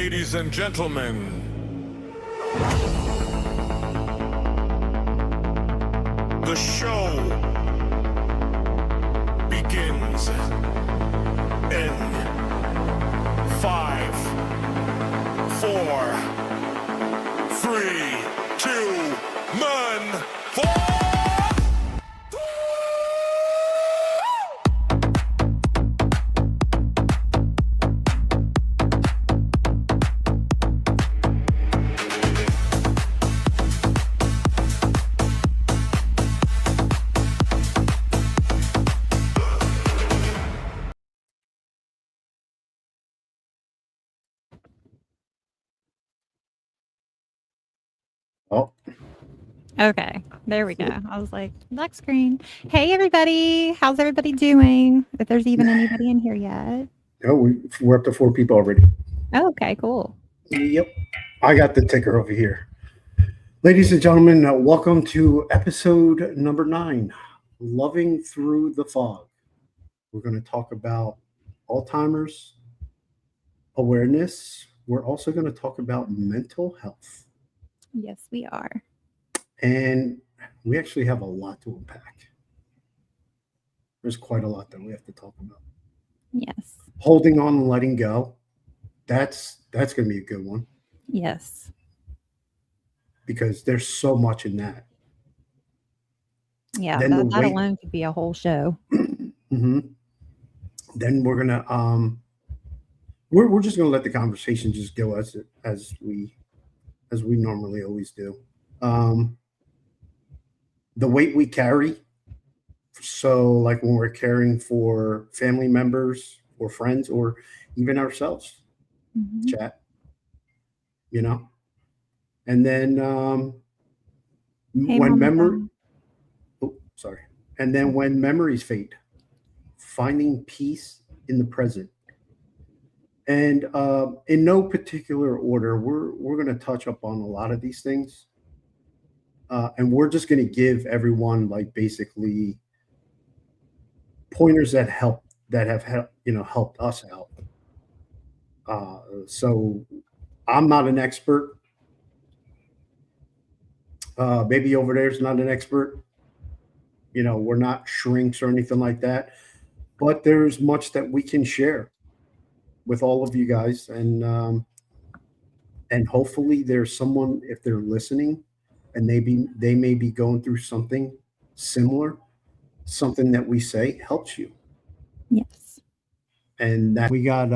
Ladies and gentlemen, the show begins in 5, 4, 3, 2, 1, 4. Oh, Okay, there we go. I was like, black screen. Hey, everybody. How's everybody doing? If there's even anybody in here yet. no, we're up to 4 people already. Oh, okay, cool. Yep. I got the ticker over here. Ladies and gentlemen, welcome to episode number 9, Loving Through the Fog. We're going to talk about Alzheimer's awareness. We're also going to talk about mental health. Yes, we are. And we actually have a lot to unpack. There's quite a lot that we have to talk about. Yes. Holding on and letting go. That's going to be a good one Yes. because there's so much in that. Yeah, Then the that weight- alone could be a whole show. Mm-hmm. Then we're gonna we're just gonna let the conversation just go as we normally always do. The weight we carry. So like when we're caring for family members or friends or even ourselves, Mhm. chat, and then Hey, when Mama memory, Donna. and then when memories fade, finding peace in the present. And in no particular order, we're going to touch up on a lot of these things, and we're just going to give everyone like basically pointers that have helped us out. So I'm not an expert. Maybe over there's not an expert. We're not shrinks or anything like that, but there's much that we can share with all of you guys, and hopefully there's someone, if they're listening and they may be going through something similar, something that we say helps you. Yes. And that we got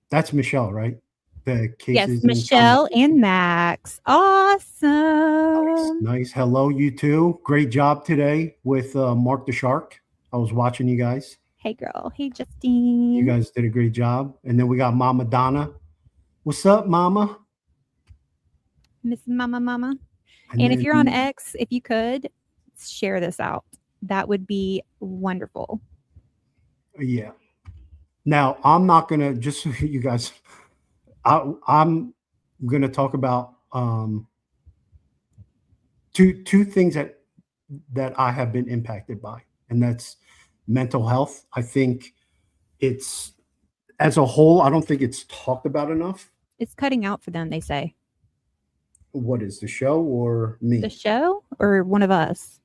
that's Michelle, right? The Yes, cases in Michelle and Max. Awesome. Nice. Hello, you two. Great job today with Mark the Shark. I was watching you guys. Hey, girl. Hey, Justine. You guys did a great job. And then we got Mama Donna. What's up, Mama? Miss Mama. And if you're on X, if you could share this out, that would be wonderful. Yeah. Now, I'm not going to, just so you guys, I'm going to talk about two things that I have been impacted by, and that's mental health. I think it's, as a whole, I don't think it's talked about enough. It's cutting out for them, they say. What is the show or me? The show or one of us?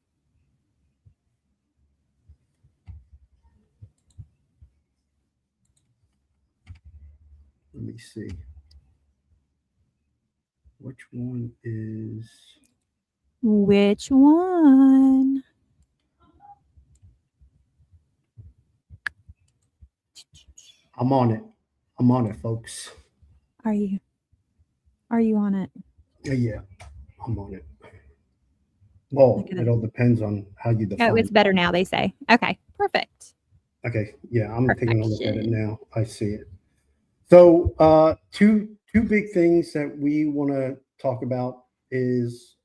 Let me see. Which one is? Which one? I'm on it. I'm on it, folks. Are you on it? Yeah, I'm on it. Well, it all depends on how you define Oh, it's better now, they say. Okay, perfect. Okay, yeah, I'm taking a look at it now. I see it. So, two big things that we want to talk about is,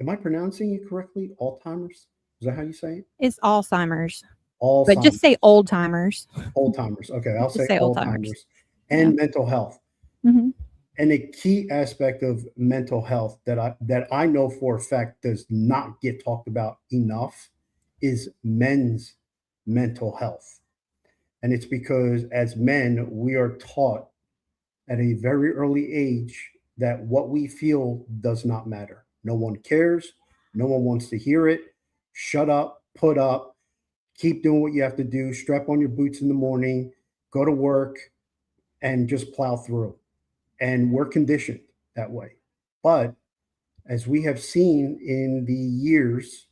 am I pronouncing it correctly? Alzheimer's? Is that how you say it? It's Alzheimer's. Alzheimer's. But just say old timers. Old timers. Okay, I'll Just say say old old-timers. timers. And mental health. Mm-hmm. And a key aspect of mental health that I know for a fact does not get talked about enough is men's mental health. And it's because as men, we are taught at a very early age that what we feel does not matter. No one cares. No one wants to hear it. Shut up, put up, keep doing what you have to do, strap on your boots in the morning, go to work, and just plow through. And we're conditioned that way. But as we have seen in the years,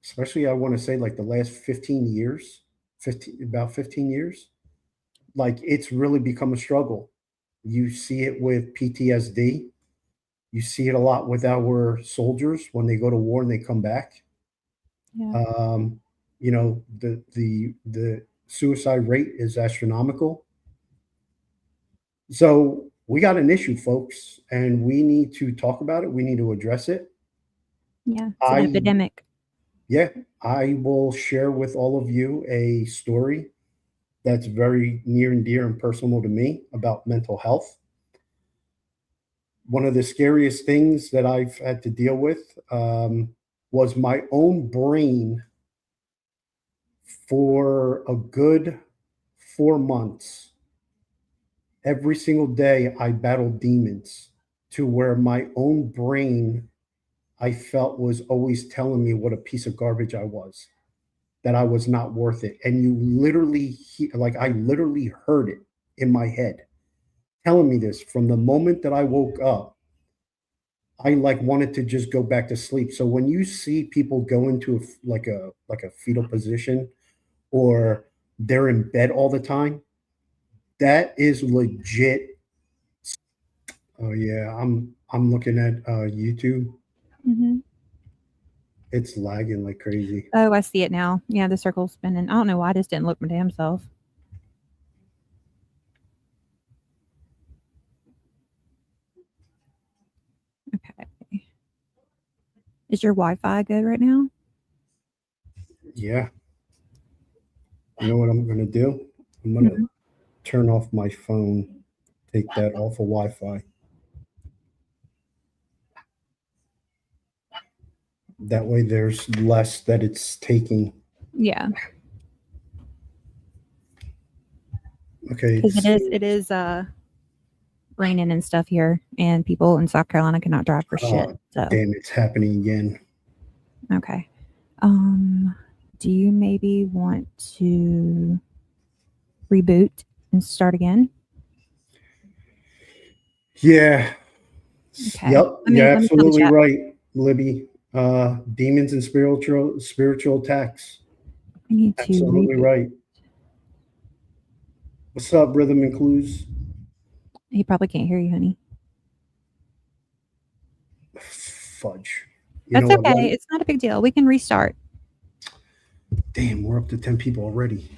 especially I want to say like the last 15 years, 15, about 15 years, like it's really become a struggle. You see it with PTSD. You see it a lot with our soldiers when they go to war and they come back. Yeah. The suicide rate is astronomical. So we got an issue, folks, and we need to talk about it. We need to address it. Yeah. It's an epidemic. Yeah, I will share with all of you a story that's very near and dear and personal to me about mental health. One of the scariest things that I've had to deal with was my own brain for a good 4 months. Every single day, I battled demons to where my own brain I felt was always telling me what a piece of garbage I was, that I was not worth it. And you literally, I literally heard it in my head telling me this from the moment that I woke up. I like wanted to just go back to sleep. So when you see people go into a fetal position or they're in bed all the time, that is legit. Oh yeah, I'm looking at YouTube. Mm-hmm. It's lagging like crazy. Oh, I see it now. Yeah, the circle's spinning. I don't know why I just didn't look my damn self. Okay. Is your Wi-Fi good right now? Yeah. You know what I'm gonna do? I'm gonna Mhm. turn off my phone, take that off of Wi-Fi. That way there's less that it's taking. Yeah, Okay. because it is raining and stuff here, and people in South Carolina cannot drive for shit. So Damn, it's happening again. okay. Do you maybe want to reboot and start again? Yeah. Okay. Yep. Let me You're tell the absolutely chat. right, Libby. Demons and spiritual attacks. I need to Absolutely reboot. right. What's up, Rhythm and Clues? He probably can't hear you, honey. Fudge. That's okay. It's not a big deal. We can restart. Damn, we're up to 10 people already.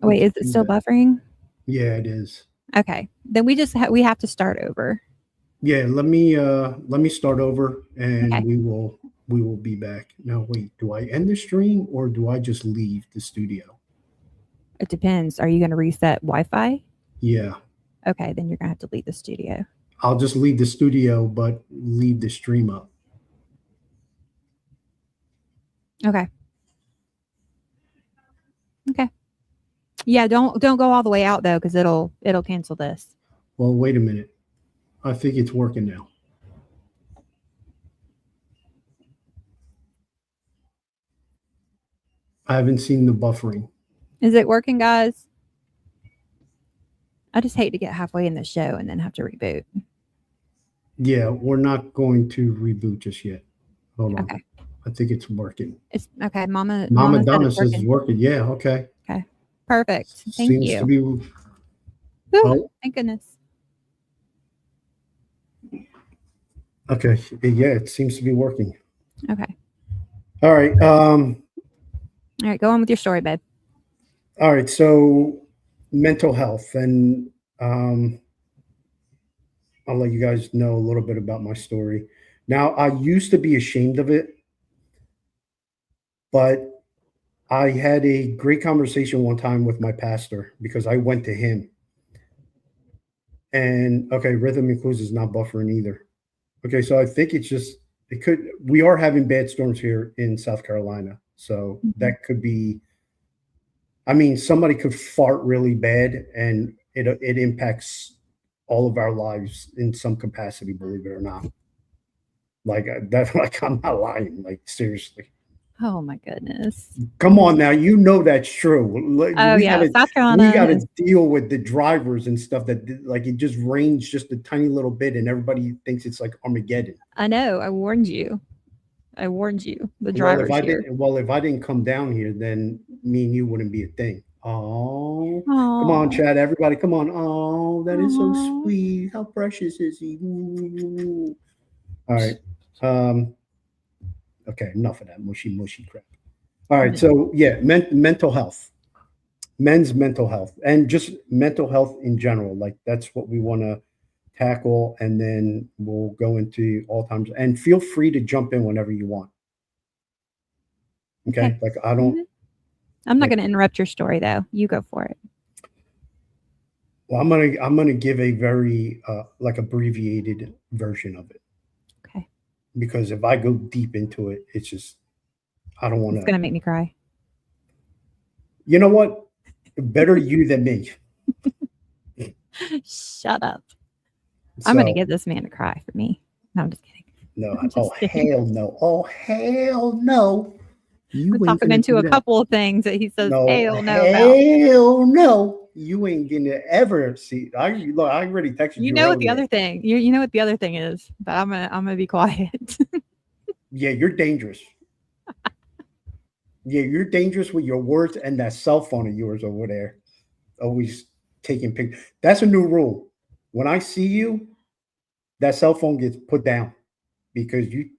Wait, is it still buffering? Yeah, it is. Okay, then we have to start over. Yeah, let me start over and Okay. we will be back. Now wait, do I end the stream or do I just leave the studio? It depends. Are you going to reset Wi-Fi? Yeah. Okay, then you're going to have to leave the studio. I'll just leave the studio but leave the stream up. Okay. Okay. Yeah, don't go all the way out though, because it'll cancel this. Well, wait a minute. I think it's working now. I haven't seen the buffering. Is it working, guys? I just hate to get halfway in the show and then have to reboot. Yeah, we're not going to reboot just yet. Hold on. Okay. I think it's working. It's okay. Mama Donna says it's working. Yeah, okay. Okay. Perfect. Thank Seems you. to be. Whew, Oh, thank goodness. okay. Yeah, it seems to be working. Okay. All right. All right, go on with your story, babe. All right. So mental health, and I'll let you guys know a little bit about my story. Now, I used to be ashamed of it, but I had a great conversation one time with my pastor because I went to him. And okay, Rhythm and Clues is not buffering either. Okay, so I think we are having bad storms here in South Carolina. So that could be, I mean, somebody could fart really bad and it impacts all of our lives in some capacity, believe it or not. Like that's like I'm not lying. Like seriously. Oh my goodness. Come on now, you know that's true. Like, Oh yeah, South we Carolina got is. to deal with the drivers and stuff that like it just rains just a tiny little bit, and everybody thinks it's like Armageddon. I know. I warned you. I warned you. The Well, drivers here. if I didn't come down here, then me and you wouldn't be a thing. Oh, come on, Oh. Chad, everybody, come on. Oh, that is so Aw. sweet. How precious is he? Ooh. All right. Um, okay, enough of that mushy crap. All right, so yeah, mental health, men's mental health, and just mental health in general. Like that's what we want to tackle, and then we'll go into all times. And feel free to jump in whenever you want. Okay, like I don't. Mhm. I'm not like, going to interrupt your story though. You go for it. Well, I'm gonna give a very like abbreviated version of it Okay. because if I go deep into it, it's just I don't want It's going to. to make me cry. You know what? Better you than me. Shut up. I'm going to So, get this man to cry for me. No, I'm just kidding. no. I'm just Oh kidding. hell no. Oh hell no. You We're ain't talking gonna into do a that. couple of things that he says No, hell no about. hell no. You ain't gonna ever see. I already texted You you know what the earlier. other thing. You know what the other thing is, but I'm gonna be quiet. Yeah, you're dangerous. Yeah, you're dangerous with your words and that cell phone of yours over there. Always taking pictures. That's a new rule. When I see you, that cell phone gets put down because you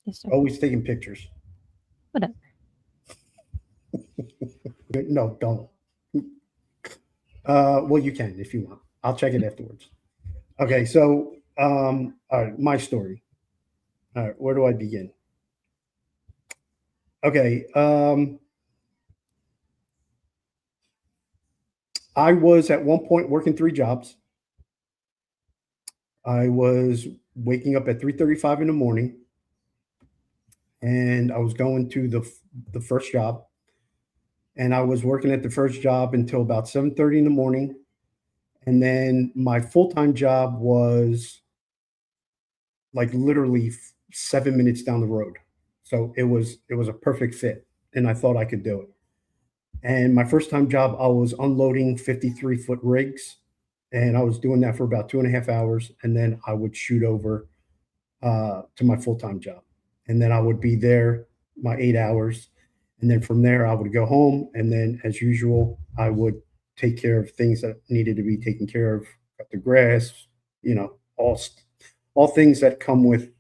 Yes, sir. always taking pictures. Whatever. No, don't. Well, you can if you want. I'll check it afterwards. Okay, so all right, my story. All right, where do I begin? Okay, I was at one point working three jobs. I was waking up at 3:35 in the morning, and I was going to the first job, and I was working at the first job until about 7:30 in the morning, and then my full-time job was like literally 7 minutes down the road. So it was a perfect fit, and I thought I could do it. And my first time job, I was unloading 53-foot rigs, and I was doing that for about 2.5 hours, and then I would shoot over to my full time job, and then I would be there my 8 hours, and then from there I would go home, and then as usual I would take care of things that needed to be taken care of, cut the grass, you know, all things that come with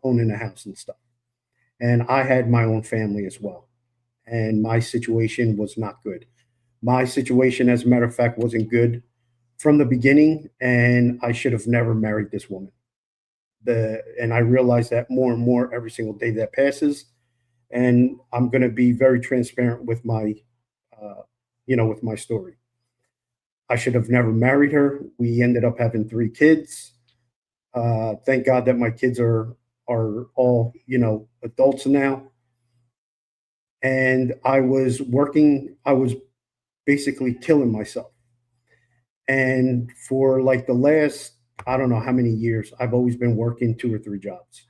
owning a house and stuff. And I had my own family as well, and my situation was not good. My situation, as a matter of fact, wasn't good from the beginning, and I should have never married this woman. And I realize that more and more every single day that passes. And I'm going to be very transparent with my, uh, with my story. I should have never married her. We ended up having three kids. Thank God that my kids are all adults now. And I was working. I was basically killing myself. And for like the last, I don't know how many years, I've always been working two or three jobs.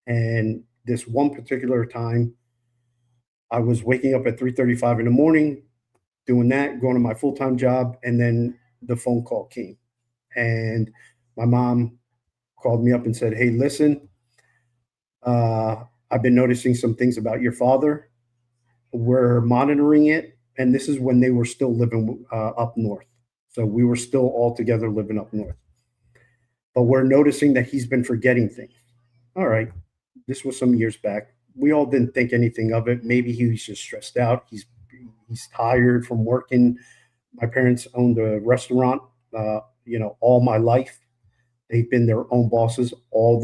And this one particular time, I was waking up at 3:35 in the morning, doing that, going to my full-time job, and then the phone call came. And my mom called me up and said, "Hey, listen, I've been noticing some things about your father. We're monitoring it." And this is when they were still living up north. So we were still all together living up north. But we're noticing that he's been forgetting things. All right. This was some years back. We all didn't think anything of it. Maybe he was just stressed out. He's tired from working. My parents owned a restaurant, all my life. They've been their own bosses all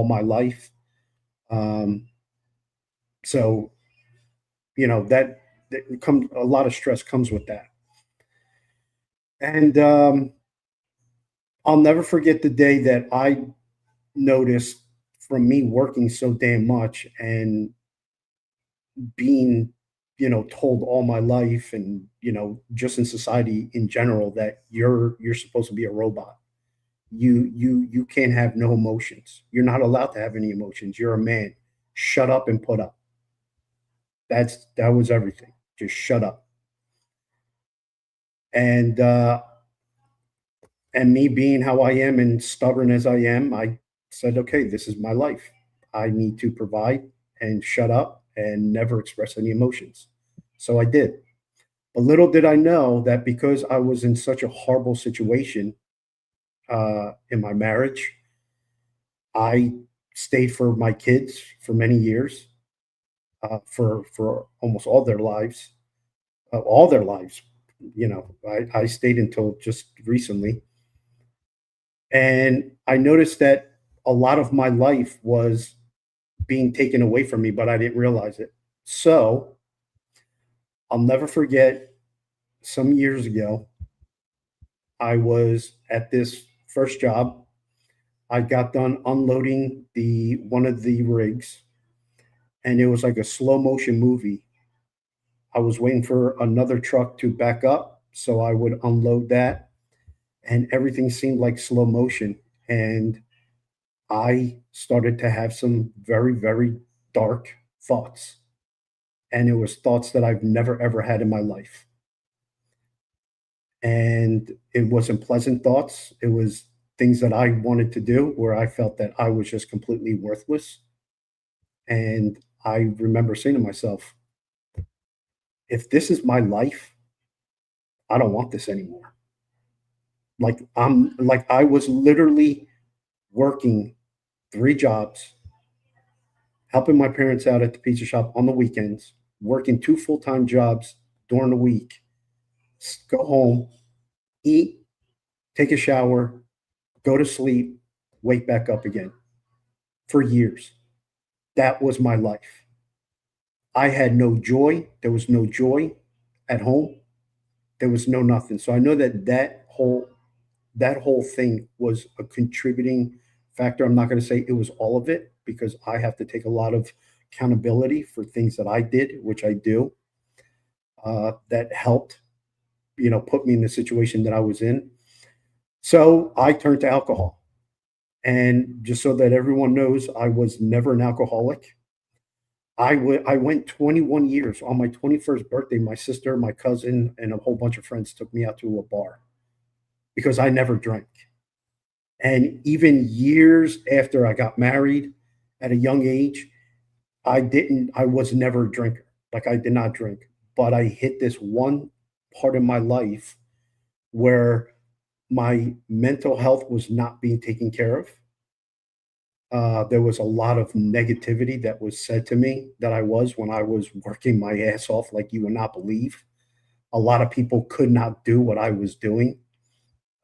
my life. Um, so, that comes a lot of stress comes with that. And I'll never forget the day that I noticed from me working so damn much and being told all my life, and just in society in general, that you're supposed to be a robot. You can't have no emotions. You're not allowed to have any emotions. You're a man. Shut up and put up. That was everything. Just shut up. And me being how I am and stubborn as I am, I said, okay, this is my life. I need to provide and shut up and never express any emotions. So I did. But little did I know that because I was in such a horrible situation in my marriage, I stayed for my kids for many years, for almost all their lives, all their lives. I stayed until just recently, and I noticed that a lot of my life was being taken away from me, but I didn't realize it. So I'll never forget, some years ago, I was at this first job. I got done unloading the one of the rigs, and it was like a slow motion movie. I was waiting for another truck to back up, so I would unload that, and everything seemed like slow motion. And I started to have some very, very dark thoughts. And it was thoughts that I've never ever had in my life. And it wasn't pleasant thoughts. It was things that I wanted to do where I felt that I was just completely worthless. And I remember saying to myself, if this is my life, I don't want this anymore. I was literally working 3 jobs, helping my parents out at the pizza shop on the weekends, working 2 full-time jobs during the week, go home, eat, take a shower, go to sleep, wake back up again for years. That was my life. I had no joy. There was no joy at home. There was no nothing. So I know that that whole thing was a contributing factor. I'm not going to say it was all of it, because I have to take a lot of accountability for things that I did, which I do, that helped, put me in the situation that I was in. So I turned to alcohol. And just so that everyone knows, I was never an alcoholic. I went 21 years. On my 21st birthday, my sister, my cousin, and a whole bunch of friends took me out to a bar because I never drank. And even years after I got married at a young age, I was never a drinker. Like, I did not drink, but I hit this one part in my life where my mental health was not being taken care of. There was a lot of negativity that was said to me that I was when I was working my ass off, like you would not believe. A lot of people could not do what I was doing,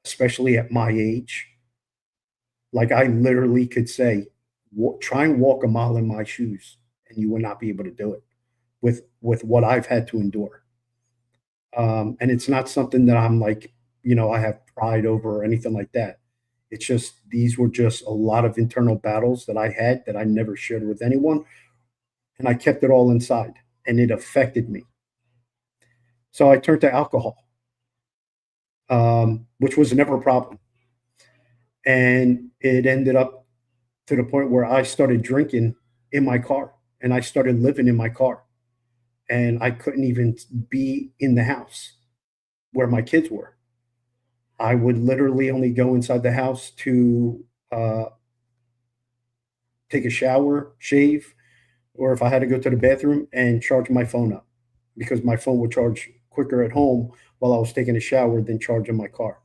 especially at my age. Like, I literally could say, try and walk a mile in my shoes, and you would not be able to do it with what I've had to endure. And it's not something that I'm like, I have pride over or anything like that. It's just, these were just a lot of internal battles that I had that I never shared with anyone. And I kept it all inside, and it affected me. So I turned to alcohol, which was never a problem. And it ended up to the point where I started drinking in my car, and I started living in my car, and I couldn't even be in the house where my kids were. I would literally only go inside the house to uh, take a shower, shave, or if I had to go to the bathroom, and charge my phone up, because my phone would charge quicker at home while I was taking a shower than charging my car.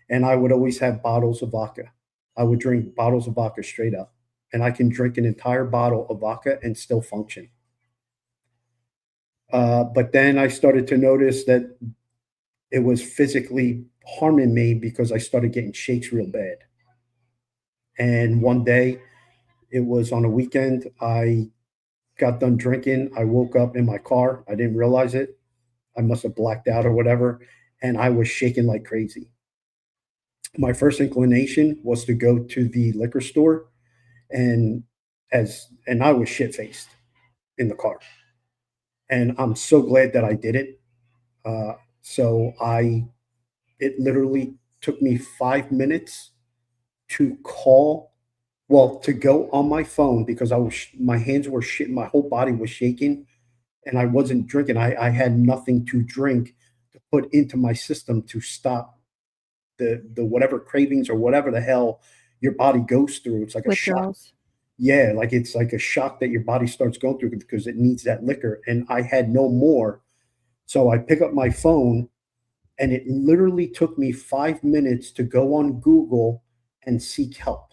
And I would always have bottles of vodka. I would drink bottles of vodka straight up, and I can drink an entire bottle of vodka and still function. But then I started to notice that it was physically harming me because I started getting shakes real bad. And one day, it was on a weekend, I got done drinking. I woke up in my car. I didn't realize it. I must have blacked out or whatever. And I was shaking like crazy. My first inclination was to go to the liquor store, and I was shit faced in the car. And I'm so glad that I did it. So it literally took me 5 minutes to call, well, to go on my phone because my hands were shit, my whole body was shaking, and I wasn't drinking. I had nothing to drink to put into my system to stop the whatever cravings or whatever the hell your body goes through. It's like a shock. Withdrawals. Yeah, like it's like a shock that your body starts going through because it needs that liquor. And I had no more. So I pick up my phone and it literally took me 5 minutes to go on Google and seek help.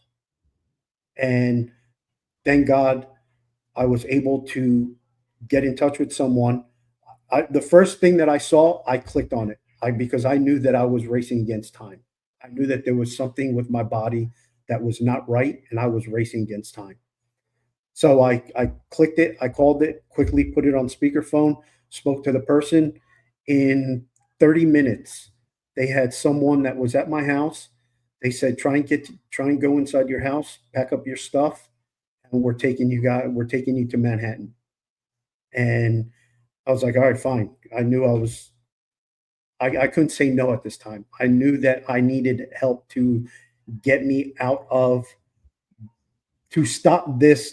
And thank God I was able to get in touch with someone. The first thing that I saw, I clicked on it because I knew that I was racing against time. I knew that there was something with my body that was not right, and I was racing against time. So I clicked it, I called it, quickly put it on speakerphone, spoke to the person. In 30 minutes, they had someone that was at my house. They said, try and go inside your house, pack up your stuff, and we're taking you to Manhattan. And I was like, all right, fine. I knew I couldn't say no at this time. I knew that I needed help to get me out of, to stop this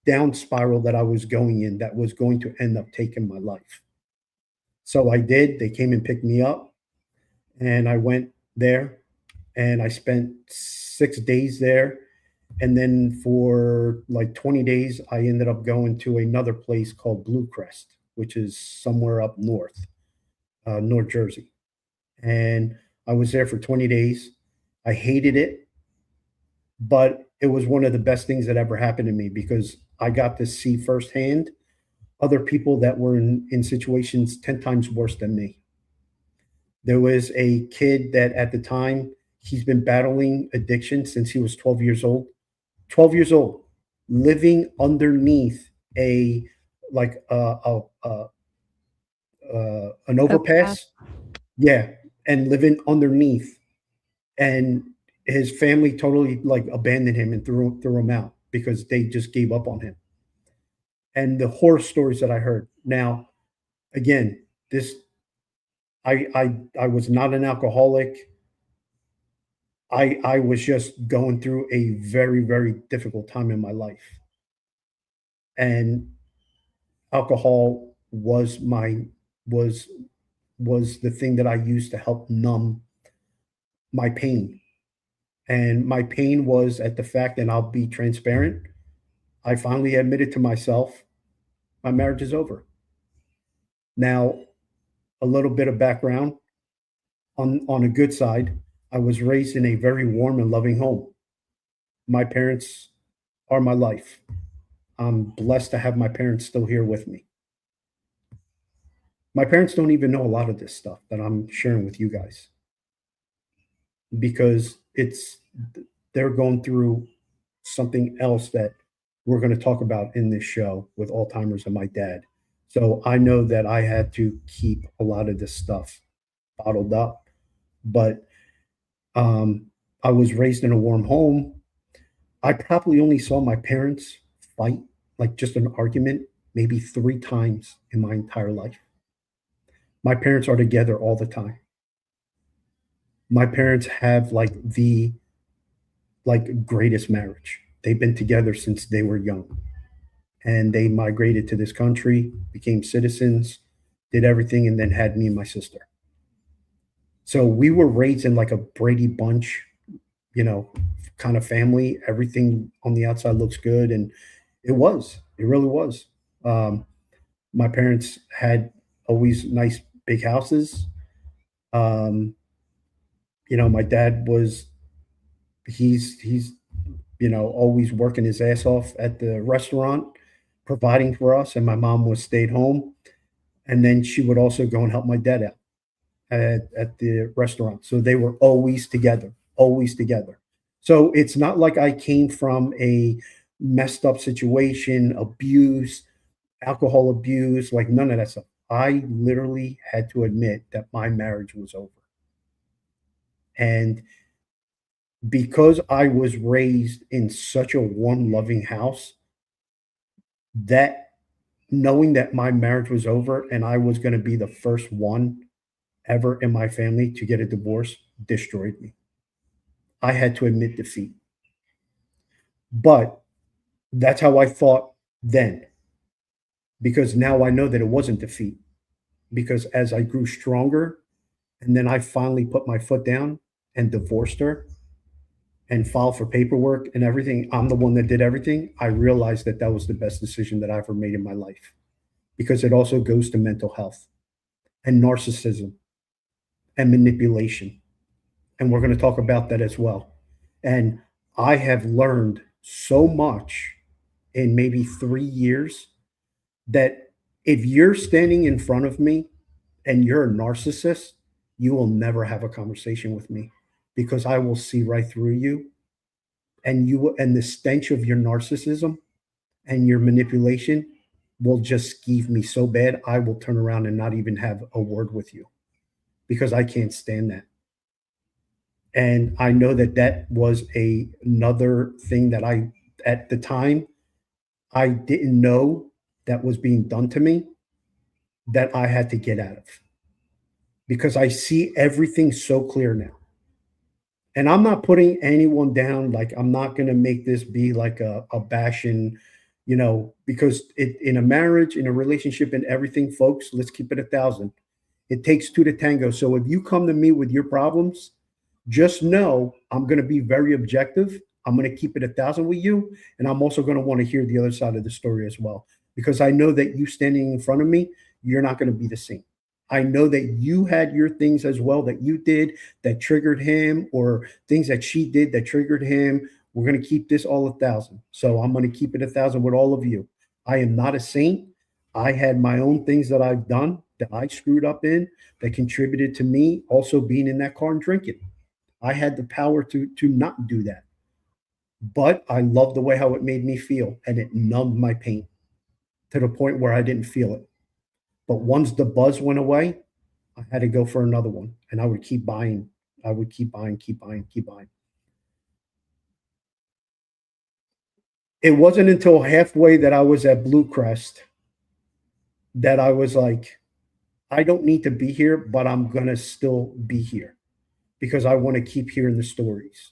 down spiral that I was going in that was going to end up taking my life. So I did. They came and picked me up, and I went there, and I spent 6 days there. And then for like 20 days, I ended up going to another place called Blue Crest, which is somewhere up north, North Jersey. And I was there for 20 days. I hated it, but it was one of the best things that ever happened to me because I got to see firsthand other people that were in situations 10 times worse than me. There was a kid that at the time, he's been battling addiction since he was 12 years old. 12 years old, living underneath a like an overpass. Yeah, and living underneath, and his family totally like abandoned him and threw him out because they just gave up on him. And the horror stories that I heard. Now, again, this I was not an alcoholic. I was just going through a very, very difficult time in my life. And alcohol was was the thing that I used to help numb my pain. And my pain was at the fact, and I'll be transparent, I finally admitted to myself, my marriage is over. Now, a little bit of background on a good side, I was raised in a very warm and loving home. My parents are my life. I'm blessed to have my parents still here with me. My parents don't even know a lot of this stuff that I'm sharing with you guys because they're going through something else that we're going to talk about in this show with Alzheimer's and my dad. So I know that I had to keep a lot of this stuff bottled up, but I was raised in a warm home. I probably only saw my parents fight, like just an argument, maybe 3 times in my entire life. My parents are together all the time. My parents have like greatest marriage. They've been together since they were young. And they migrated to this country, became citizens, did everything, and then had me and my sister. So we were raised in like a Brady Bunch, you know, kind of family. Everything on the outside looks good. And it really was. My parents had always nice big houses. Um, my dad he's always working his ass off at the restaurant, providing for us, and my mom was stayed home, and then she would also go and help my dad out at the restaurant. So they were always together, always together. So it's not like I came from a messed up situation, abuse, alcohol abuse, like none of that stuff. I literally had to admit that my marriage was over. And because I was raised in such a warm, loving house, that knowing that my marriage was over and I was going to be the first one ever in my family to get a divorce destroyed me. I had to admit defeat. But that's how I thought then, because now I know that it wasn't defeat. Because as I grew stronger, and then I finally put my foot down and divorced her and filed for paperwork and everything, I'm the one that did everything. I realized that that was the best decision that I ever made in my life, because it also goes to mental health and narcissism and manipulation. And we're going to talk about that as well. And I have learned so much in maybe 3 years that if you're standing in front of me and you're a narcissist, you will never have a conversation with me, because I will see right through you, and and the stench of your narcissism and your manipulation will just skeeve me so bad I will turn around and not even have a word with you, because I can't stand that. And I know that that was another thing that I, at the time, I didn't know that was being done to me, that I had to get out of, because I see everything so clear now. And I'm not putting anyone down. Like, I'm not going to make this be like a bashing, because in a marriage, in a relationship, and everything, folks, let's keep it 1,000. It takes two to tango. So if you come to me with your problems, just know I'm going to be very objective. I'm going to keep it 1,000 with you. And I'm also going to want to hear the other side of the story as well, because I know that you standing in front of me, you're not going to be the same. I know that you had your things as well that you did that triggered him, or things that she did that triggered him. We're going to keep this all 1,000. So I'm going to keep it 1,000 with all of you. I am not a saint. I had my own things that I've done that I screwed up in, that contributed to me also being in that car and drinking. I had the power to not do that. But I love the way how it made me feel, and it numbed my pain to the point where I didn't feel it. But once the buzz went away, I had to go for another one, and I would keep buying. I would keep buying, keep buying, keep buying. It wasn't until halfway that I was at Blue Crest that I was like, I don't need to be here, but I'm going to still be here, because I want to keep hearing the stories.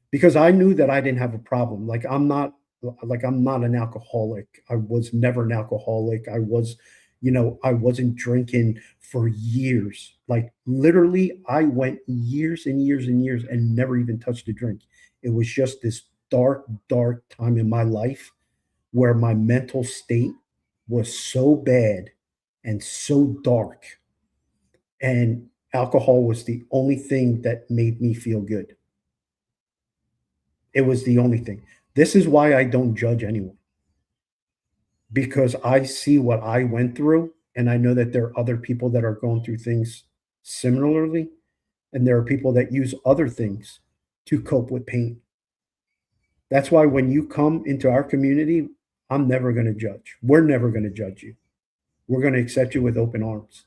Because I knew that I didn't have a problem. Like, I'm not an alcoholic. I was never an alcoholic. I wasn't drinking for years. Like, literally, I went years and years and years and never even touched a drink. It was just this dark, dark time in my life where my mental state was so bad and so dark. And alcohol was the only thing that made me feel good. It was the only thing. This is why I don't judge anyone, because I see what I went through, and I know that there are other people that are going through things similarly, and there are people that use other things to cope with pain. That's why when you come into our community, I'm never going to judge. We're never going to judge you. We're going to accept you with open arms,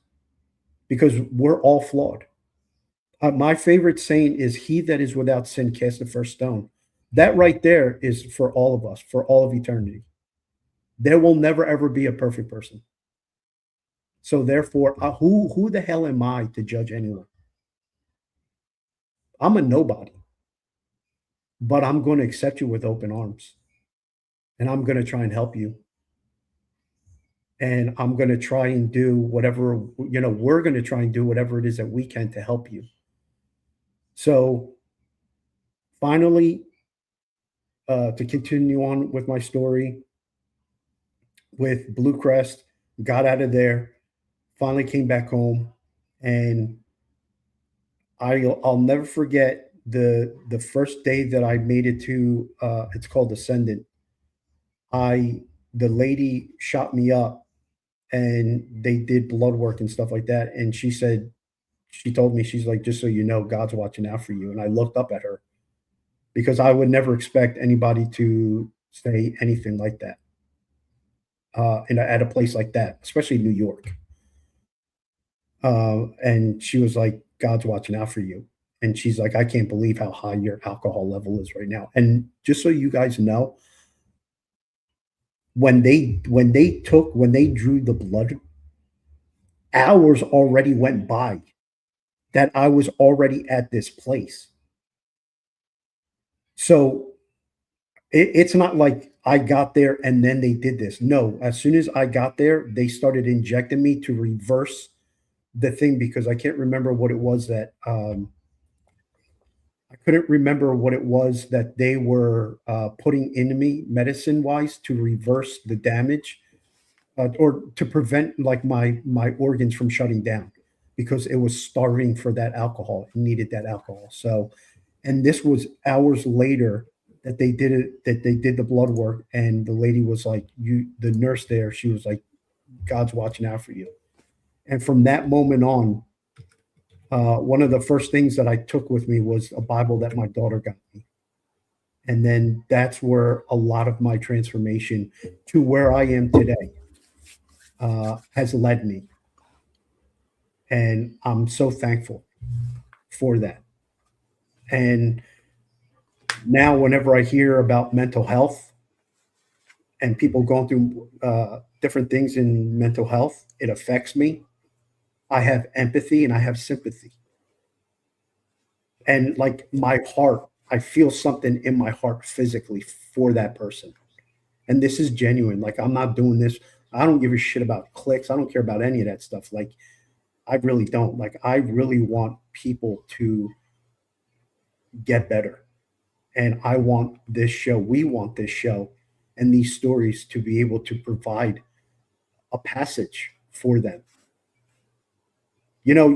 because we're all flawed. My favorite saying is, "He that is without sin cast the first stone." That right there is for all of us, for all of eternity. There will never ever be a perfect person. So therefore, who the hell am I to judge anyone? I'm a nobody, but I'm going to accept you with open arms, and I'm going to try and help you, and I'm going to try and do whatever, we're going to try and do whatever it is that we can to help you. So finally, to continue on with my story, with Blue Crest, got out of there, finally came back home, and I'll never forget the first day that I made it to, it's called Ascendant. I The lady shot me up, and they did blood work and stuff like that, and she told me, she's like, "Just so you know, God's watching out for you." And I looked up at her, because I would never expect anybody to say anything like that, at a place like that, especially New York. And she was like, "God's watching out for you." And she's like, "I can't believe how high your alcohol level is right now." And just so you guys know, when they drew the blood, hours already went by that I was already at this place. So it's not like I got there and then they did this. No, as soon as I got there, they started injecting me to reverse the thing, because I can't remember what it was that I couldn't remember what it was that they were putting into me medicine wise to reverse the damage, or to prevent like my organs from shutting down, because it was starving for that alcohol. It needed that alcohol. So, and this was hours later that they did it, that they did the blood work, and the lady was like, "You," the nurse there, she was like, "God's watching out for you." And from that moment on, one of the first things that I took with me was a Bible that my daughter got me. And then that's where a lot of my transformation to where I am today has led me. And I'm so thankful for that. And now, whenever I hear about mental health and people going through different things in mental health, it affects me. I have empathy and I have sympathy. And like my heart, I feel something in my heart physically for that person. And this is genuine. Like, I'm not doing this. I don't give a shit about clicks. I don't care about any of that stuff. Like, I really don't. Like, I really want people to get better. And I want this show, we want this show and these stories to be able to provide a passage for them. You know,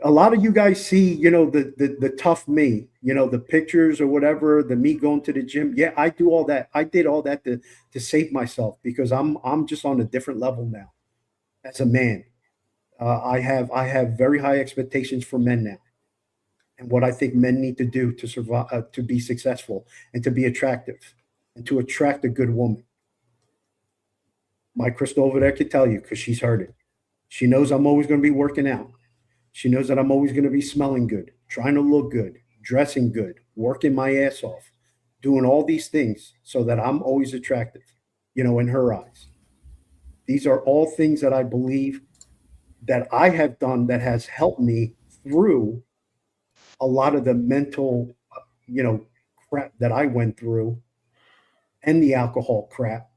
a lot of you guys see, the tough me, the pictures or whatever, the me going to the gym. Yeah, I do all that. I did all that to save myself, because I'm just on a different level now as a man. I have very high expectations for men now, and what I think men need to do to survive, to be successful, and to be attractive, and to attract a good woman. My Crystal over there could tell you, because she's heard it. She knows I'm always going to be working out. She knows that I'm always going to be smelling good, trying to look good, dressing good, working my ass off, doing all these things so that I'm always attractive, in her eyes. These are all things that I believe that I have done that has helped me through a lot of the mental, you know, crap that I went through, and the alcohol crap.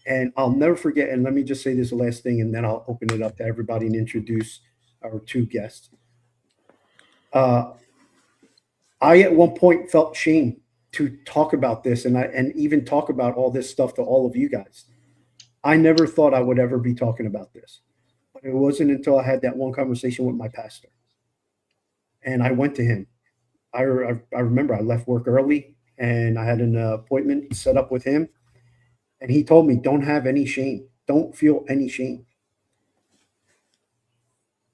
And I'll never forget. And let me just say this last thing, and then I'll open it up to everybody and introduce our two guests. Uh, I at one point felt shame to talk about this, and even talk about all this stuff to all of you guys. I never thought I would ever be talking about this, but it wasn't until I had that one conversation with my pastor, and I went to him. I remember I left work early, and I had an appointment set up with him, and he told me, "Don't have any shame. Don't feel any shame.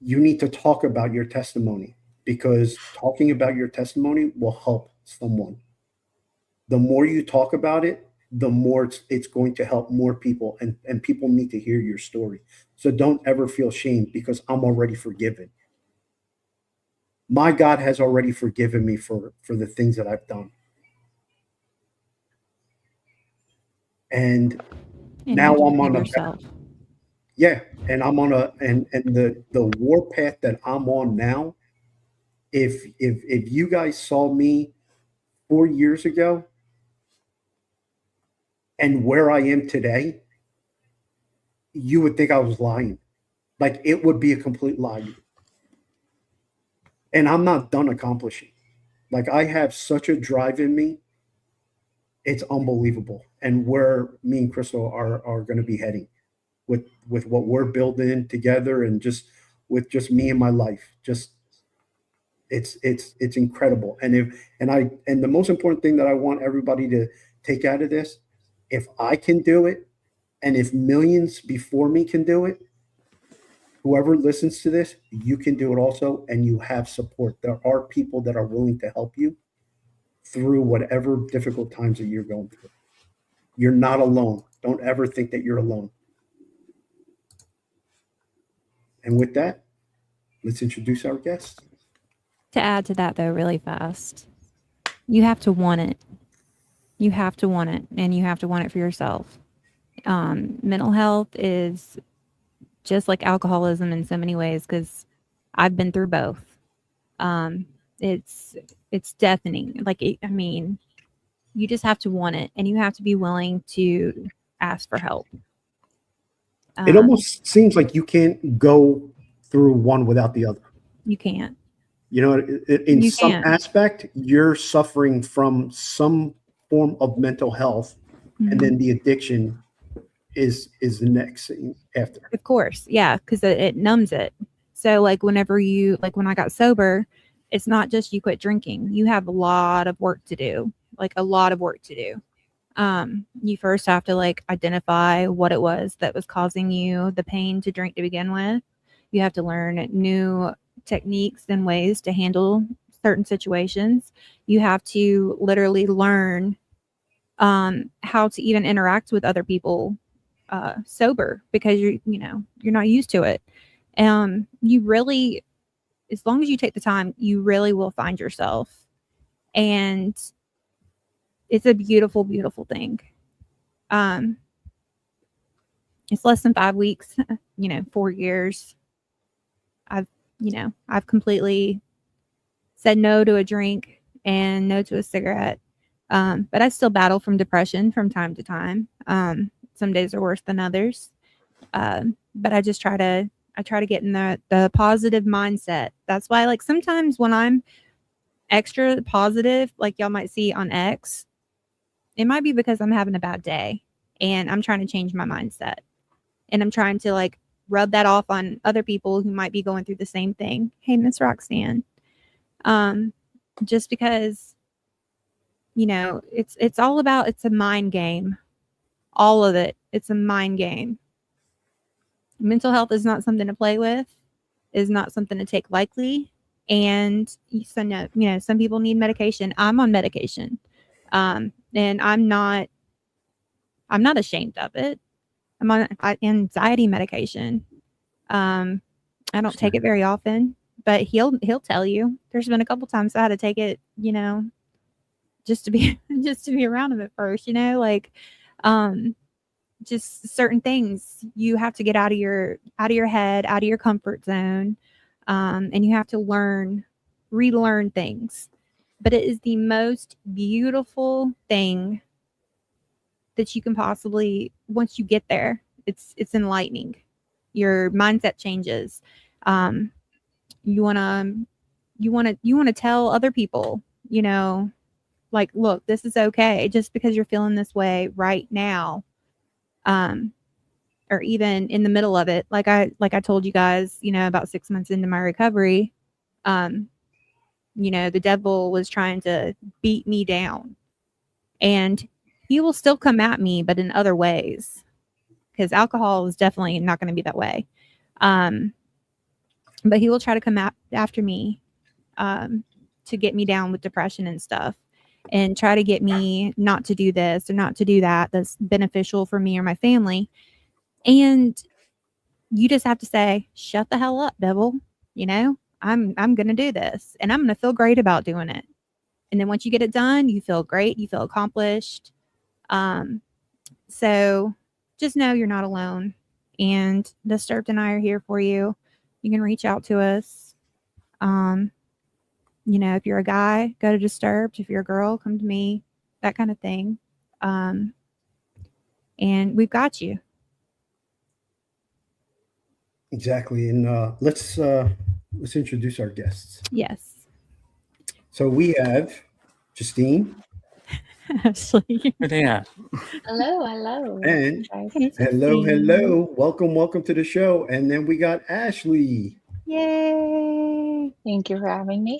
You need to talk about your testimony, because talking about your testimony will help someone. The more you talk about it, the more it's going to help more people, and people need to hear your story. So don't ever feel shame, because I'm already forgiven. My God has already forgiven me for the things that I've done. And And now you I'm forgive on a yourself. yeah, and I'm on a and the war path that I'm on now. If you guys saw me 4 years ago and where I am today, you would think I was lying. Like, it would be a complete lie. And I'm not done accomplishing. Like, I have such a drive in me. It's unbelievable. And where me and Crystal are going to be heading with what we're building together, and just with just me and my life. Just it's incredible. And the most important thing that I want everybody to take out of this, if I can do it, and if millions before me can do it, whoever listens to this, you can do it also, and you have support. There are people that are willing to help you through whatever difficult times that you're going through. You're not alone. Don't ever think that you're alone. And with that, let's introduce our guest. To add to that, though, really fast, you have to want it. You have to want it, and you have to want it for yourself. Mental health is just like alcoholism in so many ways because I've been through both. Um, it's deafening. Like I mean, you just have to want it, and you have to be willing to ask for help. It almost seems like you can't go through one without the other. You can't. You know, in You some can't. aspect, you're suffering from some form of mental health, and then the addiction is the next thing after. Of course, yeah, because it numbs it. So like whenever you like when I got sober, it's not just you quit drinking. You have a lot of work to do, like a lot of work to do. You first have to like identify what it was that was causing you the pain to drink to begin with. You have to learn new techniques and ways to handle certain situations. You have to literally learn how to even interact with other people sober because you're not used to it. You really, as long as you take the time, you really will find yourself, and it's a beautiful, beautiful thing. It's less than 5 weeks, 4 years. I've completely said no to a drink and no to a cigarette. But I still battle from depression from time to time. Some days are worse than others. But I just try to get in the positive mindset. That's why like sometimes when I'm extra positive, like y'all might see on X, it might be because I'm having a bad day and I'm trying to change my mindset. And I'm trying to like rub that off on other people who might be going through the same thing. Hey, Miss Roxanne. Just because, it's all about, it's a mind game. All of it. It's a mind game. Mental health is not something to play with, is not something to take lightly. And so, no, some people need medication. I'm on medication. And I'm not ashamed of it. I'm on anxiety medication. I don't take it very often, but he'll tell you. There's been a couple times I had to take it, just to be around him at first, like just certain things you have to get out of your head, out of your comfort zone, and you have to relearn things. But it is the most beautiful thing that you can possibly, once you get there, it's enlightening. Your mindset changes. You want to tell other people, like, look, this is okay just because you're feeling this way right now. Or even in the middle of it, like I told you guys, about 6 months into my recovery, the devil was trying to beat me down, and he will still come at me, but in other ways, because alcohol is definitely not going to be that way. But he will try to come after me, to get me down with depression and stuff, and try to get me not to do this or not to do that that's beneficial for me or my family. And you just have to say, shut the hell up, devil. I'm going to do this, and I'm going to feel great about doing it. And then once you get it done, you feel great. You feel accomplished. So just know you're not alone. And Disturbed and I are here for you. You can reach out to us. If you're a guy, go to Disturbed. If you're a girl, come to me. That kind of thing. And we've got you. Exactly. And let's introduce our guests. Yes. So we have Justine. Ashley. Yeah. Hello. And Hey, hello. Justine. Welcome to the show. And then we got Ashley. Yay. Thank you for having me.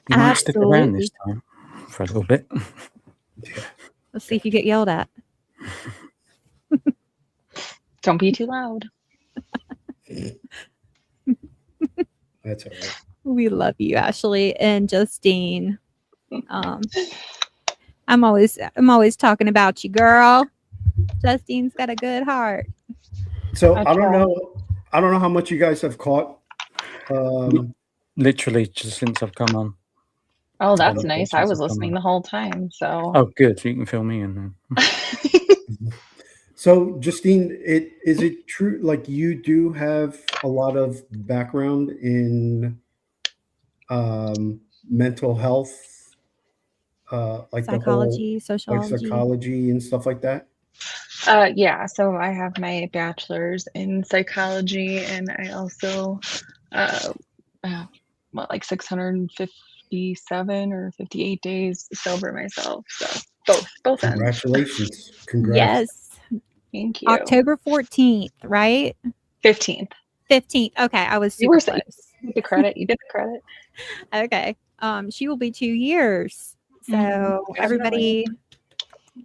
You might stick around this time for a little bit. Yeah. Let's see if you get yelled at. Don't be too loud. That's all right. We love you, Ashley and Justine. I'm always talking about you, girl. Justine's got a good heart. So I don't know how much you guys have caught. Literally just since I've come on. Oh, that's nice. I was listening the whole time. So. Oh, good. You can fill me in then. So, Justine, is it true? Like you do have a lot of background in mental health, like the whole Psychology, like sociology. psychology and stuff like that. Yeah, so I have my bachelor's in psychology, and I also, uh, like 657 or 58 days sober myself. So both ends. Congratulations! Congrats! Yes. Thank you. October 14th, right? 15th. 15th. Okay, I was You were super you close. did the credit. You did the credit. Okay. She will be 2 years. So Definitely. everybody,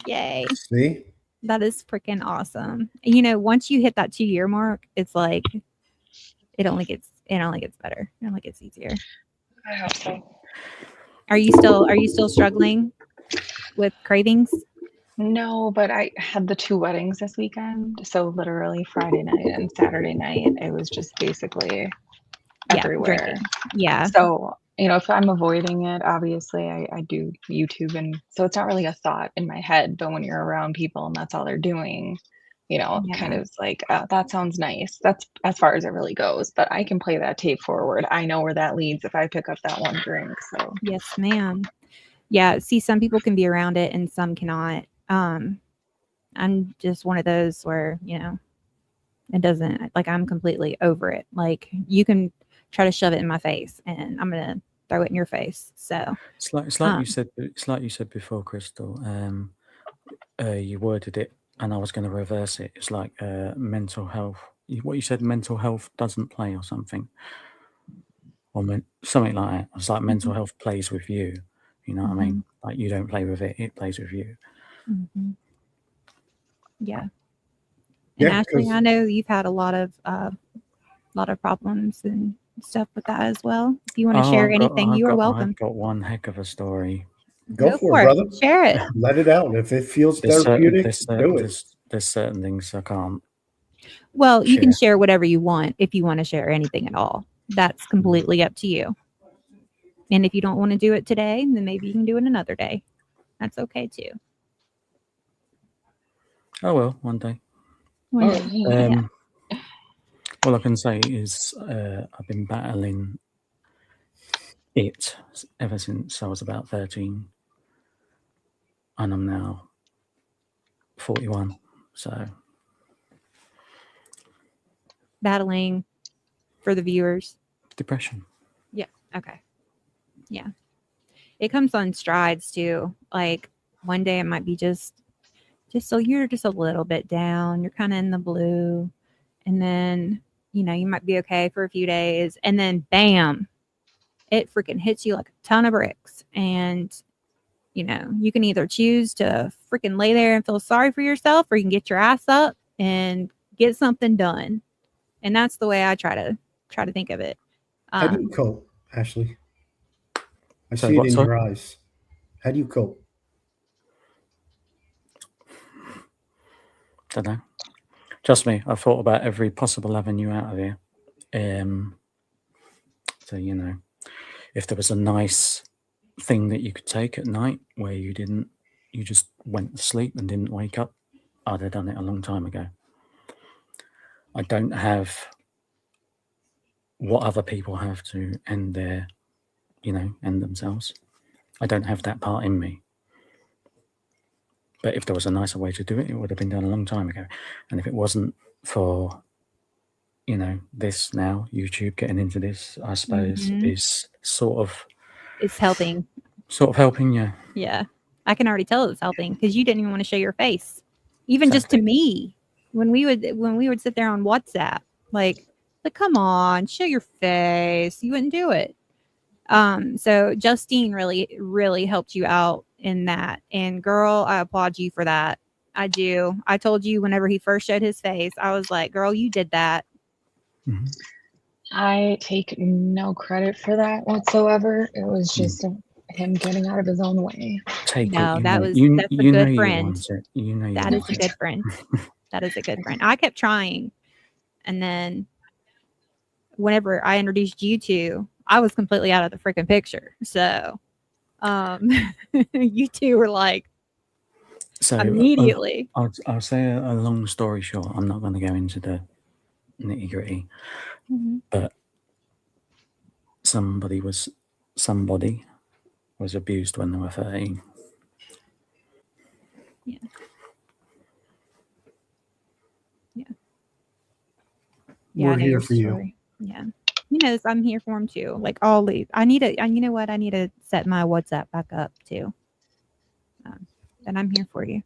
yay. See, That is freaking awesome. You know, once you hit that 2-year mark, it's like it only gets better. It only gets easier. I hope so. Are you still struggling with cravings? No, but I had the 2 weddings this weekend. So literally Friday night and Saturday night, it was just basically Yeah, everywhere. drinking. Yeah. So, if I'm avoiding it, obviously I do YouTube, and so it's not really a thought in my head, but when you're around people and that's all they're doing, kind Yeah. of is like, that sounds nice. That's as far as it really goes, but I can play that tape forward. I know where that leads if I pick up that one drink. So, Yes, ma'am. Yeah, see, some people can be around it and some cannot. I'm just one of those where, it doesn't, like, I'm completely over it. Like, you can try to shove it in my face and I'm going to throw it in your face. So, It's like you said. It's like you said before, Crystal. You worded it, and I was going to reverse it. It's like mental health. What you said, mental health doesn't play or something, or something like that. It's like mental health plays with you. You know what I mean? Like you don't play with it; it plays with you. yeah. And yeah, Ashley, because I know you've had a lot of problems and stuff with that as well. If you want to share anything, you are welcome. I've got one heck of a story. go for it, brother. Share it. Let it out. If it feels There's therapeutic, do it. there's certain things I can't. Well, you can Share. share whatever you want if you want to share anything at all. That's completely up to you. And if you don't want to do it today, then maybe you can do it another day. That's okay too. Oh well, one day. Yeah. All I can say is I've been battling it ever since I was about 13, and I'm now 41. So Battling for the viewers. depression. Yeah. Okay. Yeah. It comes on strides too. Like one day it might be just so you're just a little bit down. You're kind of in the blue. And then, you might be okay for a few days. And then bam, it freaking hits you like a ton of bricks. And, you can either choose to freaking lay there and feel sorry for yourself, or you can get your ass up and get something done. And that's the way I try to think of it. How do you cope, Ashley? I So see it what, in sorry? your eyes. How do you cope? Don't know. Trust me, I've thought about every possible avenue out of here. So if there was a nice thing that you could take at night where you just went to sleep and didn't wake up, I'd have done it a long time ago. I don't have what other people have to end themselves. I don't have that part in me. But if there was a nicer way to do it, it would have been done a long time ago. And if it wasn't for, this now, YouTube getting into this, I suppose, is sort of... It's helping. Sort of helping, yeah. Yeah. I can already tell it's helping because you didn't even want to show your face. Even just to me. When we would sit there on WhatsApp, like come on, show your face. You wouldn't do it. So Justine really, really helped you out in that. And girl, I applaud you for that. I do. I told you whenever he first showed his face, I was like, girl, you did that. Mm-hmm. I take no credit for that whatsoever. It was just him getting out of his own way. That's a good friend. That is a good friend. That is a good friend. I kept trying. And then whenever I introduced you two, I was completely out of the freaking picture. So you two were like, So immediately. I'll say a long story short. I'm not going to go into the nitty gritty, Mhm. but somebody was abused when they were 13. Yeah. Yeah. Yeah, We're I know here your for you. story. Yeah. You know, I'm here for him too. Like always. You know what? I need to set my WhatsApp back up too. And I'm here for you.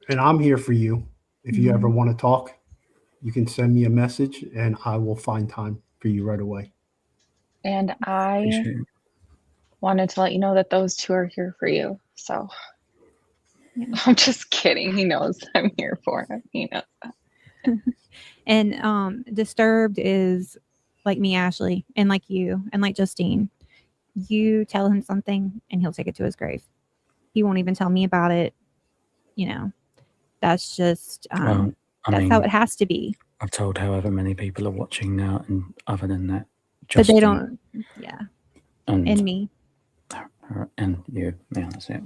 And I'm here for you. If you ever Mhm. want to talk, you can send me a message and I will find time for you right away. And I Appreciate it. wanted to let you know that those two are here for you. So Yeah. I'm just kidding. He knows I'm here for him. He knows that. And Disturbed is like me, Ashley, and like you, and like Justine. You tell him something and he'll take it to his grave. He won't even tell me about it. You know, that's just Well, I that's how mean, it has to be. I've told however many people are watching now, and other than that, But they Justine don't. Yeah, and and me. her and you. Yeah, that's it.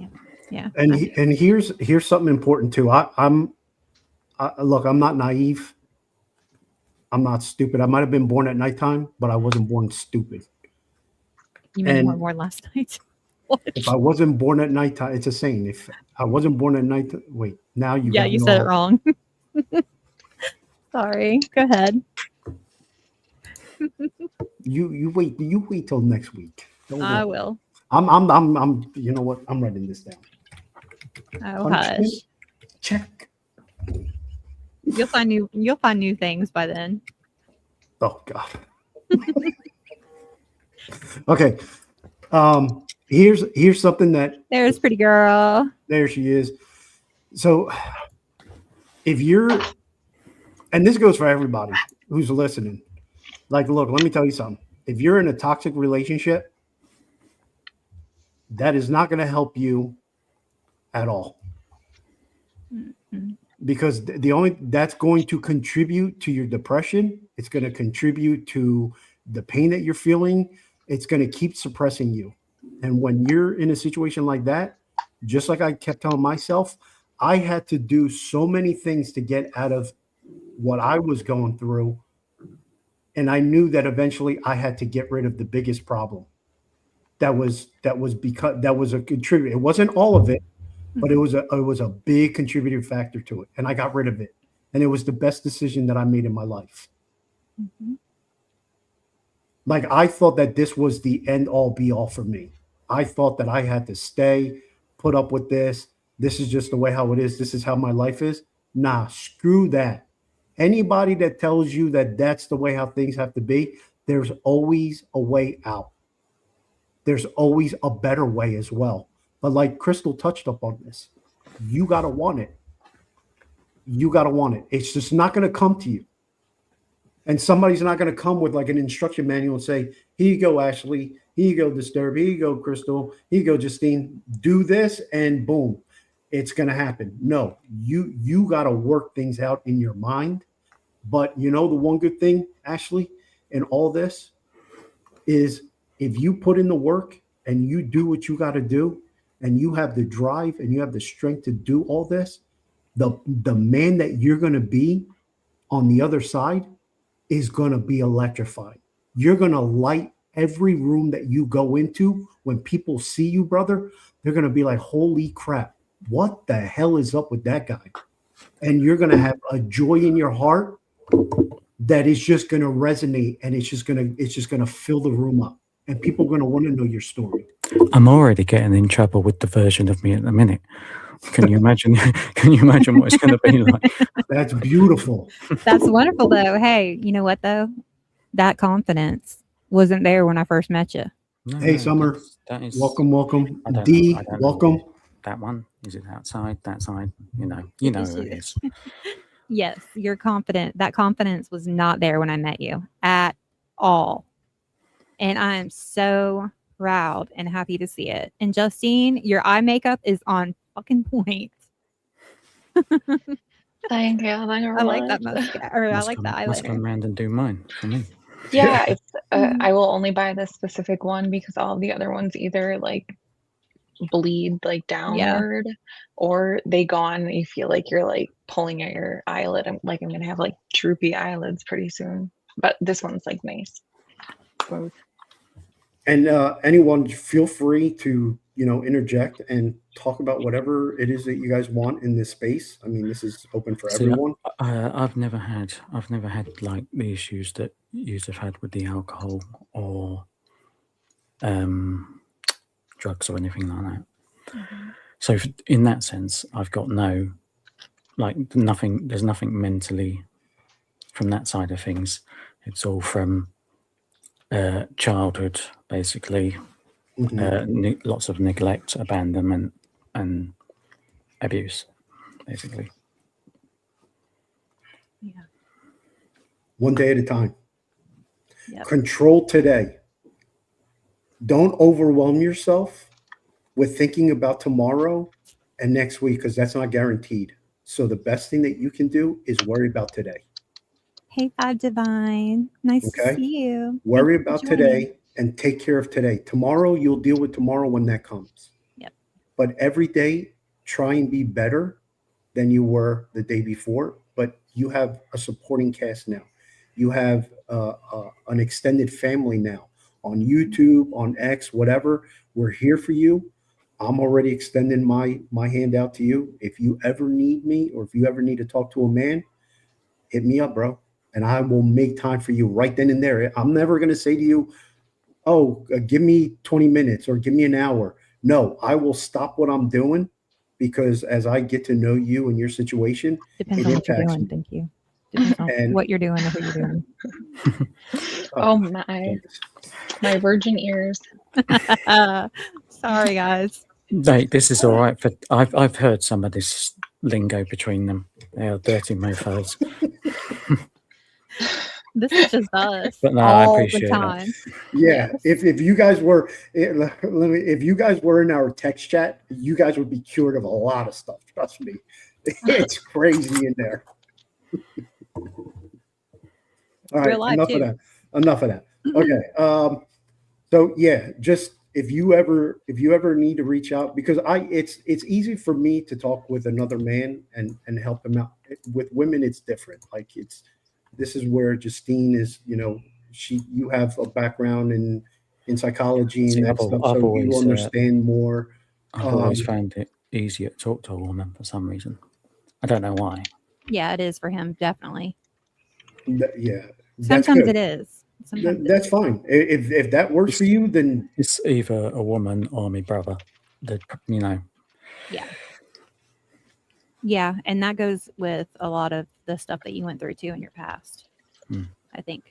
Yeah. And here's something important too. Look, I'm not naive. I'm not stupid. I might have been born at nighttime, but I wasn't born stupid. You mean you And weren't born last night? What? if I wasn't born at nighttime, it's a saying. If I wasn't born at night, wait, now you Yeah, got you no said it hope. wrong. Sorry. Go ahead. You wait till next week. Don't I worry. will. I'm you know what? I'm writing this down. Oh, Punishment, hush. check. You'll find new things by then. Oh God. Okay. Here's something that There's pretty girl. there she is. So if you're, and this goes for everybody who's listening, like, look, let me tell you something. If you're in a toxic relationship, that is not going to help you at all. Mhm. Because the only that's going to contribute to your depression. It's going to contribute to the pain that you're feeling. It's going to keep suppressing you. And when you're in a situation like that, just like I kept telling myself, I had to do so many things to get out of what I was going through. And I knew that eventually I had to get rid of the biggest problem. That was because that was a contributor. It wasn't all of it, but it was a big contributing factor to it, and I got rid of it, and it was the best decision that I made in my life. Mhm. Like, I thought that this was the end all be all for me. I thought that I had to stay, put up with this. This is just the way how it is. This is how my life is. Nah, screw that. Anybody that tells you that that's the way how things have to be, there's always a way out. There's always a better way as well. But like Crystal touched up on this, you got to want it. You got to want it. It's just not going to come to you. And somebody's not going to come with like an instruction manual and say, here you go, Ashley. Here you go, Disturb. Here you go, Crystal. Here you go, Justine. Do this and boom, it's going to happen. No, you got to work things out in your mind. But you know, the one good thing, Ashley, in all this is if you put in the work and you do what you got to do and you have the drive and you have the strength to do all this, the man that you're going to be on the other side is going to be electrified. You're going to light every room that you go into. When people see you, brother, they're going to be like, holy crap, what the hell is up with that guy? And you're going to have a joy in your heart that is just going to resonate, and it's just going to fill the room up, and people are going to want to know your story. I'm already getting in trouble with the version of me at the minute. Can you imagine? Can you imagine what it's going to be like? That's beautiful. That's wonderful, though. Hey, you know what, though? That confidence wasn't there when I first met you. No, Hey, Summer, that is welcome. I don't D, know, I don't welcome. know. That one, is it outside? That side? You know who it is. Yes, you're confident. That confidence was not there when I met you at all. And I am so proud and happy to see it. And Justine, your eye makeup is on fucking point. Thank you. Thank you I very like that much. mascara. I like that Must come eyeliner. round and do mine for me. Yeah, it's I will only buy this specific one because all the other ones either like bleed like downward, or they go on and you feel like you're like pulling at your eyelid. I'm gonna have like droopy eyelids pretty soon. But this one's like nice. Smooth. And anyone, feel free to interject and talk about whatever it is that you guys want in this space. I mean, this is open for See, everyone. I've never had like the issues that you have had with the alcohol or drugs or anything like that. So in that sense, I've got nothing. There's nothing mentally from that side of things. It's all from childhood, basically. Lots of neglect, abandonment, and abuse, basically. Yeah. One day at a time. Yep. Control today. Don't overwhelm yourself with thinking about tomorrow and next week, because that's not guaranteed. So the best thing that you can do is worry about today. Hey, Five Divine. Nice to Okay? see you. Worry Thank you for about joining. today and take care of today. Tomorrow, you'll deal with tomorrow when that comes. Yep. But every day, try and be better than you were the day before. But you have a supporting cast now. You have an extended family now on YouTube, on X, whatever. We're here for you. I'm already extending my hand out to you. If you ever need me, or if you ever need to talk to a man, hit me up, bro. And I will make time for you right then and there. I'm never going to say to you, oh, give me 20 minutes or give me an hour. No, I will stop what I'm doing, because as I get to know you and your situation, Depends it on what you're impacts doing. me. Thank you. Depends on And- what you're doing or who you're doing. Oh my virgin ears. Sorry, guys. Mate, this is all right. I've heard some of this lingo between them. They are dirty mofos. This is just us But no, I all the appreciate that. time. Yeah, Yes. if you guys were if you guys were in our text chat, you guys would be cured of a lot of stuff. Trust me, it's crazy in there. All right, Real life, enough too. of that. Enough of that. Okay. So yeah, just if you ever need to reach out, because it's easy for me to talk with another man and help them out. With women, it's different. Like this is where Justine is. You have a background in psychology See, and that I've stuff, I've so always, you understand more. I've always found it easier to talk to a woman for some reason. I don't know why. Yeah, it is for him, definitely. Yeah, that's Sometimes good. it is. Sometimes it That's is. fine. If that works for you, then It's either a woman or my brother. Yeah. Yeah, and that goes with a lot of the stuff that you went through too in your past. I think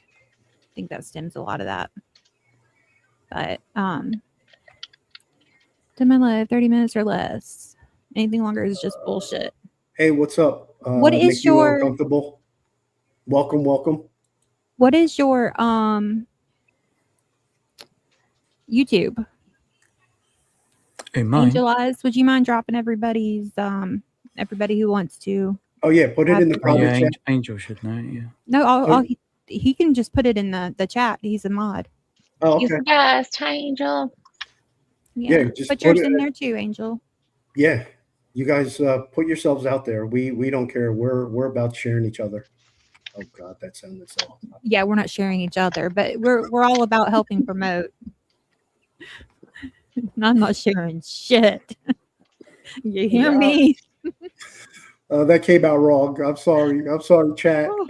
that stems a lot of that. But to my life, 30 minutes or less. Anything longer is just bullshit. hey, what's up? What is make you your- uncomfortable? Welcome. What is your YouTube? In mine, Angel Eyes, would you mind dropping everybody's everybody who wants to? Oh yeah, put it in the Yeah, private chat. Angel should know. Yeah. No, he can just put it in the chat. He's a mod. Oh, He's okay. the best. Hi, Angel. Yeah, just put put yours it- in there too, Angel. Yeah, you guys put yourselves out there. We don't care. We're about sharing each other. Oh God, that sounded so. Yeah, we're not sharing each other, but we're all about helping promote. I'm not sharing shit. You hear Yeah. me? That came out wrong. I'm sorry, chat. Oh,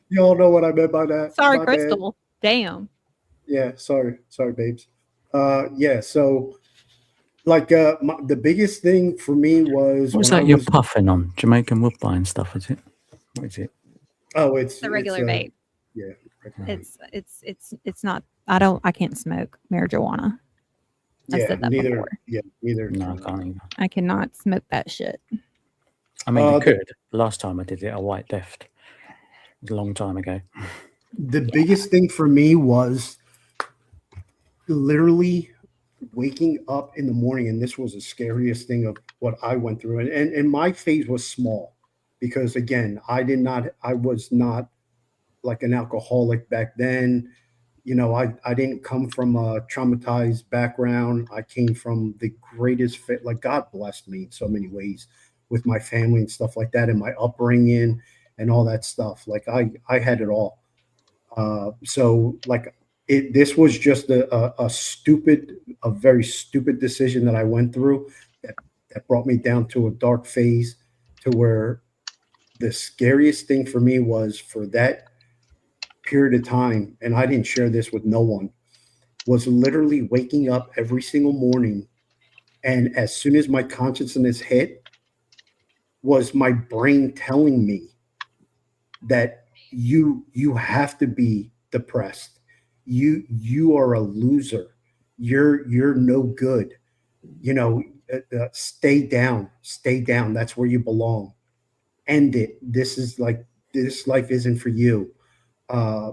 Y'all know what I meant by that. sorry, My bad. Crystal. Damn. Yeah, sorry, babes. Yeah, so like the biggest thing for me was What's when that I you're was- puffing on? Jamaican Woodbine stuff, is it? What is it? Oh, it's The regular vape. Yeah. It's not. I can't smoke marijuana. I've Yeah, said that neither. before. Yeah, neither. No, I can't either. I cannot smoke that shit. I mean, you the- could. The last time I did it, a white deft. It was a long time ago. The biggest thing for me was literally waking up in the morning, and this was the scariest thing of what I went through. And my phase was small because again, I was not like an alcoholic back then. I didn't come from a traumatized background. I came from the greatest fit. Like, God blessed me in so many ways with my family and stuff like that, and my upbringing and all that stuff. Like, I had it all. So like this was just a very stupid decision that I went through that brought me down to a dark phase, to where the scariest thing for me was, for that period of time, and I didn't share this with no one, was literally waking up every single morning, and as soon as my consciousness hit, was my brain telling me that you have to be depressed. You are a loser. You're no good. Stay down. Stay down. That's where you belong. End it. This life isn't for you. Uh,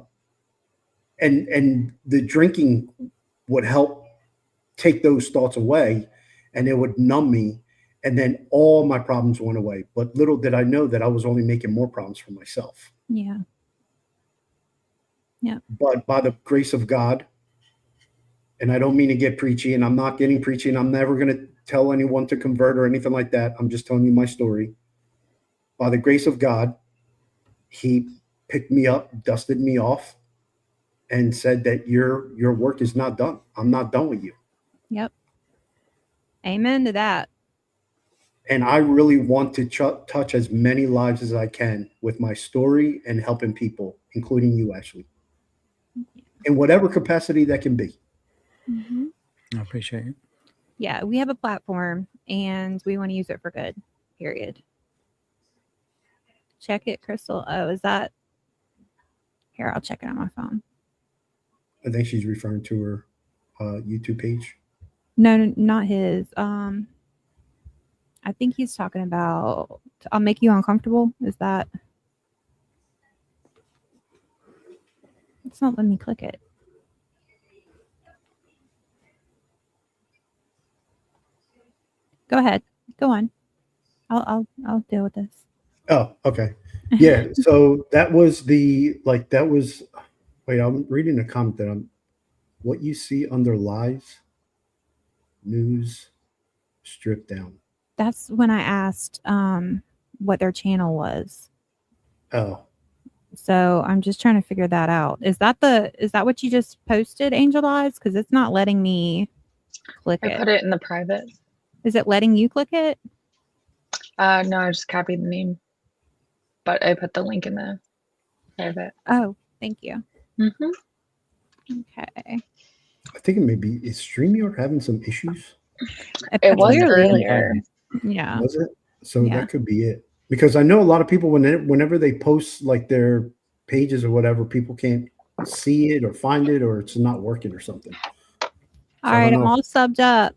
and the drinking would help take those thoughts away, and it would numb me, and then all my problems went away. But little did I know that I was only making more problems for myself. Yeah. Yeah. But by the grace of God, and I don't mean to get preachy, and I'm not getting preachy, and I'm never going to tell anyone to convert or anything like that. I'm just telling you my story. By the grace of God, he picked me up, dusted me off, and said that your work is not done. I'm not done with you. Yep. Amen to that. And I really want to touch as many lives as I can with my story and helping people, including you, Ashley, in whatever capacity that can be. Mm-hmm. I appreciate it. Yeah, we have a platform and we want to use it for good, period. Check it, Crystal. Oh, is that here? I'll check it on my phone. I think she's referring to her YouTube page. No, not his. I think he's talking about I'll Make You Uncomfortable. Is that? It's not letting me click it. Go ahead. Go on. I'll deal with this. Oh, okay. Yeah. So that was wait, I'm reading a comment that what you see under lies, news, stripped down. That's when I asked what their channel was. Oh. So I'm just trying to figure that out. Is that what you just posted, Angel Eyes? Because it's not letting me click it. I put it in the private. Is it letting you click it? No, I just copied the name, but I put the link in the private. Oh, thank you. Mm-hmm. Okay. I think it may be, is StreamYard having some issues? It was Clearly. earlier. Yeah. Was it? So Yeah. that could be it. Because I know a lot of people, whenever they post like their pages or whatever, people can't see it or find it, or it's not working or something. All right, I'm all subbed up.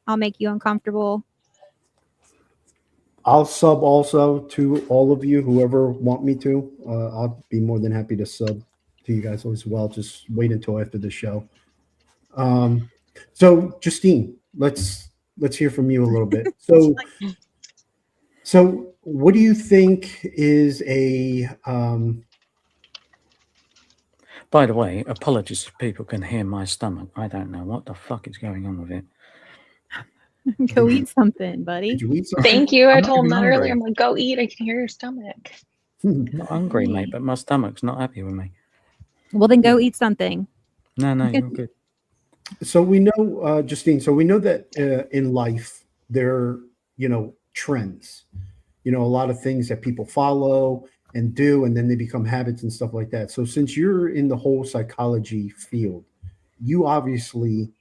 I'll Make You Uncomfortable. I'll sub also to all of you, whoever want me to. I'll be more than happy to sub to you guys as well. Just wait until after the show. So Justine, let's hear from you a little bit. So what do you think is a By the way, apologies if people can hear my stomach. I don't know what the fuck is going on with it. Go eat something, buddy. Did you eat something? Thank you. I I'm not told him even that earlier. hungry. I'm like, go eat. I can hear your stomach. I'm not hungry, mate, but my stomach's not happy with me. Well, then go eat something. No, you're good. So we know, Justine, so we know that in life there are, trends, a lot of things that people follow and do, and then they become habits and stuff like that. So since you're in the whole psychology field, you obviously,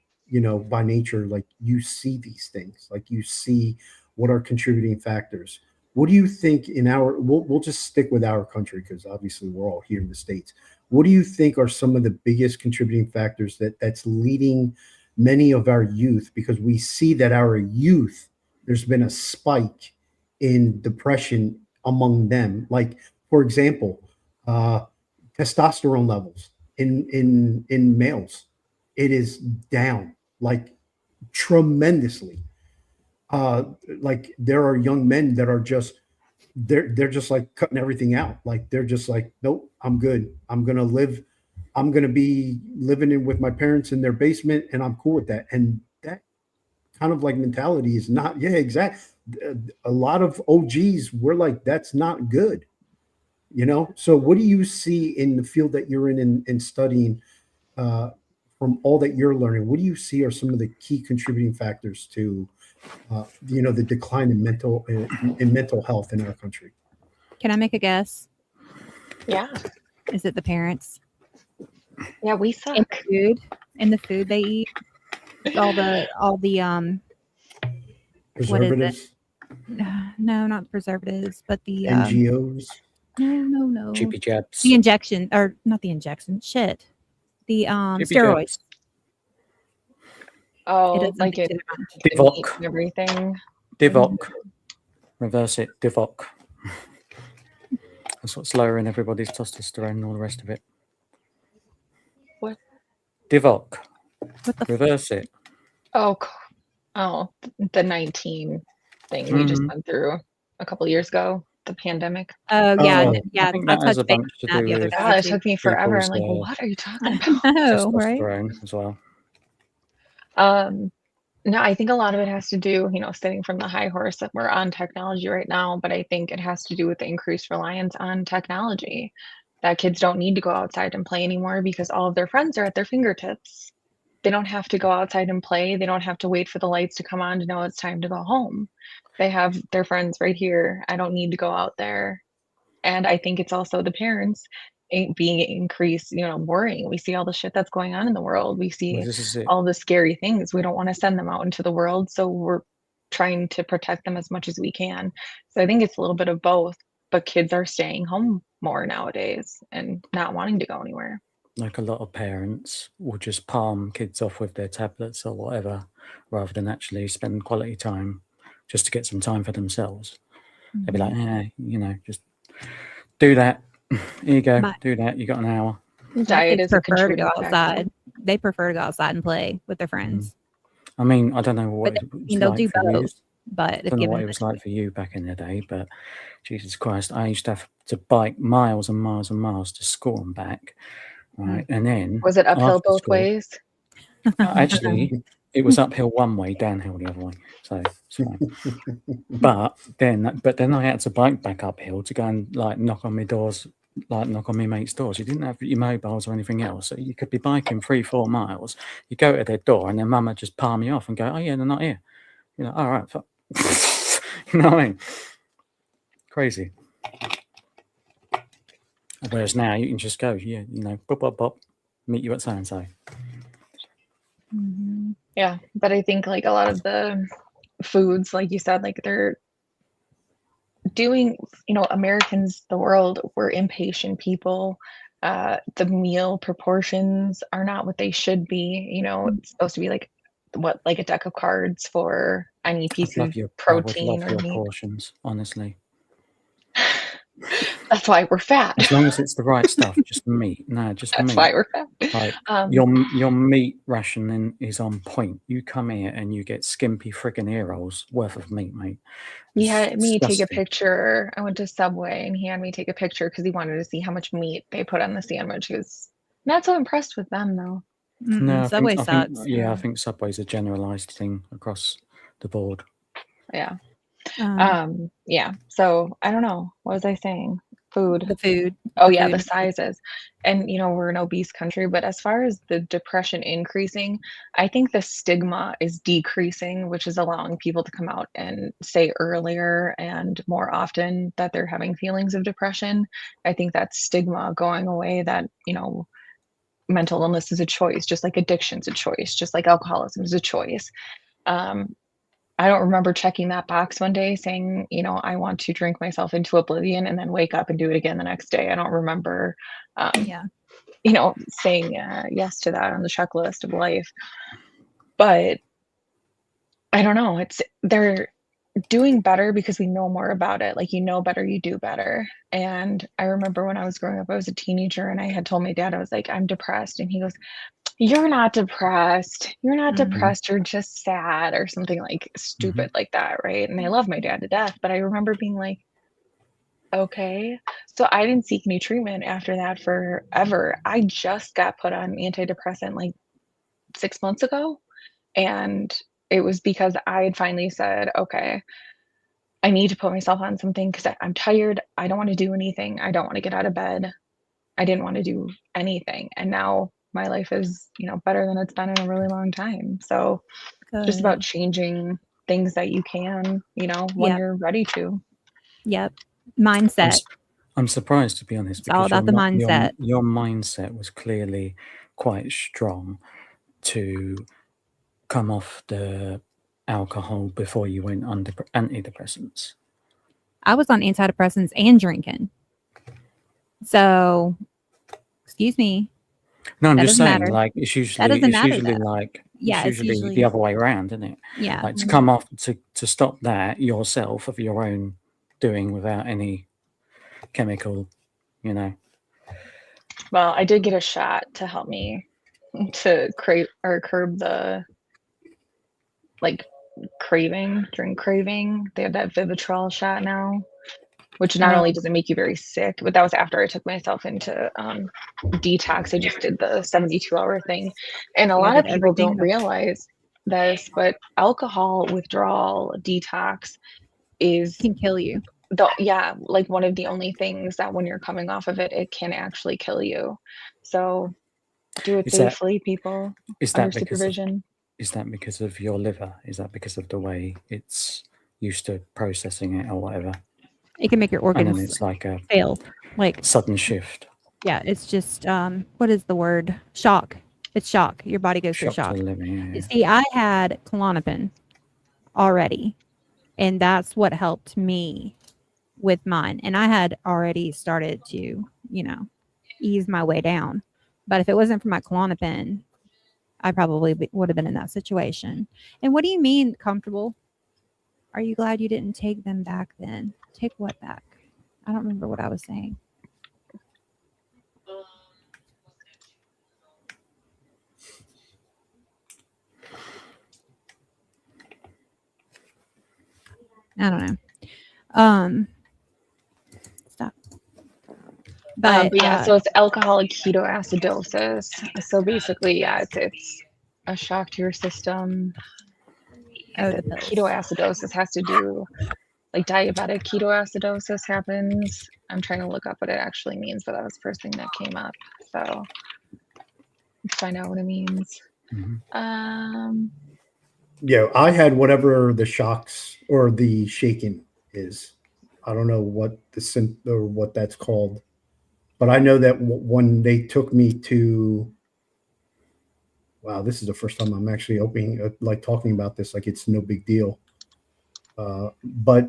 by nature, like, you see these things, like you see what are contributing factors. What do you think we'll just stick with our country, because obviously we're all here in the States. What do you think are some of the biggest contributing factors that's leading many of our youth? Because we see that our youth, there's been a spike in depression among them. Like, for example, testosterone levels in males, it is down like tremendously. Like, there are young men that are just they're just like cutting everything out. Like, they're just like, nope, I'm good. I'm gonna live I'm going to be living in with my parents in their basement, and I'm cool with that. And that kind of like mentality is not, yeah, exactly. A lot of OGs were like, that's not good, you know? So what do you see in the field that you're in studying, uh, from all that you're learning? What do you see are some of the key contributing factors to, the decline in mental health in our country? Can I make a guess? Yeah. Is it the parents? Yeah, we In suck. the food they eat? All the what is it? Preservatives, No, not preservatives, but the NGOs, no. Chippy jabs. The injection, or not the injection. Shit. The Chippy steroids. jabs. It Oh, doesn't like taste it, as much. the meat Divock. and everything. Divock. Reverse it. Divock. That's what's lowering everybody's testosterone and all the rest of it. What? Divock. What the Reverse it. Oh, the 19 thing we just went through a couple years ago, the pandemic. Oh yeah, Oh, yeah. I think I that has a touched base bunch to on that do the other with day God, it too. took me forever. I'm like, people's, what are you talking about? No, right? testosterone as well. No, I think a lot of it has to do, sitting from the high horse that we're on technology right now, but I think it has to do with the increased reliance on technology. That kids don't need to go outside and play anymore because all of their friends are at their fingertips. They don't have to go outside and play. They don't have to wait for the lights to come on to know it's time to go home. They have their friends right here. I don't need to go out there. And I think it's also the parents being increased, worrying. We see all the shit that's going on in the world. We Well, see this is it. all the scary things. We don't want to send them out into the world. So we're trying to protect them as much as we can. So I think it's a little bit of both, but kids are staying home more nowadays and not wanting to go anywhere. Like a lot of parents will just palm kids off with their tablets or whatever, rather than actually spend quality time just to get some time for themselves. They'd be like, just do that. Here you go. My- Do that. You got an hour. Diet kids is a prefer to go contributing factor. outside. They prefer to go outside and play with their friends. I mean, I don't know what But it was they'll like do for you. both. But I if don't know given what it the was like for you back in the day, but Jesus Christ, I used to have to bike miles and miles and miles to school and back, right? And then Was it uphill after both school, ways? actually, it was uphill one way, downhill the other way. So it's fine. but then I had to bike back uphill to go and knock on my doors, knock on my mates' doors. You didn't have your mobiles or anything else, so you could be biking 3-4 miles. You go to their door, and their mum would just palm you off and go, "Oh yeah, they're not here." You're like, "All right, fuck." You know what I mean? Crazy. Whereas now you can just go, bop, bop, bop, meet you at so and so. Yeah, but I think a lot of the foods, like you said, they're doing, Americans, the world, we're impatient people. The meal proportions are not what they should be. It's supposed to be like a deck of cards for any piece of I would protein love or your meat. portions, honestly. That's why we're fat. As long as it's the right stuff, just meat. No, just That's meat. why we're fat. Like your meat rationing is on point. You come here and you get skimpy freaking ear rolls worth of meat, mate. He It's had me take a disgusting. picture. I went to Subway and he had me take a picture because he wanted to see how much meat they put on the sandwich. He was not so impressed with them though. No, Subway I sucks. think Subway's a generalized thing across the board. Yeah. Yeah. So I don't know. What was I saying? Food. The food. Oh the yeah, food. the sizes. And we're an obese country, but as far as the depression increasing, I think the stigma is decreasing, which is allowing people to come out and say earlier and more often that they're having feelings of depression. I think that stigma going away, that, mental illness is a choice, just like addiction's a choice, just like alcoholism is a choice. I don't remember checking that box one day saying, I want to drink myself into oblivion and then wake up and do it again the next day. I don't remember, saying yes to that on the checklist of life. But I don't know. They're doing better because we know more about it. Like, better, you do better. And I remember when I was growing up, I was a teenager and I had told my dad, I was like, I'm depressed. And he goes, "You're not depressed. You're not depressed. You're just sad," or something stupid like that. Right. And I love my dad to death, but I remember being like, okay. So I didn't seek any treatment after that forever. I just got put on antidepressant like 6 months ago, and it was because I had finally said, "Okay, I need to put myself on something because I'm tired. I don't wanna do anything. I don't wanna get out of bed." I didn't wanna do anything, and now my life is, better than it's been in a really long time. So, just about Good. changing things that you can, when Yep. you're ready to. Yep. I'm, Mindset. s- I'm surprised, to be honest, It's all because about the mindset. your mindset was clearly quite strong to come off the alcohol before you went on antidepressants. I was on antidepressants and drinking. So, excuse me. No, I'm That just doesn't saying, matter. like That doesn't matter it's Yeah, it's usually usually the other way around, isn't it? yeah. Like to come off to stop that yourself of your own doing without any chemical, you know. Well, I did get a shot to help me to curb the, like, drink craving. They have that Vivitrol shot now, which not only does it make you very sick, but that was after I took myself into, detox. I just did the 72-hour thing, and a I lot did of people everything. don't realize this, but alcohol withdrawal detox is Can kill you. like one of the only things that when you're coming off of it, it can actually kill you. So do it Is that safely, people, is under that because of supervision. is that because of your liver? Is that because of the way it's used to processing it or whatever? It can make your And then organs it's like a fail. Like, sudden shift, yeah, it's just what is the word? Shock. It's shock. Your body goes through shock to shock. the liver. Yeah, yeah. See, I had Klonopin already, and that's what helped me with mine. And I had already started to, ease my way down. But if it wasn't for my Klonopin, I probably would have been in that situation. And what do you mean comfortable? Are you glad you didn't take them back then? Take what back? I don't remember what I was saying. I don't know. Stop. But yeah, so it's alcoholic ketoacidosis. So basically, yeah, it's a shock to your system. The pills. Ketoacidosis has to do, like, diabetic ketoacidosis happens. I'm trying to look up what it actually means, but that was the first thing that came up. So let's find out what it means. Yeah, I had whatever the shocks or the shaking is. I don't know what or what that's called, but I know that when they took me to, wow, this is the first time I'm actually opening, like talking about this, like it's no big deal. But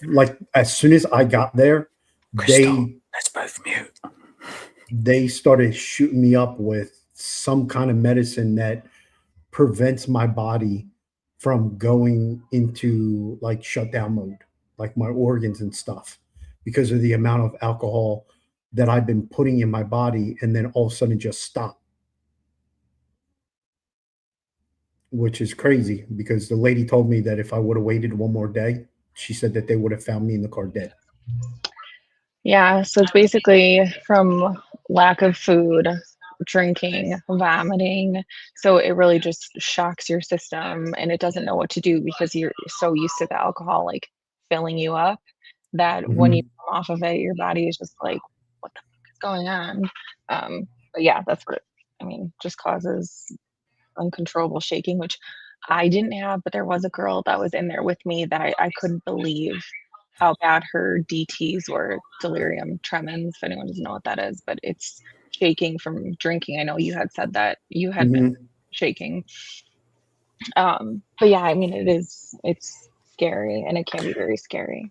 like as soon as I got there, Crystal, let's both mute. they started shooting me up with some kind of medicine that prevents my body from going into like shutdown mode, like my organs and stuff, because of the amount of alcohol that I've been putting in my body, and then all of a sudden just stop, which is crazy because the lady told me that if I would have waited one more day, she said that they would have found me in the car dead. Yeah, so it's basically from lack of food, drinking, vomiting. So it really just shocks your system and it doesn't know what to do because you're so used to the alcohol like filling you up that when you come off of it, your body is just like, what the fuck is going on? But yeah, that's what just causes uncontrollable shaking, which I didn't have, but there was a girl that was in there with me that I couldn't believe how bad her DTs were, delirium tremens, if anyone doesn't know what that is, but it's shaking from drinking. I know you had said that you had been shaking. But yeah, it's scary and it can be very scary.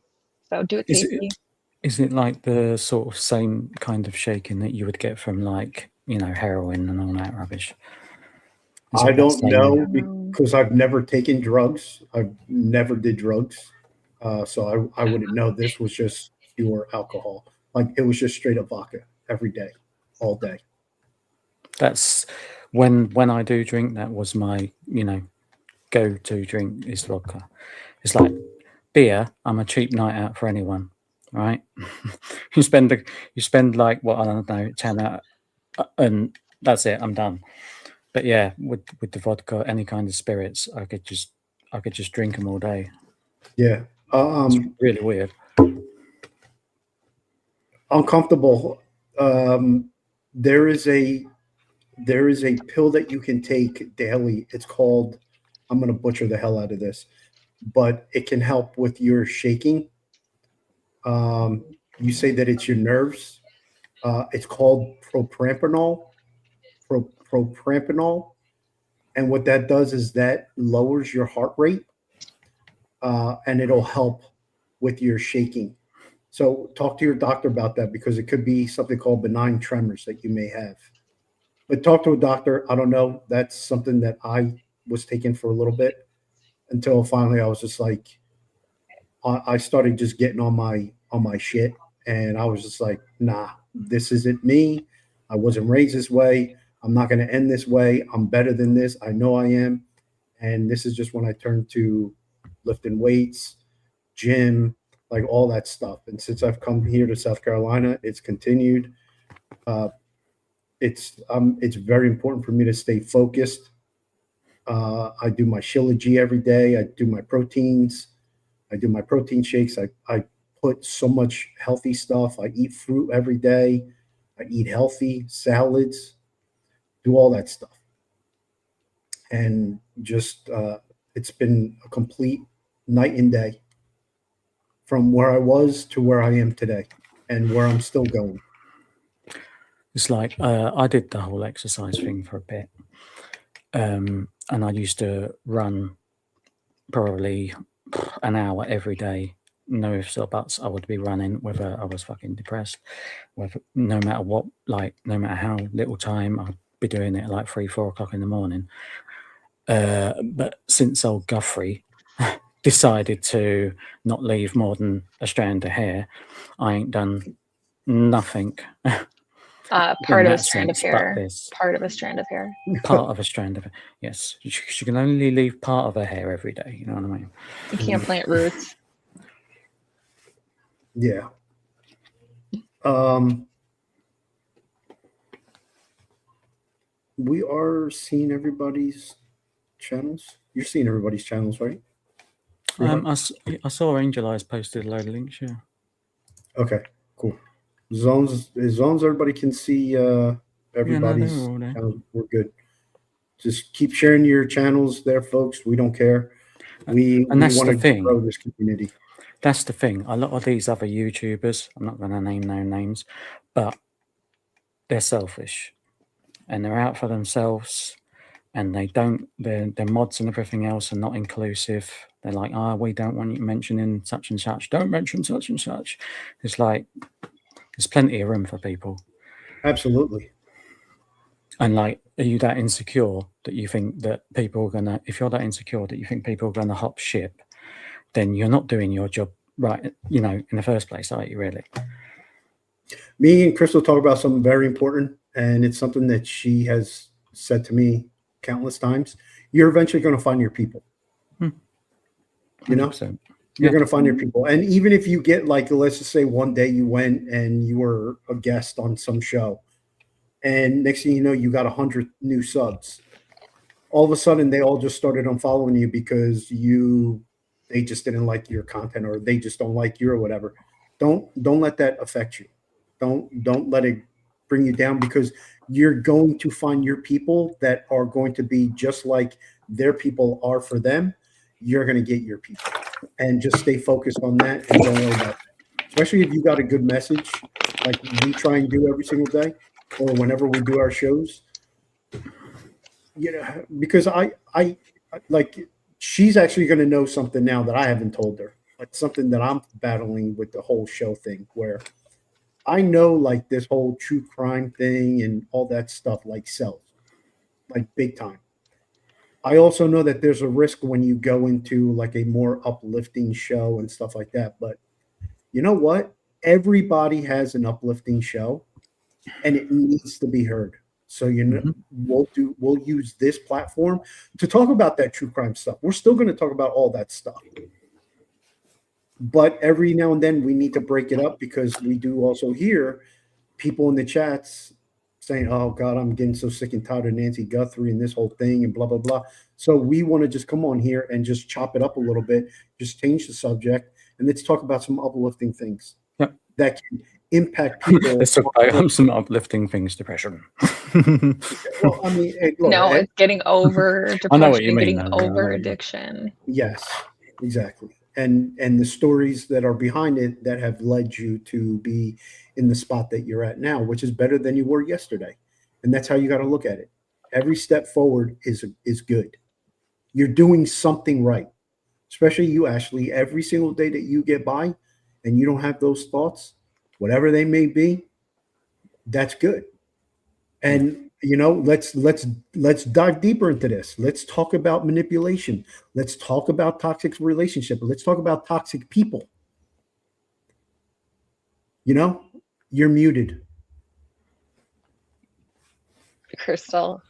So do it safely. Is it like the sort of same kind of shaking that you would get from like, heroin and all that rubbish? I don't know because I've never taken drugs. I never did drugs. So I wouldn't know. This was just pure alcohol. Like it was just straight up vodka every day, all day. That's when I do drink, that was my, go-to drink is vodka. It's like beer. I'm a cheap night out for anyone. right? you spend like what, I don't know, 10 out, and that's it. I'm done. But yeah, with the vodka, any kind of spirits, I could just drink them all day. Yeah. It's really weird. Uncomfortable. There is a pill that you can take daily. It's called, I'm going to butcher the hell out of this, but it can help with your shaking. You say that it's your nerves. It's called proprampanol. Proprampanol, and what that does is that lowers your heart rate, and it'll help with your shaking. So talk to your doctor about that because it could be something called benign tremors that you may have. But talk to a doctor. I don't know. That's something that I was taking for a little bit until finally I was just like, I started just getting on my shit, and I was just like, nah, this isn't me. I wasn't raised this way. I'm not going to end this way. I'm better than this. I know I am. And this is just when I turned to lifting weights, gym, like all that stuff. And since I've come here to South Carolina, it's continued. It's very important for me to stay focused. I do my Shilajit every day. I do my proteins. I do my protein shakes. I put so much healthy stuff. I eat fruit every day. I eat healthy salads, do all that stuff. And just, it's been a complete night and day from where I was to where I am today and where I'm still going. It's like I did the whole exercise thing for a bit, and I used to run probably an hour every day. No ifs or buts. I would be running whether I was fucking depressed, whether no matter what, like no matter how little time, I'd be doing it at like 3-4 o'clock in the morning. But since old Guthrie decided to not leave more than a strand of hair, I ain't done nothing. Part of a strand of sense, hair. but this Part of a strand of hair. part of a strand of, yes, she can only leave part of her hair every day. You know what I mean? You can't plant roots. Yeah. We are seeing everybody's channels. You're seeing everybody's channels, right? I saw Angel Eyes posted a load of links. Yeah. Okay, cool. Zones, as long as everybody can see everybody's they're all there. channels, we're good. Just keep sharing your channels there, folks. We don't care. We that's want the to thing. grow this community. That's the thing. A lot of these other YouTubers, I'm not going to name no names, but they're selfish and they're out for themselves, and their mods and everything else are not inclusive. They're like, we don't want you mentioning such and such. Don't mention such and such. It's like, there's plenty of room for people. Absolutely. And like, are you that insecure that you think that people are going to, if you're that insecure that you think people are going to hop ship, then you're not doing your job right, in the first place, are you really? Me and Crystal talk about something very important, and it's something that she has said to me countless times. You're eventually going to find your people. 100%. You're going to find your people. And even if you get, like, let's just say one day you went and you were a guest on some show, and next thing you know, you got 100 new subs. All of a sudden, they all just started unfollowing you because they just didn't like your content, or they just don't like you, or whatever. Don't let that affect you. Don't let it bring you down, because you're going to find your people that are going to be just like their people are for them. You're going to get your people, and just stay focused on that and don't worry about that. Especially if you got a good message, like we try and do every single day, or whenever we do our shows. Because I like, she's actually going to know something now that I haven't told her. Like something that I'm battling with the whole show thing, where I know, like, this whole true crime thing and all that stuff, like, sells, like, big time. I also know that there's a risk when you go into, like, a more uplifting show and stuff like that. But you know what? Everybody has an uplifting show, and it needs to be heard. So, we'll use this platform to talk about that true crime stuff. We're still going to talk about all that stuff. But every now and then we need to break it up because we do also hear people in the chats saying, "Oh God, I'm getting so sick and tired of Nancy Guthrie and this whole thing and blah blah blah." So we want to just come on here and just chop it up a little bit, just change the subject, and let's talk about some uplifting things Yep. that can impact people. Let's talk about some uplifting things. Depression. Well, I mean, look, No, it's getting over I know what depression you and mean, getting though, yeah, I know over what you mean. addiction. yes, exactly. And the stories that are behind it that have led you to be in the spot that you're at now, which is better than you were yesterday. And that's how you got to look at it. Every step forward is good. You're doing something right. Especially you, Ashley. Every single day that you get by and you don't have those thoughts, whatever they may be, that's good. And let's dive deeper into this. Let's talk about manipulation. Let's talk about toxic relationship. Let's talk about toxic people. You're muted. Crystal.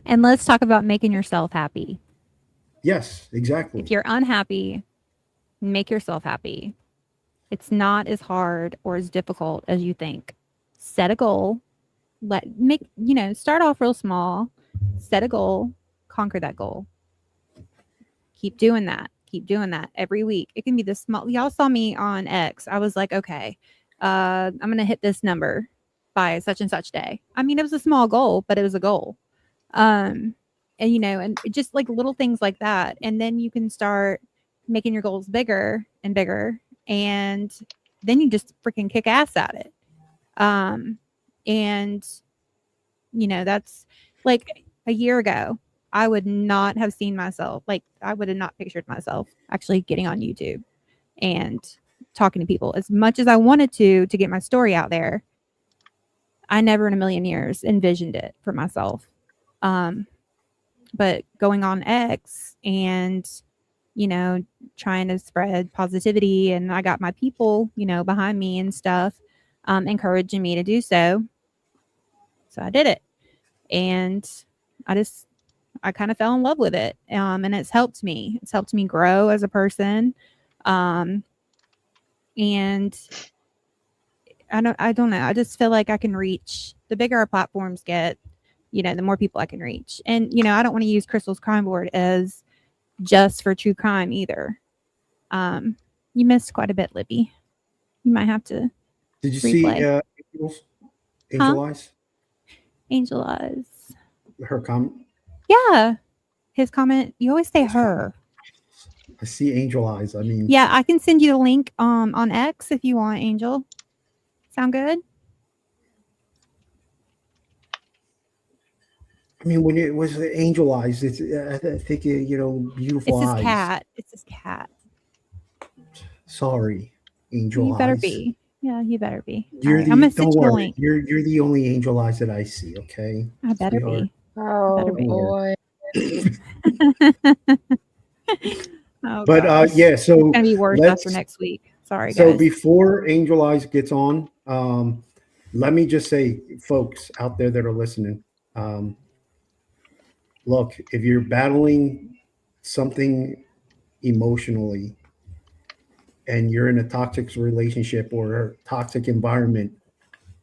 And let's talk about making yourself happy. Yes, exactly. If you're unhappy, make yourself happy. It's not as hard or as difficult as you think. Set a goal. Start off real small. Set a goal. Conquer that goal. Keep doing that. Keep doing that every week. It can be this small. Y'all saw me on X. I was like, okay, I'm going to hit this number by such and such day. I mean, it was a small goal, but it was a goal. And just like little things like that. And then you can start making your goals bigger and bigger. And then you just freaking kick ass at it. That's like a year ago, I would not have seen myself. Like I would have not pictured myself actually getting on YouTube and talking to people as much as I wanted to get my story out there. I never in a million years envisioned it for myself. But going on X and, trying to spread positivity, and I got my people, behind me and stuff, encouraging me to do so. So I did it. And I kind of fell in love with it. And it's helped me. It's helped me grow as a person. And I don't know. I just feel like I can reach, the bigger our platforms get, the more people I can reach. And, I don't want to use Crystal's Crime Board as just for true crime either. You missed quite a bit, Libby. You might have to. Did you replay. see Angel Eyes? Angel Eyes. Her comment? Yeah. His comment. You always say her. I see Angel Eyes. I mean. Yeah, I can send you the link on X if you want, Angel. Sound good? I mean, when it was Angel Eyes, it's I think beautiful eyes. It's his cat. It's his cat. Sorry, Angel Eyes. You better be. Yeah, you better be. You're right, I'm gonna send you the link. You're the only Angel Eyes that I see. Okay. I better be. Oh better be. boy. But gosh. yeah, so it's gonna be worse after next week. Sorry, guys. So before Angel Eyes gets on, let me just say, folks out there that are listening, look, if you're battling something emotionally and you're in a toxic relationship or a toxic environment,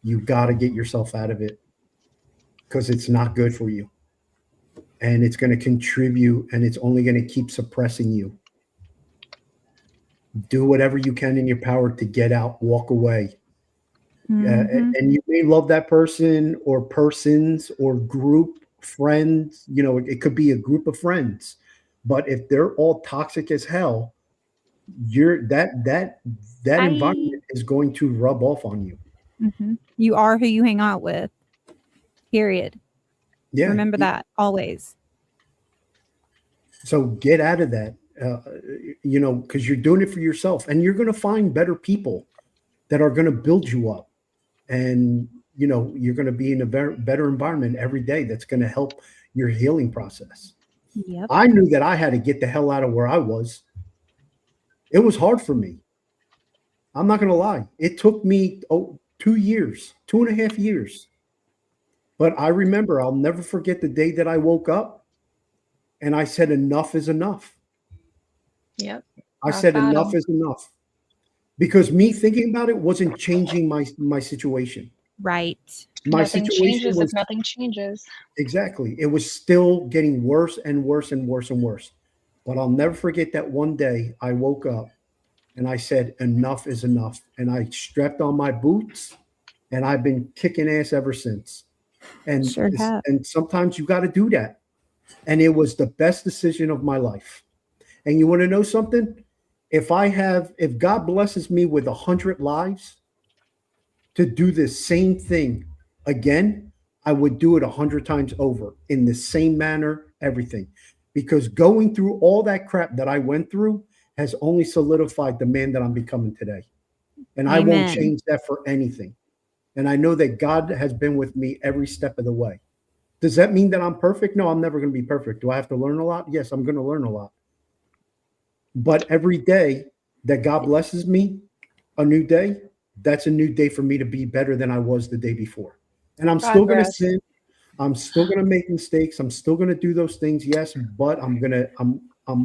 you got to get yourself out of it because it's not good for you. And it's going to contribute and it's only going to keep suppressing you. Do whatever you can in your power to get out, walk away. And you may love that person or persons or group friends, it could be a group of friends, but if they're all toxic as hell, that environment is going to rub off on you. You are who you hang out with, period. Yeah, remember that always. So get out of that, because you're doing it for yourself, and you're going to find better people that are going to build you up, and you're going to be in a better environment every day that's going to help your healing process. Yep. I knew that I had to get the hell out of where I was. It was hard for me. I'm not going to lie. It took me 2.5 years. But I remember, I'll never forget the day that I woke up and I said, enough is enough. Yep. I said, enough is enough. because me thinking about it wasn't changing my situation. Right. My Nothing situation changes was if nothing changes. exactly. It was still getting worse and worse and worse and worse. But I'll never forget that one day I woke up and I said, enough is enough. And I strapped on my boots and I've been kicking ass ever since. And Sure have. and sometimes you got to do that. And it was the best decision of my life. And you want to know something? If God blesses me with 100 lives to do the same thing again, I would do it 100 times over in the same manner, everything. Because going through all that crap that I went through has only solidified the man that I'm becoming today. And I won't Amen. change that for anything. And I know that God has been with me every step of the way. Does that mean that I'm perfect? No, I'm never going to be perfect. Do I have to learn a lot? Yes, I'm going to learn a lot. But every day that God blesses me, a new day, that's a new day for me to be better than I was the day before. And I'm still going to Progress. sin. I'm still going to make mistakes. I'm still going to do those things. Yes, but I'm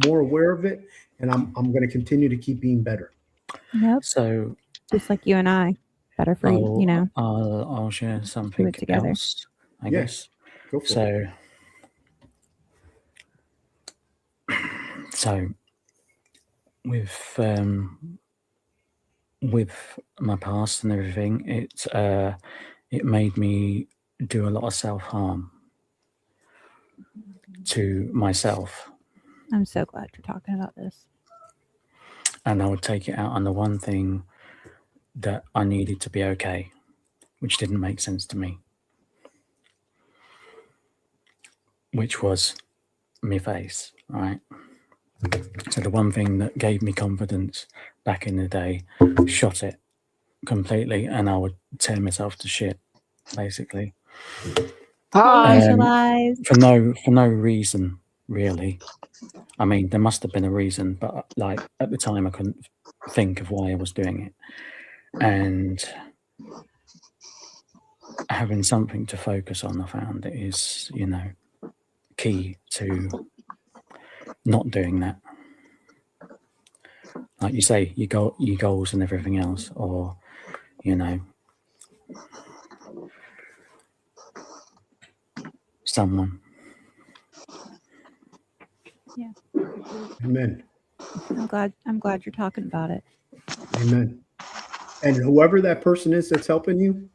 more aware of it, and I'm going to continue to keep being better. Yep. So Just like you and I. Better for you, you know. I'll share something together. else, I Yeah, guess. Go for it. So with my past and everything, it made me do a lot of self-harm to myself, I'm so glad you're talking about this. and I would take it out on the one thing that I needed to be okay, which didn't make sense to me, which was my face, right? So the one thing that gave me confidence back in the day, shot it completely, and I would tear myself to shit, basically. Visualize. For no reason, really. I mean, there must have been a reason, but like at the time I couldn't think of why I was doing it. And having something to focus on, I found it is, key to not doing that. Like you say, your goals and everything else, or someone. Yeah. Amen. I'm glad you're talking about it. Amen. And whoever that person is that's helping you,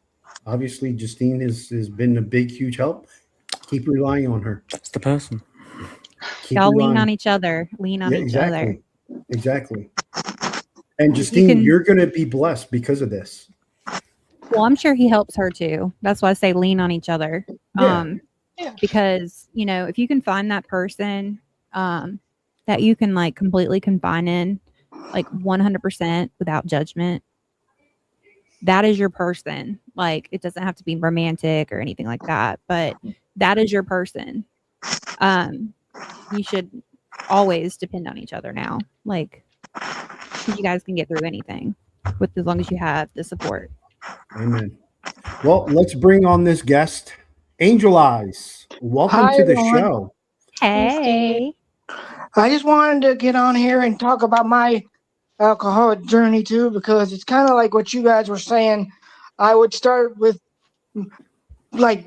obviously Justine has been a big, huge help. Keep relying on her. That's the person. Keep Y'all relying. lean on each other. Lean on each other. Exactly. And Justine, you're going to be blessed because of this. Well, I'm sure he helps her too. That's why I say lean on each other. Yeah. Because, if you can find that person that you can like completely confine in, like 100% without judgment, that is your person. Like, it doesn't have to be romantic or anything like that, but that is your person. You should always depend on each other now. Like, because you guys can get through anything as long as you have the support. Amen. Well, let's bring on this guest, Angel Eyes. Welcome to the everyone. show. Hey. I just wanted to get on here and talk about my alcoholic journey too, because it's kind of like what you guys were saying. I would start with like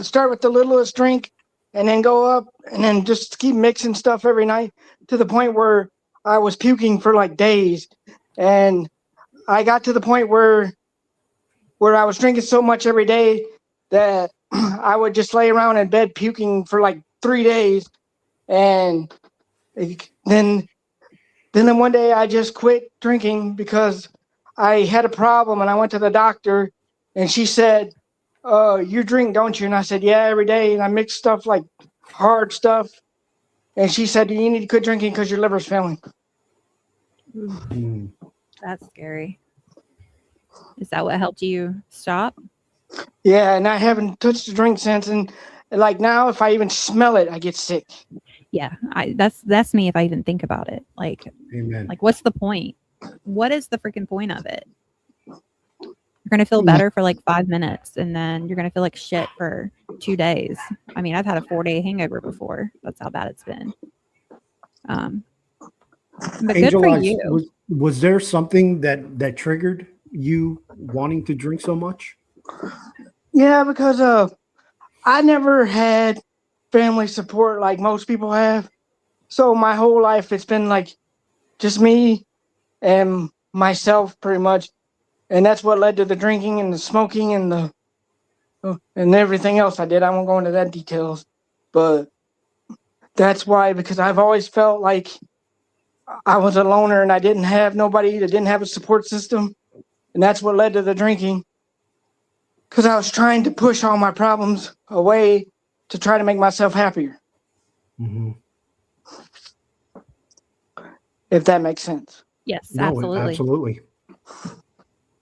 start with the littlest drink and then go up and then just keep mixing stuff every night to the point where I was puking for like days. And I got to the point where I was drinking so much every day that I would just lay around in bed puking for like 3 days. And then one day I just quit drinking because I had a problem, and I went to the doctor, and she said, you drink, don't you? And I said, yeah, every day. And I mix stuff like hard stuff. And she said, you need to quit drinking because your liver's failing. That's scary. Is that what helped you stop? Yeah, and I haven't touched the drink since. And like now, if I even smell it, I get sick. Yeah, that's me if I even think about it. Like, Amen. Like, what's the point? What is the freaking point of it? You're going to feel better for like 5 minutes, and then you're going to feel like shit for 2 days. I mean, I've had a 4-day hangover before. That's how bad it's been. But good Angel for Eyes, you. was there something that triggered you wanting to drink so much? Yeah, because I never had family support like most people have. So my whole life it's been like just me and myself pretty much. And that's what led to the drinking and the smoking and the and everything else I did. I won't go into that details. But that's why, because I've always felt like I was a loner and I didn't have nobody that didn't have a support system. And that's what led to the drinking. Because I was trying to push all my problems away to try to make myself happier, Mm-hmm. if that makes sense. Yes, No, absolutely. absolutely.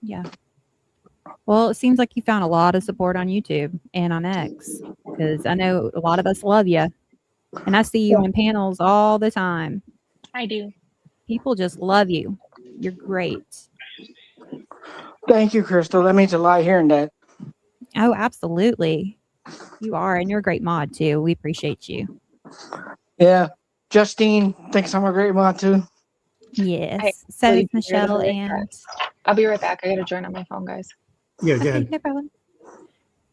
Yeah. Well, it seems like you found a lot of support on YouTube and on X, because I know a lot of us love you, and I see you in panels all the time. I do. People just love you. You're great. Thank you, Crystal. That means a lot hearing that. Oh, absolutely. You are, and you're a great mod too. We appreciate you. Yeah. Justine thinks I'm a great mod too. Yes. So Please is do hear the Michelle voice. and I'll be right back. I gotta join on my phone, guys. Yeah, okay, again. no problem.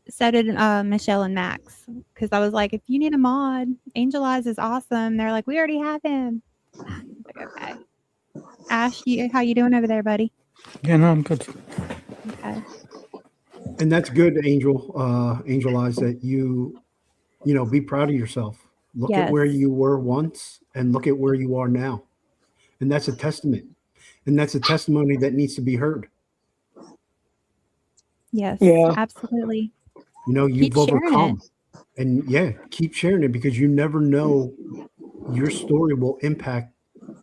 So did Michelle and Max, because I was like, if you need a mod, Angel Eyes is awesome. They're like, we already have him. Like, okay. Ash, how you doing over there, buddy? Yeah, no, I'm good. Okay. And that's good, Angel Eyes, that you be proud of yourself. Look at where Yes. you were once and look at where you are now. And that's a testament. And that's a testimony that needs to be heard. Yes. Yeah. Absolutely. You've Keep sharing overcome. And yeah, keep sharing it, because you never know, your story will impact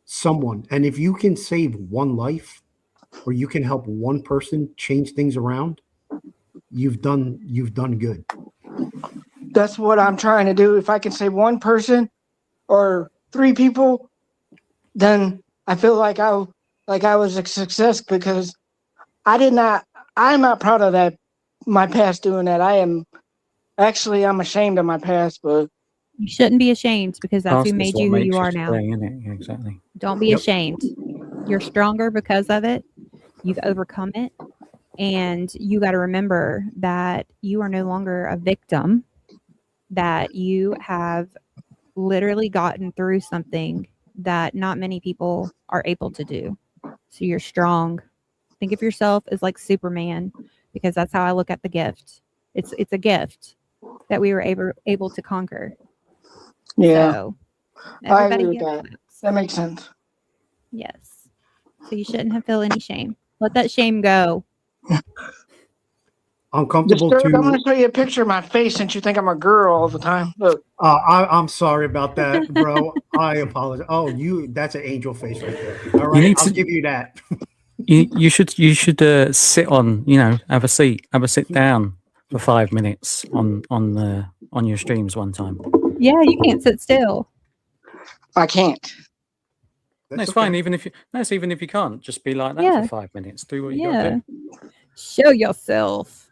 someone. And if you can save one life, or you can help one person change things around, you've done good. That's what I'm trying to do. If I can save one person or 3 people, then I feel like I was a success, because I'm not proud of that, my past doing that. I'm ashamed of my past, but You shouldn't be ashamed, because that's who Past is made what you who makes you us are now. today, isn't it? Yeah, exactly. Don't be Yep. ashamed. You're stronger because of it. You've overcome it. And you got to remember that you are no longer a victim, that you have literally gotten through something that not many people are able to do. So you're strong. Think of yourself as like Superman, because that's how I look at the gift. It's a gift that we were able to conquer. yeah, So I everybody agree with give that. claps. That makes sense. Yes. So you shouldn't have feel any shame. Let that shame go. Uncomfortable Disturbed, I'm to. going to show you a picture of my face since you think I'm a girl all the time. Look. I'm sorry about that, bro. I apologize. Oh, that's an angel face right there. All right, need I'll to- give you that. You should sit on, have a sit down for 5 minutes on your streams one time. Yeah, you can't sit still. I can't. That's It's okay. fine, even if you can't, just be like that Yeah. for 5 minutes. Do what you gotta do. Show yourself.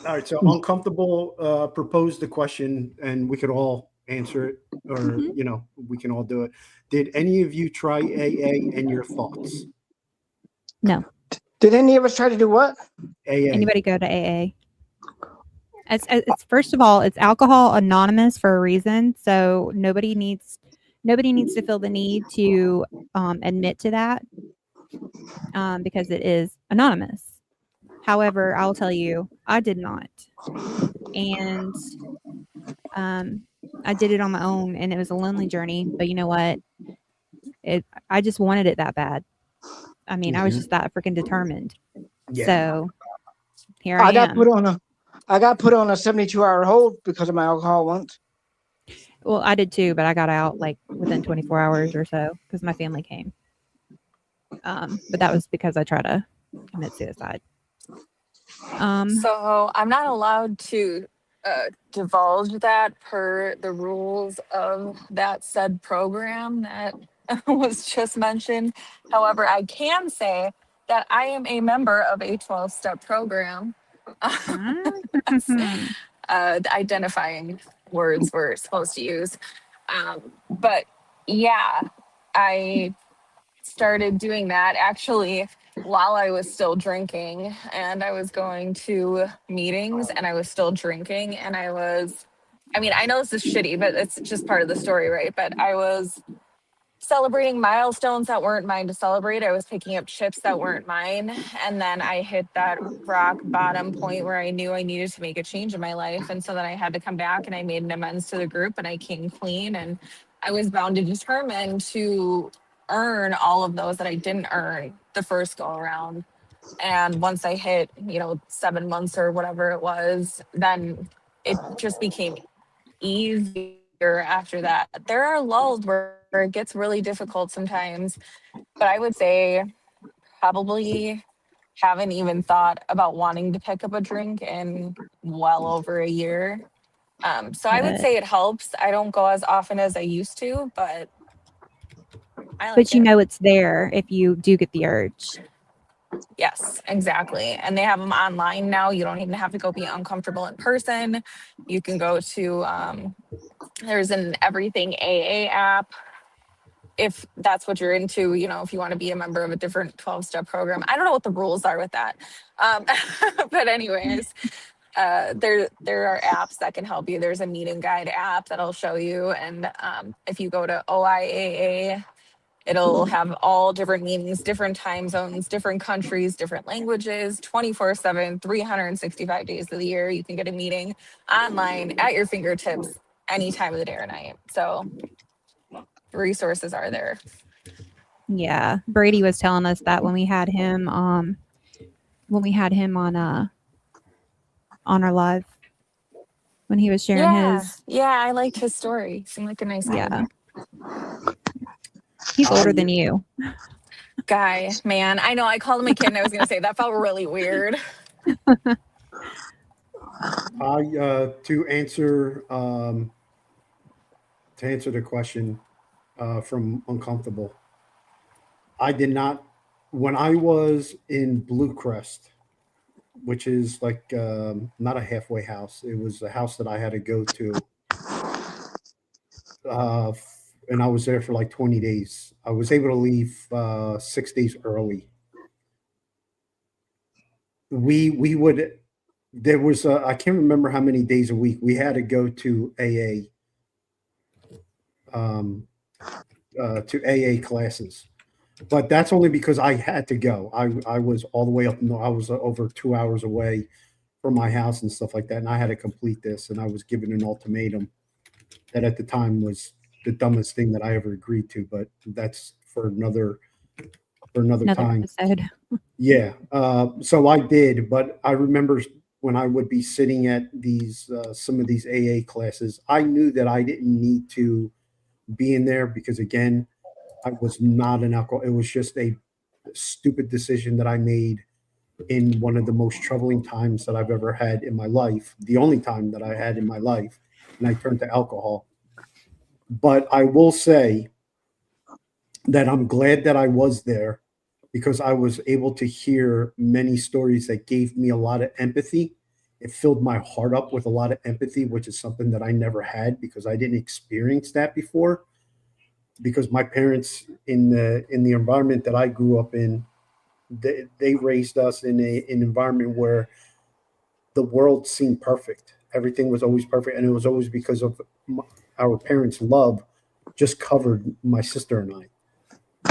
All right, so uncomfortable proposed the question, and we could all answer it, or Mhm. we can all do it. Did any of you try AA, and your thoughts? No. Did any of us try to do what? AA. Anybody go to AA? It's first of all, it's Alcohol Anonymous for a reason. So nobody needs to feel the need to admit to that, because it is anonymous. However, I'll tell you, I did not, and I did it on my own, and it was a lonely journey. But you know what? I just wanted it that bad. I mean, I was just that freaking determined. Yeah. So here I got am. put on a 72-hour hold because of my alcohol once. Well, I did too, but I got out like within 24 hours or so because my family came. But that was because I tried to commit suicide. So I'm not allowed to divulge that per the rules of that said program that was just mentioned. However, I can say that I am a member of a 12-step program. That's, the identifying words we're supposed to use. But yeah, I started doing that actually while I was still drinking, and I was going to meetings and I was still drinking, and I mean, I know this is shitty, but it's just part of the story, right? But I was celebrating milestones that weren't mine to celebrate. I was picking up chips that weren't mine. And then I hit that rock bottom point where I knew I needed to make a change in my life. And so then I had to come back and I made an amends to the group and I came clean. And I was bound and determined to earn all of those that I didn't earn the first go around. And once I hit, 7 months or whatever it was, then it just became easier after that. There are lulls where it gets really difficult sometimes, but I would say probably haven't even thought about wanting to pick up a drink in well over a year. So I would Good. say it helps. I don't go as often as I used to, but I like But you it. know it's there if you do get the urge. Yes, exactly. And they have them online now. You don't even have to go be uncomfortable in person. You can go to there's an Everything AA app if that's what you're into, if you want to be a member of a different 12-step program. I don't know what the rules are with that. But anyways, there are apps that can help you. There's a meeting guide app that'll show you. And if you go to OIAA, it'll have all different meetings, different time zones, different countries, different languages, 24/7, 365 days of the year. You can get a meeting online at your fingertips any time of the day or night. So the resources are there. Yeah. Brady was telling us that when we had him on our live, when he was sharing his. Yeah, I liked his story. Seemed like a nice guy. Yeah. He's older than you. Guy, man. I know I called him a kid and I was gonna say that felt really weird. To answer the question from Uncomfortable, I did not, when I was in Blue Crest, which is like not a halfway house. It was a house that I had to go to, and I was there for like 20 days. I was able to leave 6 days early. We would, there was I can't remember how many days a week we had to go to AA to AA classes, but that's only because I had to go. I was all the way up. No, I was over 2 hours away from my house and stuff like that, and I had to complete this. And I was given an ultimatum that at the time was the dumbest thing that I ever agreed to. But that's for another time. Episode. Yeah. So I did, but I remember when I would be sitting at these some of these AA classes, I knew that I didn't need to be in there because again, I was not an alcohol. It was just a stupid decision that I made in one of the most troubling times that I've ever had in my life, the only time that I had in my life, and I turned to alcohol. But I will say that I'm glad that I was there because I was able to hear many stories that gave me a lot of empathy. It filled my heart up with a lot of empathy, which is something that I never had because I didn't experience that before. Because my parents in the environment that I grew up in, they raised us in an environment where the world seemed perfect. Everything was always perfect, and it was always because of our parents' love just covered my sister and I.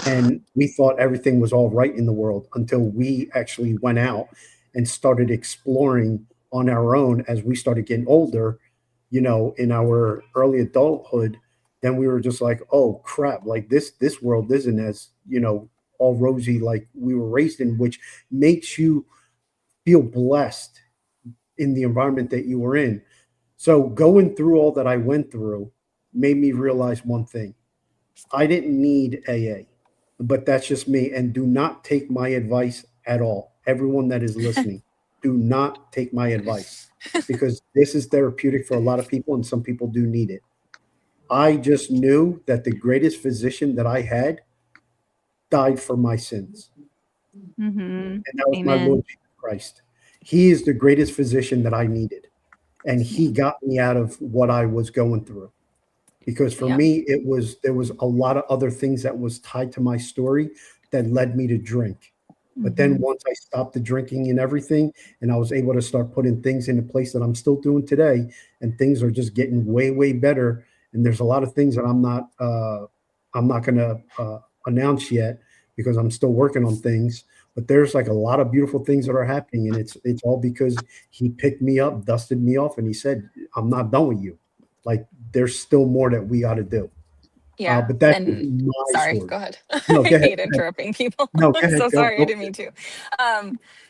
And we thought everything was all right in the world until we actually went out and started exploring on our own as we started getting older, in our early adulthood. Then we were just like, oh crap, like this world isn't as, all rosy like we were raised in, which makes you feel blessed in the environment that you were in. So going through all that I went through made me realize one thing. I didn't need AA, but that's just me. And do not take my advice at all. Everyone that is listening, do not take my advice because this is therapeutic for a lot of people and some people do need it. I just knew that the greatest physician that I had died for my sins. Mm-hmm. And that was my Amen. Lord Jesus Christ. He is the greatest physician that I needed. And he got me out of what I was going through. because for Yeah. me there was a lot of other things that was tied to my story that led me to drink. But then once I stopped the drinking and everything, and I was able to start putting things into place that I'm still doing today, and things are just getting way, way better. And there's a lot of things that I'm not going to announce yet because I'm still working on things. But there's like a lot of beautiful things that are happening, and it's all because he picked me up, dusted me off, and he said, "I'm not done with you. Like there's still more that we got to do." Yeah. But that's And my sorry, story. go ahead. No, I go ahead. hate interrupting people. No, go ahead. So Go, sorry, I go. didn't mean to.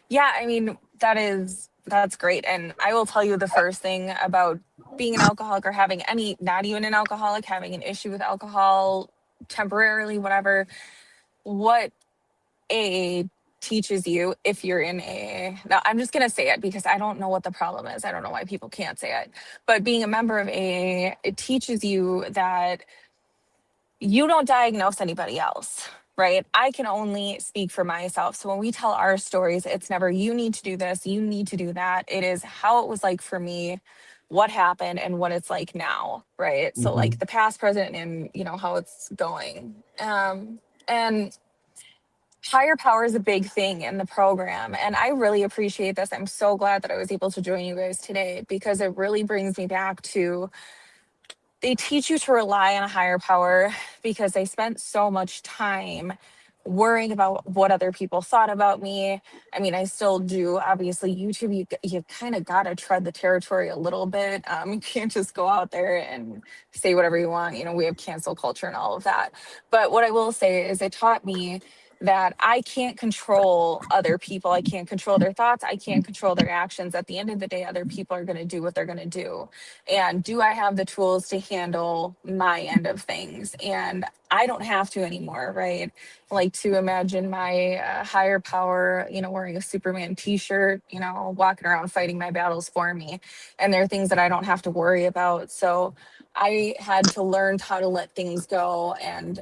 Yeah, I mean, that's great. And I will tell you the first thing about being an alcoholic or having any, not even an alcoholic, having an issue with alcohol temporarily, whatever, what AA teaches you if you're in AA. Now, I'm just going to say it because I don't know what the problem is. I don't know why people can't say it. But being a member of AA, it teaches you that you don't diagnose anybody else, right? I can only speak for myself. So when we tell our stories, it's never you need to do this, you need to do that. It is how it was like for me, what happened, and what it's like now, right? So like Mhm. the past, present, and how it's going. And higher power is a big thing in the program. And I really appreciate this. I'm so glad that I was able to join you guys today because it really brings me back to they teach you to rely on a higher power because they spent so much time worrying about what other people thought about me. I mean, I still do. Obviously, YouTube, you kind of got to tread the territory a little bit. You can't just go out there and say whatever you want. We have cancel culture and all of that. But what I will say is it taught me that I can't control other people. I can't control their thoughts. I can't control their actions. At the end of the day, other people are going to do what they're going to do. And do I have the tools to handle my end of things? And I don't have to anymore, right? Like to imagine my higher power, wearing a Superman t-shirt, walking around fighting my battles for me. And there are things that I don't have to worry about. So I had to learn how to let things go and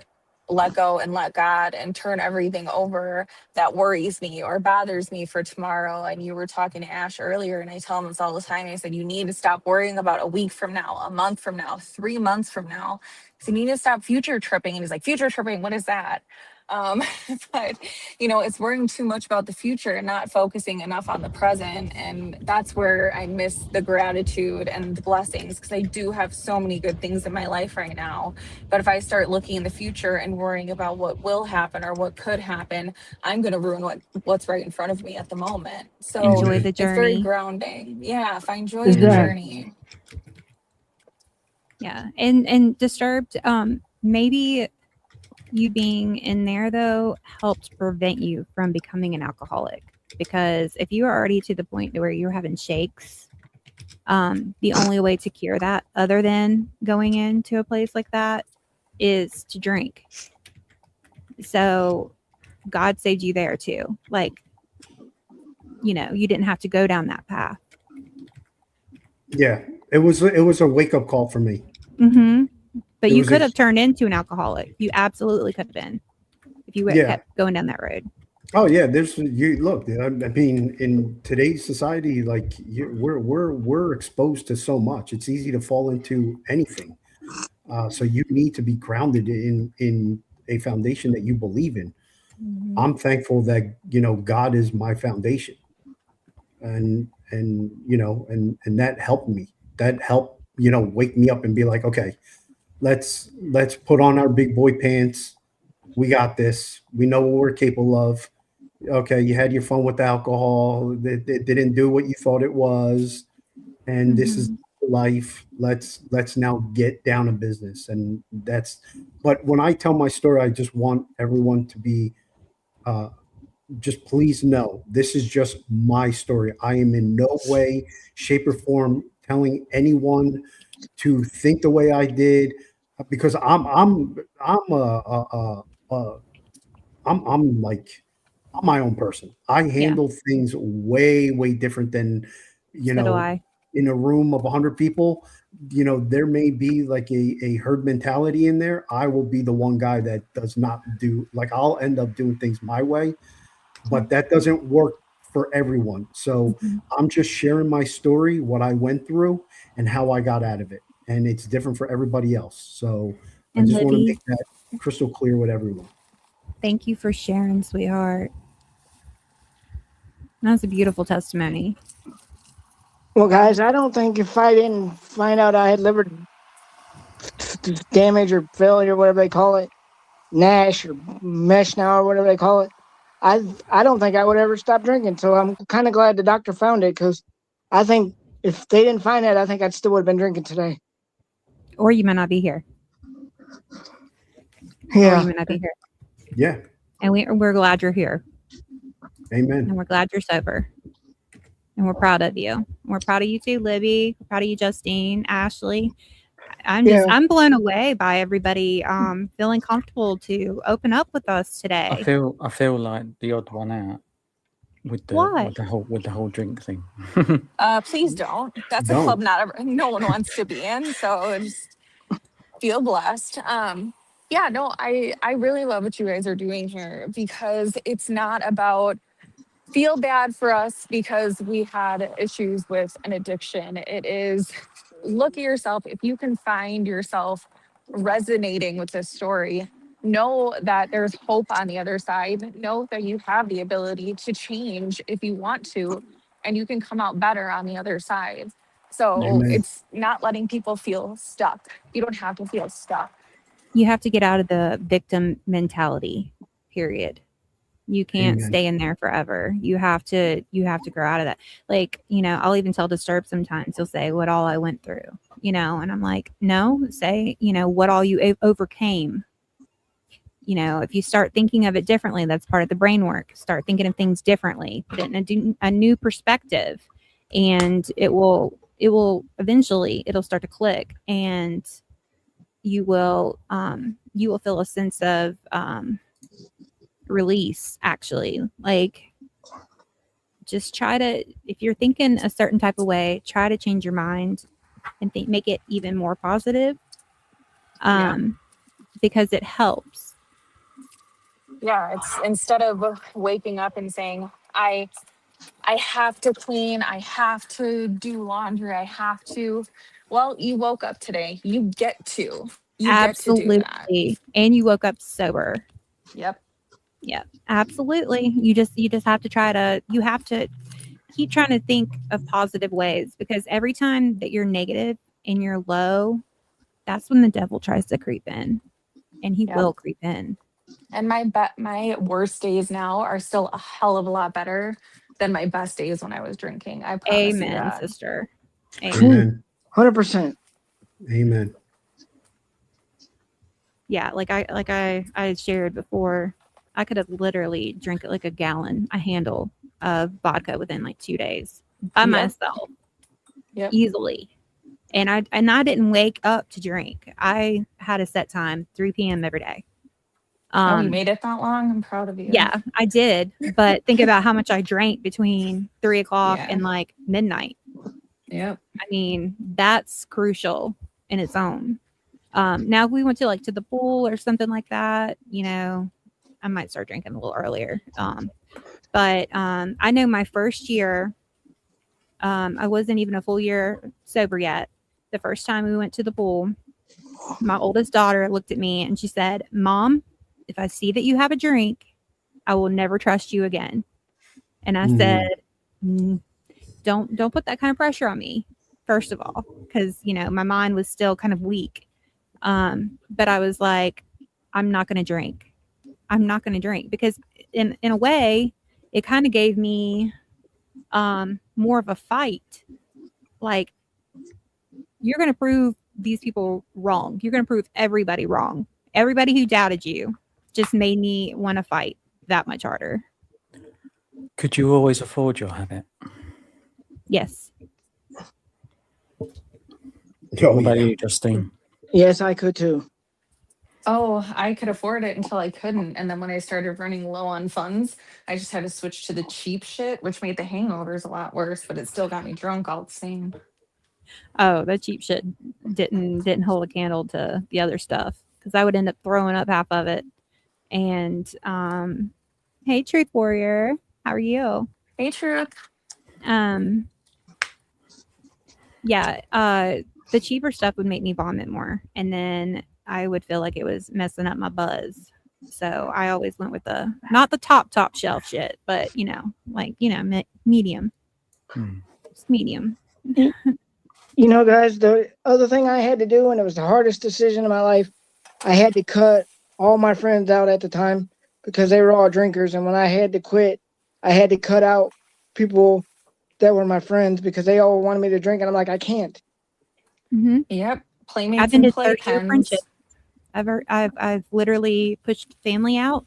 let go and let God and turn everything over that worries me or bothers me for tomorrow. And you were talking to Ash earlier, and I tell him this all the time. I said, you need to stop worrying about a week from now, a month from now, 3 months from now. So you need to stop future tripping. And he's like, future tripping, what is that? Um, but it's worrying too much about the future and not focusing enough on the present. And that's where I miss the gratitude and the blessings because I do have so many good things in my life right now. But if I start looking in the future and worrying about what will happen or what could happen, I'm going to ruin what's right in front of me at the moment. So Enjoy Amen. the it's very journey. grounding. Yeah, find joy in the Amen. Exactly. journey. Yeah. And Disturbed, maybe you being in there though helped prevent you from becoming an alcoholic, because if you are already to the point where you're having shakes, the only way to cure that other than going into a place like that is to drink. So God saved you there too. Like, you didn't have to go down that path. Yeah, it was a wake up call for me. Mm-hmm. But It you was a could have turned into an alcoholic. You absolutely could have been if you yeah. kept going down that road. Oh yeah, there's you look. I mean, in today's society, like we're exposed to so much. It's easy to fall into anything. So you need to be grounded in a foundation that you believe in. Mm-hmm. I'm thankful that God is my foundation, and that helped me. That helped wake me up and be like, okay, let's put on our big boy pants. We got this. We know what we're capable of. Okay, you had your fun with the alcohol. It didn't do what you thought it was, and this is Mm-hmm. life. Let's now get down to business. And that's. But when I tell my story, I just want everyone to be. Just please know this is just my story. I am in no way, shape, or form telling anyone to think the way I did, because I'm like I'm my own person. I Yeah. handle things way, way different than, you So do know, I. in a room of 100 people. There may be like a herd mentality in there. I will be the one guy that does not do, like, I'll end up doing things my way, but that doesn't work for everyone. So Mm-hmm. I'm just sharing my story, what I went through, and how I got out of it. and it's different for everybody else. So I And just want to Libby, make that crystal clear with everyone. thank you for sharing, sweetheart. That's a beautiful testimony. Well, guys, I don't think if I didn't find out I had liver damage or failure, whatever they call it, NASH or mesh now or whatever they call it, I don't think I would ever stop drinking. So I'm kind of glad the doctor found it, because I think if they didn't find it, I think I'd still would have been drinking today. Or you might not be here. Or Yeah. you might not be here. Yeah. And we're glad you're here. Amen. And we're glad you're sober. And we're proud of you. We're proud of you too, Libby. We're proud of you, Justine, Ashley. I'm blown away by everybody feeling comfortable to open up with us today. I feel like the odd one out with the whole drink thing. Please don't. That's a club no one wants to be in. So just feel blessed. Yeah, no, I really love what you guys are doing here, because it's not about feel bad for us because we had issues with an addiction. It is look at yourself. If you can find yourself resonating with this story, know that there's hope on the other side. Know that you have the ability to change if you want to, and you can come out better on the other side. So Amen. it's not letting people feel stuck. You don't have to feel stuck. You have to get out of the victim mentality, period. You can't Amen. stay in there forever. You have to grow out of that. Like, I'll even tell Disturbed sometimes. He'll say, what all I went through, and I'm like, no, say, what all you overcame. If you start thinking of it differently, that's part of the brain work. Start thinking of things differently, put it in a new perspective, and it will eventually it'll start to click, and you will feel a sense of release. Actually, like, just try to, if you're thinking a certain type of way, try to change your mind and make it even more positive, because it helps. Yeah, it's instead of waking up and saying, I have to clean, I have to do laundry, I have to. Well, you woke up today. You get to. Get to do that. And you woke up sober. Yep. Yeah, absolutely. You just have to you have to keep trying to think of positive ways, because every time that you're negative and you're low, that's when the devil tries to creep in, and he will creep in. And my worst days now are still a hell of a lot better than my best days when I was drinking. I promise you Amen, that. sister. Amen. 100%. Amen. Yeah, like I shared before, I could have literally drank like a handle of vodka within like 2 days by myself, easily. And I didn't wake up to drink. I had a set time, 3 p.m. every day. You made it that long? I'm proud of you. Yeah, I did. But think about how much I drank between 3 o'clock and like midnight. Yep. I mean, that's crucial in its own. Now if we went to the pool or something like that, I might start drinking a little earlier. But I know my first year, I wasn't even a full year sober yet. The first time we went to the pool, my oldest daughter looked at me and she said, "Mom, if I see that you have a drink, I will never trust you again." And I said, don't put that kind of pressure on me, first of all, because, my mind was still kind of weak. But I was like, I'm not going to drink. I'm not going to drink, because in a way, it kind of gave me more of a fight. Like, you're going to prove these people wrong. You're going to prove everybody wrong. Everybody who doubted you just made me want to fight that much harder. Could you always afford your habit? Yes. What about you, Justine? Yes, I could too. Oh, I could afford it until I couldn't. And then when I started running low on funds, I just had to switch to the cheap shit, which made the hangovers a lot worse, but it still got me drunk all the same. Oh, that cheap shit didn't hold a candle to the other stuff, because I would end up throwing up half of it. And hey, Truth Warrior, how are you? Hey, Truth. Yeah, the cheaper stuff would make me vomit more, and then I would feel like it was messing up my buzz. So I always went with not the top shelf shit, but medium. Just medium. You know, guys, the other thing I had to do, and it was the hardest decision of my life, I had to cut all my friends out at the time because they were all drinkers. And when I had to quit, I had to cut out people that were my friends because they all wanted me to drink. And I'm like, I can't. Mm-hmm. Yep. I've Playmates and ended 30-year playpens. friendships. I've literally pushed family out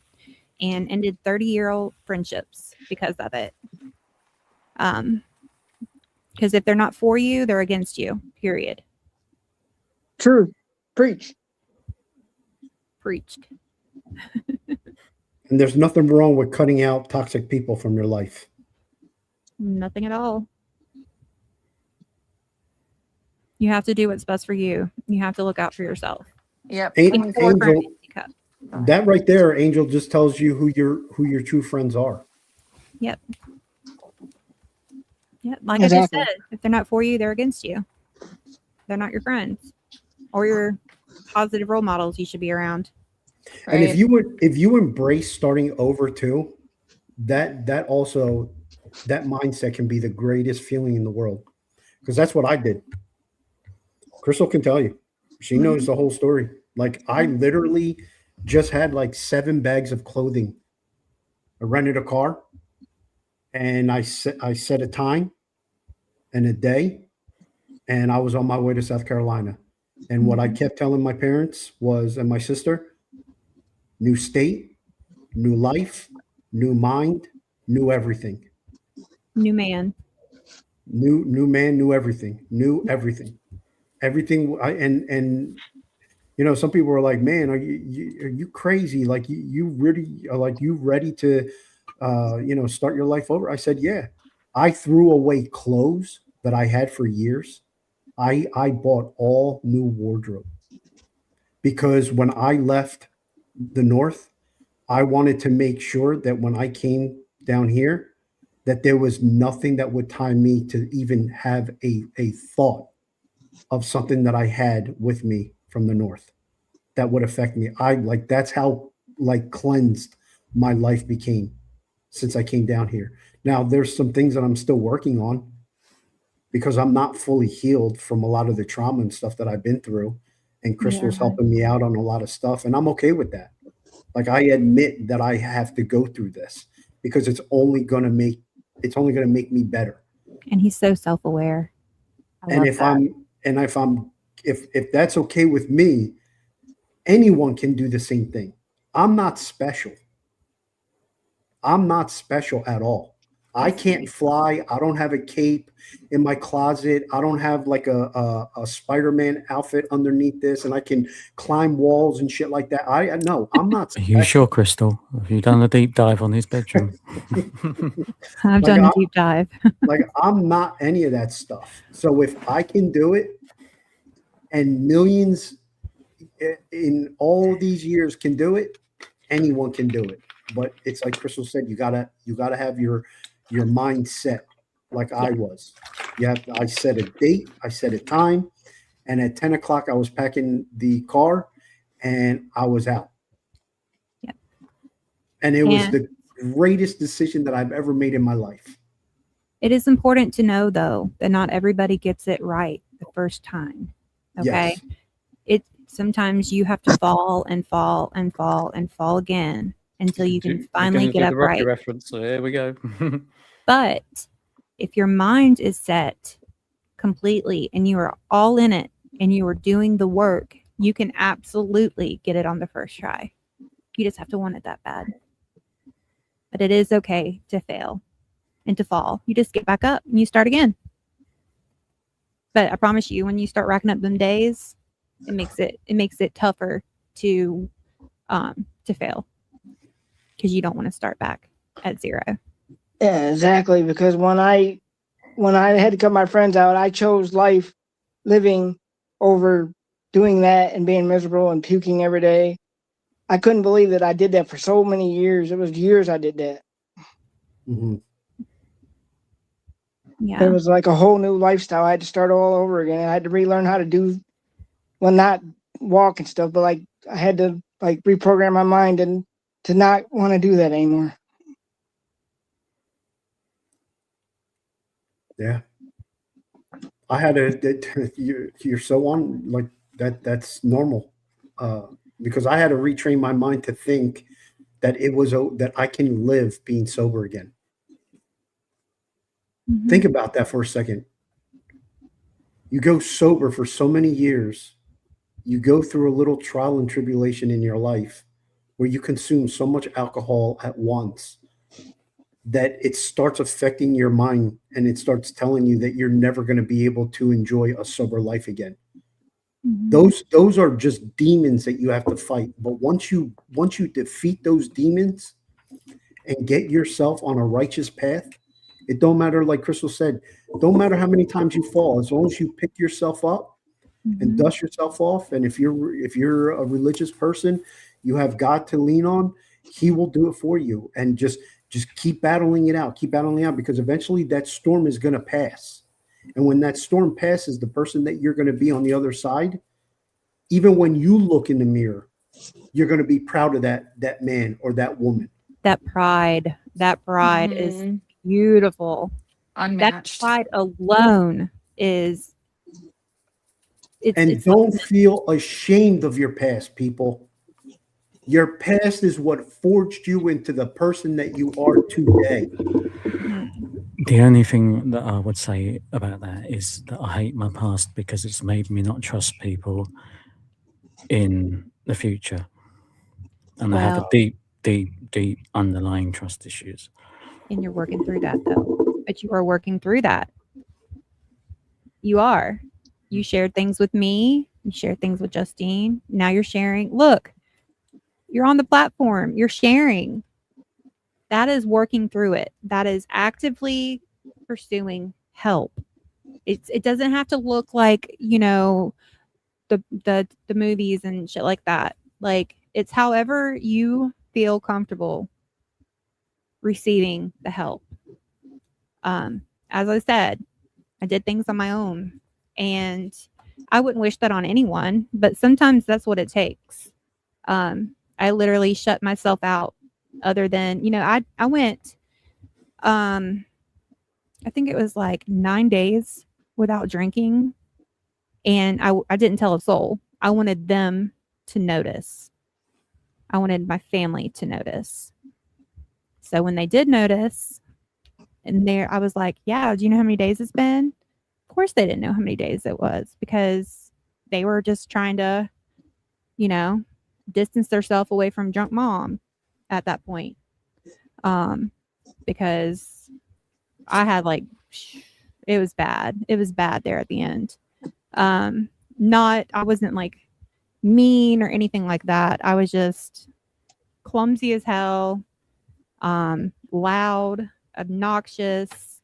and ended 30-year-old friendships because of it. Because if they're not for you, they're against you. Period. True. Preach. Preached. And there's nothing wrong with cutting out toxic people from your life. Nothing at all. You have to do what's best for you. You have to look out for yourself. Yep. Angel, that right there, Angel, just tells you who your true friends are. Yep. Yep. Like Exactly. I just said, if they're not for you, they're against you. They're not your friends or your positive role models you should be around. And if you embrace starting over too, that mindset can be the greatest feeling in the world, because that's what I did. Crystal can tell you. She knows the whole story. Like, I literally just had like 7 bags of clothing. I rented a car, and I set a time and a day, and I was on my way to South Carolina. And what I kept telling my parents was, and my sister, new state, new life, new mind, new everything. New man. New man, new everything. New everything. Everything. And you know, some people were like, "Man, are you crazy? Like, you really are, like, you ready to start your life over?" I said, "Yeah." I threw away clothes that I had for years. I bought all new wardrobe, because when I left the North, I wanted to make sure that when I came down here, that there was nothing that would tie me to even have a thought of something that I had with me from the North that would affect me. That's how cleansed my life became since I came down here. Now there's some things that I'm still working on, because I'm not fully healed from a lot of the trauma and stuff that I've been through. And Crystal's helping me out on a lot of stuff, and I'm okay with that. Like, I admit that I have to go through this, because it's only gonna make me better. And he's so self-aware. And if that's okay with me, anyone can do the same thing. I'm not special. I'm not special at all. I can't fly. I don't have a cape in my closet. I don't have like a Spider-Man outfit underneath this, and I can climb walls and shit like that. No, I'm not Are special. you sure, Crystal? Have you done a deep dive on his bedroom? I've done a deep dive. Like, I'm not any of that stuff. So if I can do it, and millions in all these years can do it, anyone can do it. But it's like Crystal said, you gotta have your mindset like I was. I set a date, I set a time, and at 10 o'clock I was packing the car and I was out. Yep. And it was the greatest decision that I've ever made in my life. It is important to know, though, that not everybody gets it right the first time. Okay. Yes. Sometimes you have to fall and fall and fall and fall again until you can finally get up right. Reference. So here we go. But if your mind is set completely and you are all in it and you are doing the work, you can absolutely get it on the first try. You just have to want it that bad. But it is okay to fail and to fall. You just get back up and you start again. But I promise you, when you start racking up them days, it makes it tougher to fail, because you don't want to start back at 0. Yeah, exactly. Because when I had to cut my friends out, I chose life living over doing that and being miserable and puking every day. I couldn't believe that I did that for so many years. It was years I did that. Mm-hmm. Yeah. It was like a whole new lifestyle. I had to start all over again. I had to relearn how to do, well, not walk and stuff, but like I had to like reprogram my mind and to not want to do that anymore. Yeah. I had you're so on like that. That's normal. Because I had to retrain my mind to think that that I can live being sober again. Mhm. Think about that for a second. You go sober for so many years, you go through a little trial and tribulation in your life where you consume so much alcohol at once that it starts affecting your mind and it starts telling you that you're never going to be able to enjoy a sober life again. Mhm. Those are just demons that you have to fight. But once you defeat those demons and get yourself on a righteous path, it don't matter, like Crystal said, don't matter how many times you fall, as long as you pick yourself up and Mhm. dust yourself off. And if you're a religious person, you have God to lean on, he will do it for you. And just keep battling it out, because eventually that storm is going to pass. And when that storm passes, the person that you're going to be on the other side, even when you look in the mirror, you're going to be proud of that man or that woman. That pride is Mhm. beautiful. That Unmatched. pride alone is And it's don't something feel ashamed of your past, people. Your past is what forged you into the person that you are today. The only thing that I would say about that is that I hate my past because it's made me not trust people in the future. And I have a well, deep, deep, deep underlying trust issues. and you're working through that though. But you are working through that. You are. You shared things with me, you shared things with Justine. Now you're sharing. Look, you're on the platform, you're sharing. That is working through it. That is actively pursuing help. It doesn't have to look like, the movies and shit like that. Like it's however you feel comfortable receiving the help. As I said, I did things on my own and I wouldn't wish that on anyone, but sometimes that's what it takes. I literally shut myself out other than, I went I think it was like 9 days without drinking and I didn't tell a soul. I wanted them to notice. I wanted my family to notice. So when they did notice, and there I was like, "Yeah, do you know how many days it's been?" Of course they didn't know how many days it was because they were just trying to, you know, distance themselves away from drunk mom at that point. Um, because I had like it was bad. It was bad there at the end. Not I wasn't like mean or anything like that. I was just clumsy as hell, loud, obnoxious,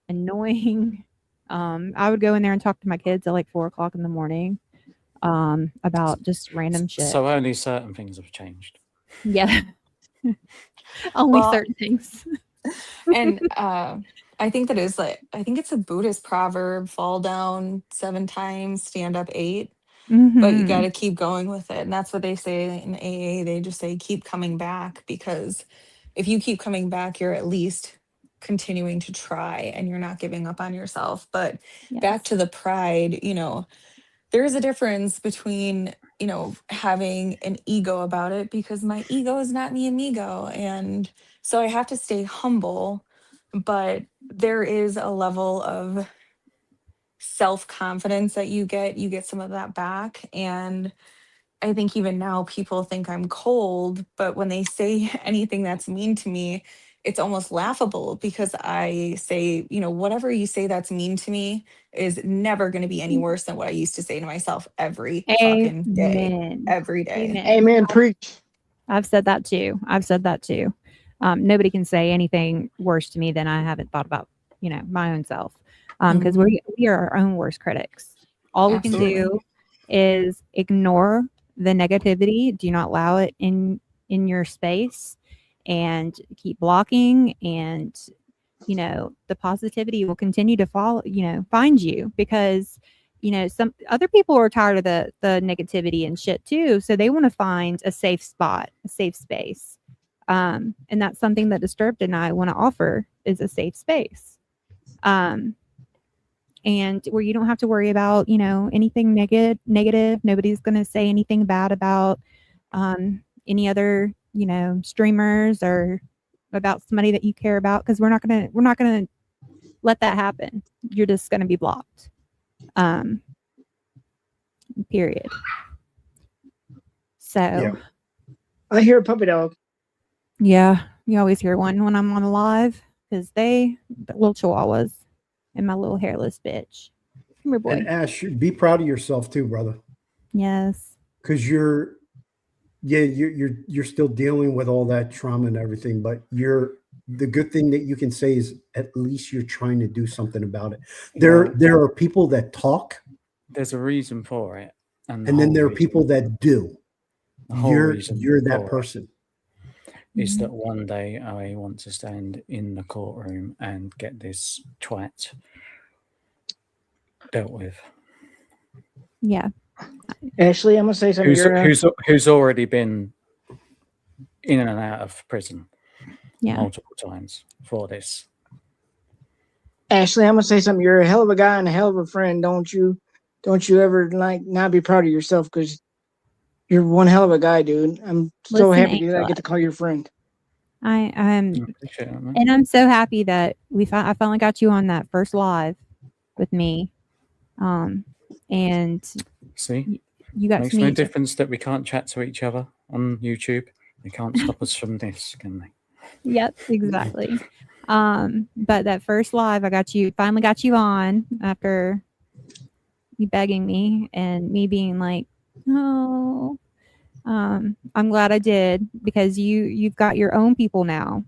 annoying. I would go in there and talk to my kids at like 4 o'clock in the morning about just random shit. So only certain things have changed. Yeah. Only Well, certain things. and I think that is like, I think it's a Buddhist proverb: fall down 7 times, stand up 8. But you got Mhm. to keep going with it. And that's what they say in AA. They just say keep coming back, because if you keep coming back, you're at least continuing to try and you're not giving up on yourself. But back Yes. to the pride, there is a difference between, having an ego about it, because my ego is not mi amigo. And so I have to stay humble, but there is a level of self confidence that you get some of that back. And I think even now people think I'm cold, but when they say anything that's mean to me, it's almost laughable, because I say, whatever you say that's mean to me is never going to be any worse than what I used to say to myself every fucking day, Amen. every day. Amen. Amen. Preach. I've said that too. Nobody can say anything worse to me than I haven't thought about, my own self. Because Mhm. we are our own worst critics. All we can Absolutely. do is ignore the negativity. Do not allow it in your space, and keep blocking and the positivity will continue to follow, find you, because some other people are tired of the negativity and shit too, so they want to find a safe spot, a safe space, and that's something that Disturbed and I want to offer, is a safe space, and where you don't have to worry about anything negative. Nobody's going to say anything bad about any other streamers or about somebody that you care about, because we're not gonna let that happen. You're just gonna be blocked. Period. So Yeah. I hear a puppy dog. yeah, you always hear one when I'm on a live, because the little chihuahuas and my little hairless bitch. Come here, boy. And Ash, be proud of yourself too, brother, Yes. because you're still dealing with all that trauma and everything, but the good thing that you can say is at least you're trying to do something about it. There are people that talk, There's a reason for it, and then there are people that do. The whole reason You're that for it person. is that one day I want to stand in the courtroom and get this twat dealt with. Yeah. Ashley, I'm gonna say something. Who's already been in and out of prison multiple times for this. Ashley, I'm gonna say something. You're a hell of a guy and a hell of a friend. Don't you ever not be proud of yourself, because you're one hell of a guy, dude. I'm so happy that I get to call you a friend. And I'm so happy that I finally got you on that first live with me. And see, you got makes no difference that we can't chat to each other on YouTube. They can't stop us from this, can they? Yep, exactly. But that first live, finally got you on after you begging me and me being like, oh, I'm glad I did, because you've got your own people now.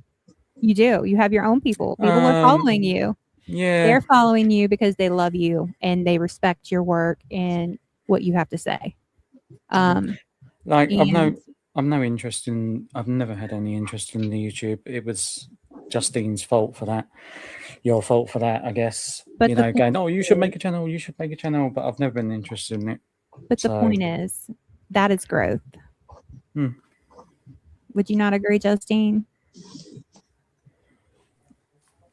You do. You have your own people. People are following you. Yeah. They're following you because they love you and they respect your work and what you have to say. Like I've no interest in. I've never had any interest in the YouTube. It was Justine's fault for that. Your fault for that, I guess. But going, oh, you should make a channel. You should make a channel. But I've never been interested in it. But the point is, that is growth. Would you not agree, Justine?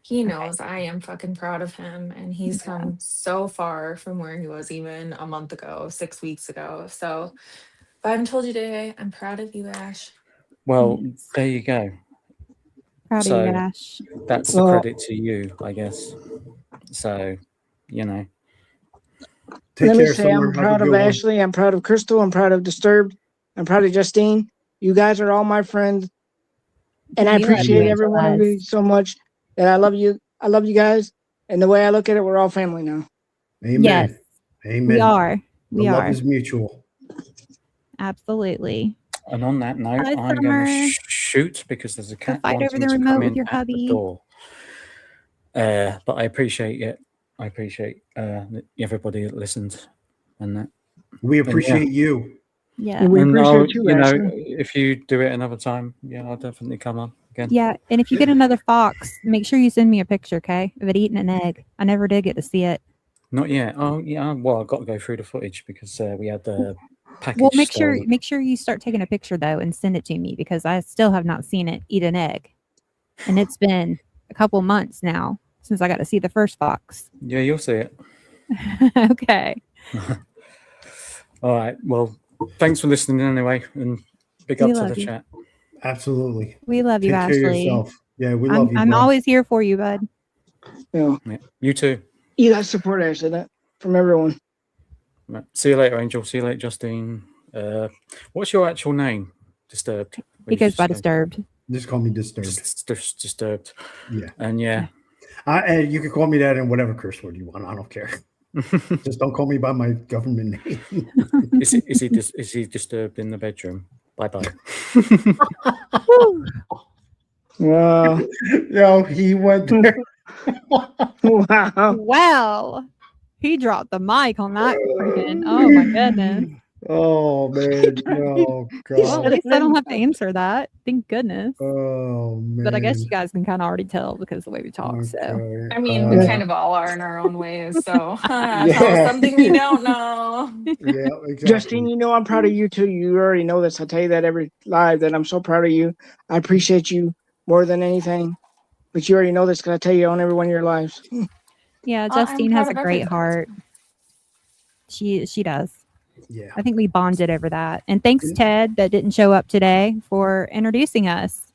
He knows I am fucking proud of him, and he's come so far from where he was even a month ago, 6 weeks ago. So if I haven't told you today, I'm proud of you, Ash. Well, there you go. Proud of you, Ash. That's the credit to you, I guess. So, Let me say, I'm proud of Ashley. I'm proud of Crystal. I'm proud of Disturbed. I'm proud of Justine. You guys are all my friends, and I appreciate every one of you so much. That I love you. I love you guys. And the way I look at it, we're all family now. Amen. Yes. Amen. We are. The love is mutual. Absolutely. And on that note, I'm going to shoot because there's a cat fight over wanting the to remote come with in your at hubby. the door. But I appreciate it. I appreciate everybody that listened and that. We appreciate you. Yeah. We appreciate you, if you do it another time, I'll definitely come on again. Yeah, and if you get another fox, make sure you send me a picture, okay, of it eating an egg. I never did get to see it. Not yet. Oh, yeah. Well, I've got to go through the footage because we had the package. Well, make sure you start taking a picture though and send it to me, because I still have not seen it eat an egg, and it's been a couple months now since I got to see the first fox. Yeah, you'll see it. Okay. All right. Well, thanks for listening anyway, and big up to the chat. Absolutely. We love you, Take care of Ashley. yourself. Yeah, we love you. I'm bro. always here for you, bud. Yeah. You too. You guys support Ashley, that from everyone. Right. See you later, Angel. See you later, Justine. What's your actual name? Disturbed. He goes by Disturbed. Just call me Disturbed. Disturbed. Yeah. And and you can call me that in whatever curse word you want. I don't care. Just don't call me by my government name. Is he disturbed in the bedroom? Bye. Yo, he went there. Wow. Well, he dropped the mic on that freaking. Oh my goodness. Oh man. Oh Well, at god. least I don't have to answer that. Thank goodness. Oh man. But I guess you guys can kind of already tell because of the way we talk. So Okay. I mean, we kind of all are in our own ways. So tell us something we don't know. Yeah, exactly. Justine, you know I'm proud of you too. You already know this. I tell you that every live that I'm so proud of you. I appreciate you more than anything. But you already know this because I tell you on every one of your lives. yeah, I'm Justine proud has a of great everything. heart. She does. Yeah. I think we bonded over that. And thanks, Yeah. Ted, that didn't show up today for introducing us.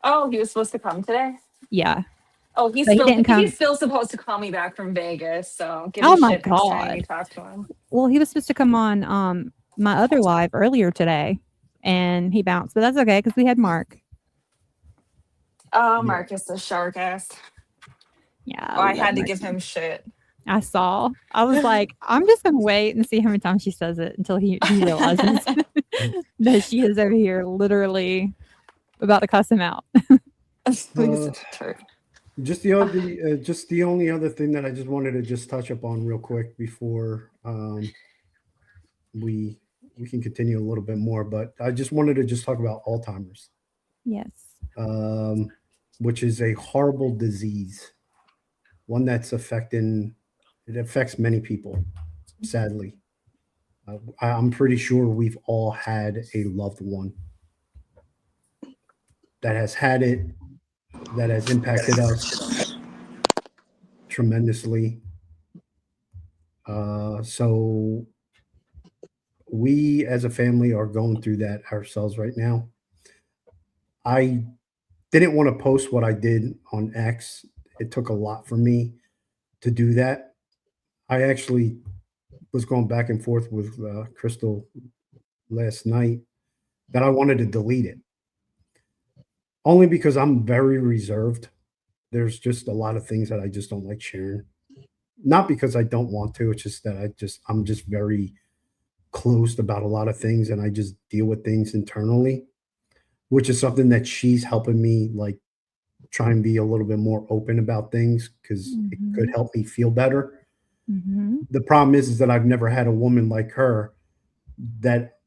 Oh, he was supposed to come today? Yeah. Oh, he's But he still didn't come. he's still supposed to call me back from Vegas. So give Oh a my shit next time God. you talk to him. Well, he was supposed to come on my other live earlier today, and he bounced. But that's okay because we had Mark. Oh, Yeah. Marcus the shark ass. Yeah, Oh, I we had love to Mark. give him shit. I saw. I was like, I'm just gonna wait and see how many times she says it until he realizes that she is over here literally about to cuss him out. He's such a turd. Just the only other thing that I just wanted to just touch upon real quick before we can continue a little bit more, but I just wanted to just talk about Alzheimer's, Yes. which is a horrible disease, one that's it affects many people, sadly. I'm pretty sure we've all had a loved one that has had it, that has impacted us tremendously. So we as a family are going through that ourselves right now. I didn't want to post what I did on X. It took a lot for me to do that. I actually was going back and forth with Crystal last night that I wanted to delete it, only because I'm very reserved. There's just a lot of things that I just don't like sharing. Not because I don't want to, it's just that I'm just very closed about a lot of things, and I just deal with things internally, which is something that she's helping me like try and be a little bit more open about things because it could help me feel better. The problem is that I've never had a woman like her that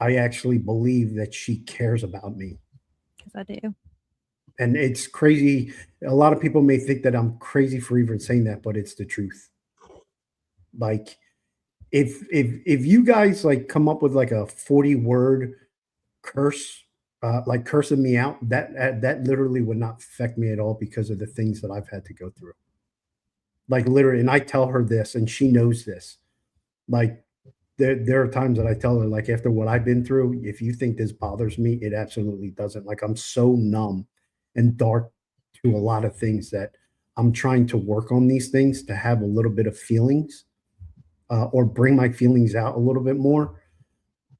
I actually believe that she cares about me. Because I do. And it's crazy. A lot of people may think that I'm crazy for even saying that, but it's the truth. Like if you guys like come up with like a 40-word curse, like cursing me out, that literally would not affect me at all because of the things that I've had to go through. Like literally, and I tell her this, and she knows this. Like there are times that I tell her, like after what I've been through, if you think this bothers me, it absolutely doesn't. Like I'm so numb and dark to a lot of things that I'm trying to work on these things to have a little bit of feelings, or bring my feelings out a little bit more.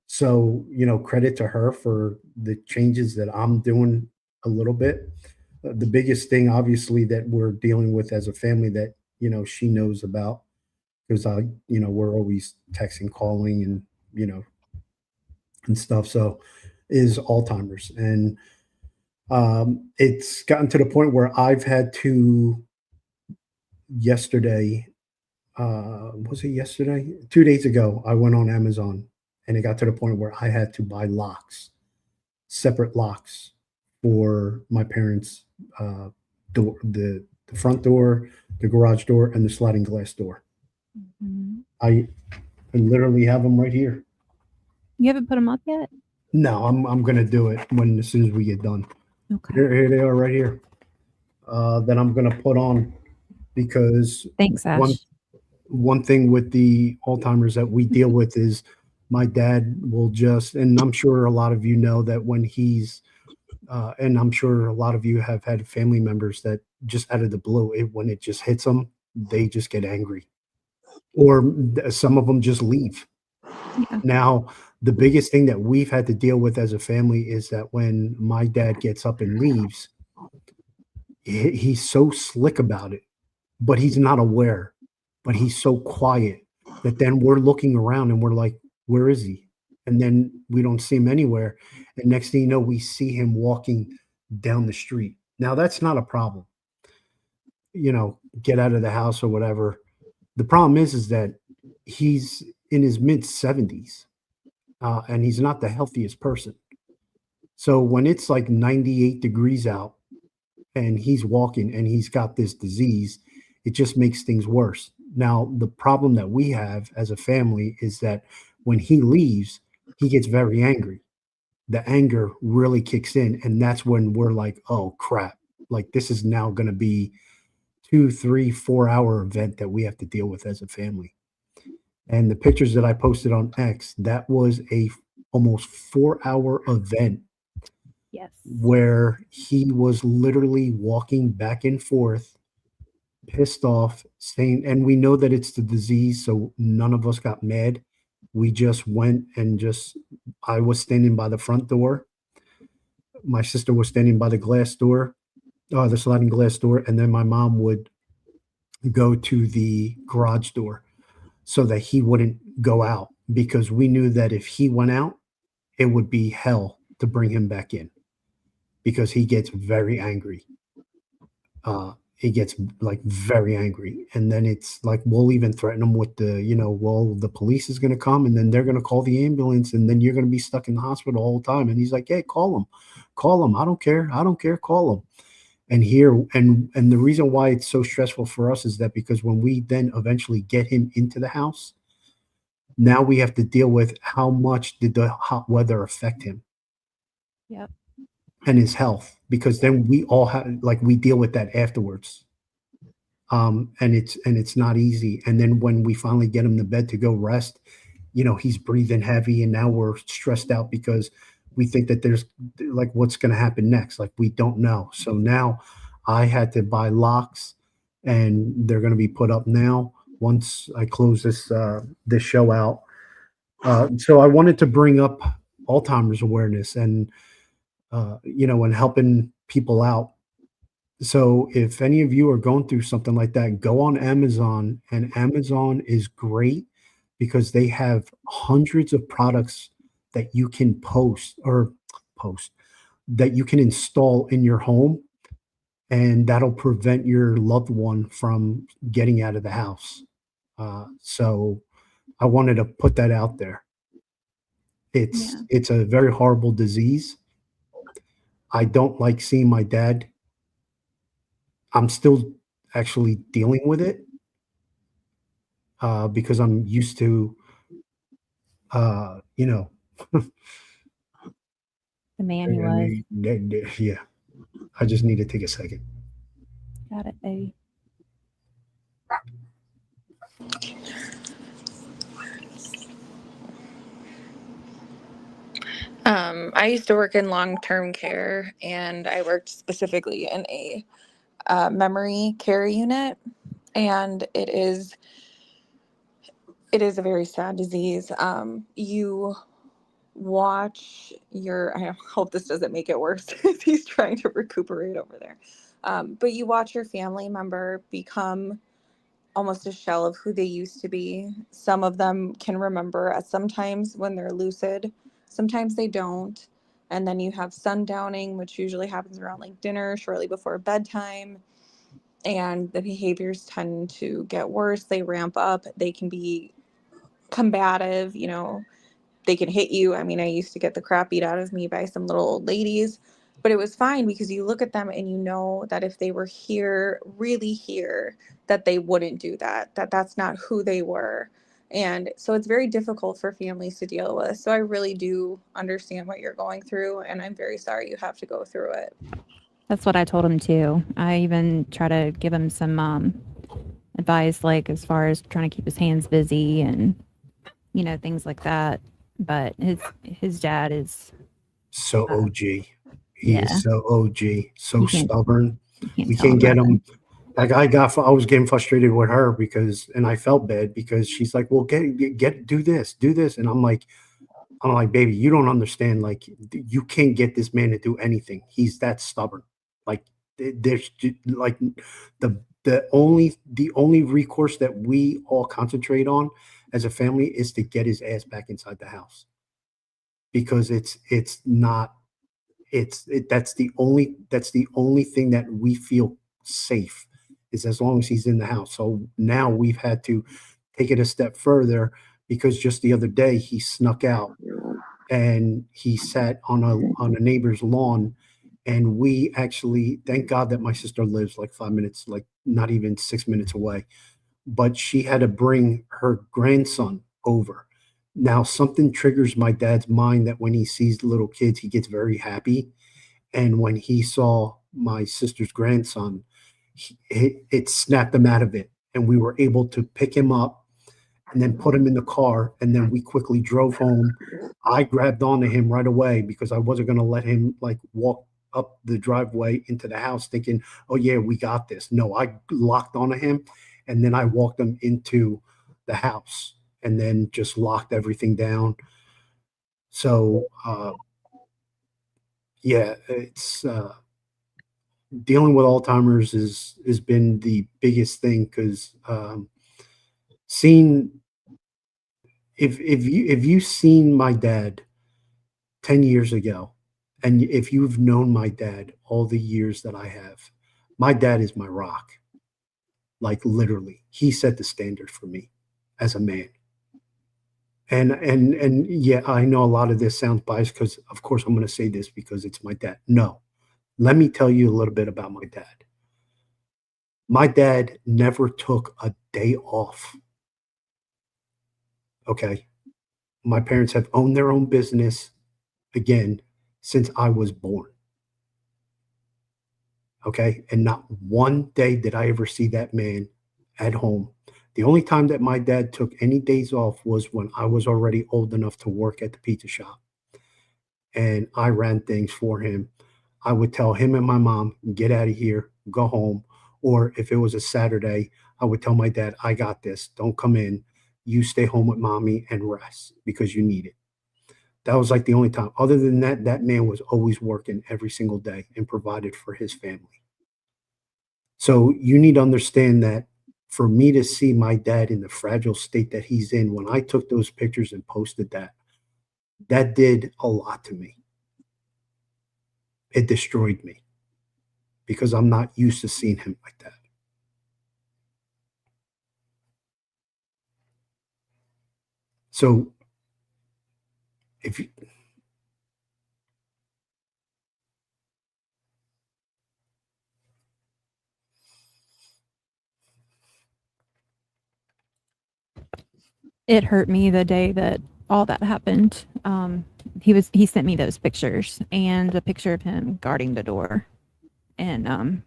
So, credit to her for the changes that I'm doing a little bit. The biggest thing, obviously, that we're dealing with as a family that, she knows about because we're always texting, calling, and, and stuff. So is Alzheimer's. And it's gotten to the point where I've had to yesterday, was it yesterday? 2 days ago, I went on Amazon and it got to the point where I had to buy locks, separate locks for my parents' door, the front door, the garage door, and the sliding glass door. I literally have them right here. You haven't put them up yet? No, I'm gonna do it as soon as we get done. Okay. Here they are right here. That I'm gonna put on because Thanks, Ash. one thing with the Alzheimer's that we deal with is my dad will just, and I'm sure a lot of you know that when he's, and I'm sure a lot of you have had family members that just out of the blue, when it just hits them, they just get angry, or some of them just leave. Yeah. Now, the biggest thing that we've had to deal with as a family is that when my dad gets up and leaves, he's so slick about it, but he's not aware. But he's so quiet that then we're looking around and we're like, where is he? And then we don't see him anywhere. And next thing you know, we see him walking down the street. Now, that's not a problem. Get out of the house or whatever. The problem is that he's in his mid 70s, and he's not the healthiest person. So when it's like 98 degrees out and he's walking and he's got this disease, it just makes things worse. Now, the problem that we have as a family is that when he leaves, he gets very angry. The anger really kicks in, and that's when we're like, oh crap, like this is now going to be 2, 3, 4 hour event that we have to deal with as a family. And the pictures that I posted on X, that was a almost 4 hour event Yes. where he was literally walking back and forth, pissed off, saying, and we know that it's the disease, so none of us got mad. We just went and I was standing by the front door. My sister was standing by the glass door, the sliding glass door, and then my mom would go to the garage door so that he wouldn't go out, because we knew that if he went out, it would be hell to bring him back in, because he gets very angry. He gets like very angry. And then it's like, we'll even threaten him with well, the police is going to come and then they're going to call the ambulance and then you're going to be stuck in the hospital all the time. And he's like, hey, call him. I don't care. Call him. And the reason why it's so stressful for us is that because when we then eventually get him into the house, now we have to deal with how much did the hot weather affect him. Yep. And his health, because then we all have, like, we deal with that afterwards. And it's not easy. And then when we finally get him to bed to go rest, he's breathing heavy, and now we're stressed out because we think that there's like, what's going to happen next? Like, we don't know. So now I had to buy locks, and they're going to be put up now once I close this show out. So I wanted to bring up Alzheimer's awareness and and helping people out. So if any of you are going through something like that, go on Amazon, and Amazon is great because they have hundreds of products that you can post that you can install in your home, and that'll prevent your loved one from getting out of the house. So I wanted to put that out there. It's a very horrible disease. I don't like seeing my dad. I'm still actually dealing with it because I'm used to, The man he was. yeah. I just need to take a second. Got it, baby. I used to work in long-term care, and I worked specifically in a memory care unit, and it is a very sad disease. You watch I hope this doesn't make it worse if he's trying to recuperate over there. But you watch your family member become almost a shell of who they used to be. Some of them can remember sometimes when they're lucid, sometimes they don't. And then you have sundowning, which usually happens around like dinner, shortly before bedtime. And the behaviors tend to get worse. They ramp up. They can be combative, they can hit you. I mean, I used to get the crap beat out of me by some little old ladies, but it was fine because you look at them and you know that if they were here, really here, that they wouldn't do that, that's not who they were. And so it's very difficult for families to deal with. So I really do understand what you're going through, and I'm very sorry you have to go through it. That's what I told him too. I even try to give him some advice, like as far as trying to keep his hands busy and things like that. But his dad is so OG. He yeah. is so OG, so stubborn. We tell can't get him. nothing. Like I was getting frustrated with her and I felt bad because she's like, well, do this, and I'm like, baby, you don't understand. Like, you can't get this man to do anything. He's that stubborn. Like, there's like the only recourse that we all concentrate on as a family is to get his ass back inside the house, because that's the only thing that we feel safe is as long as he's in the house. So now we've had to take it a step further because just the other day he snuck out and he sat on a neighbor's lawn, and we actually, thank God that my sister lives like 5 minutes, like not even 6 minutes away, but she had to bring her grandson over. Now something triggers my dad's mind that when he sees little kids he gets very happy, and when he saw my sister's grandson, it snapped him out of it, and we were able to pick him up and then put him in the car, and then we quickly drove home. I grabbed onto him right away because I wasn't going to let him like walk up the driveway into the house thinking, oh yeah, we got this. No, I locked onto him, and then I walked him into the house and then just locked everything down. So yeah, it's dealing with Alzheimer's has been the biggest thing because seeing if you've seen my dad 10 years ago, and if you've known my dad all the years that I have, my dad is my rock. Like literally, he set the standard for me as a man. And yeah, I know a lot of this sounds biased because of course I'm going to say this because it's my dad. No, let me tell you a little bit about my dad. My dad never took a day off. Okay. My parents have owned their own business again since I was born. Okay. And not one day did I ever see that man at home. The only time that my dad took any days off was when I was already old enough to work at the pizza shop. And I ran things for him. I would tell him and my mom, get out of here, go home. Or if it was a Saturday, I would tell my dad, I got this. Don't come in. You stay home with mommy and rest because you need it. That was like the only time. Other than that, that man was always working every single day and provided for his family. So you need to understand that for me to see my dad in the fragile state that he's in, when I took those pictures and posted that, that did a lot to me. It destroyed me because I'm not used to seeing him like that. So if you, It hurt me the day that all that happened. He sent me those pictures and a picture of him guarding the door. And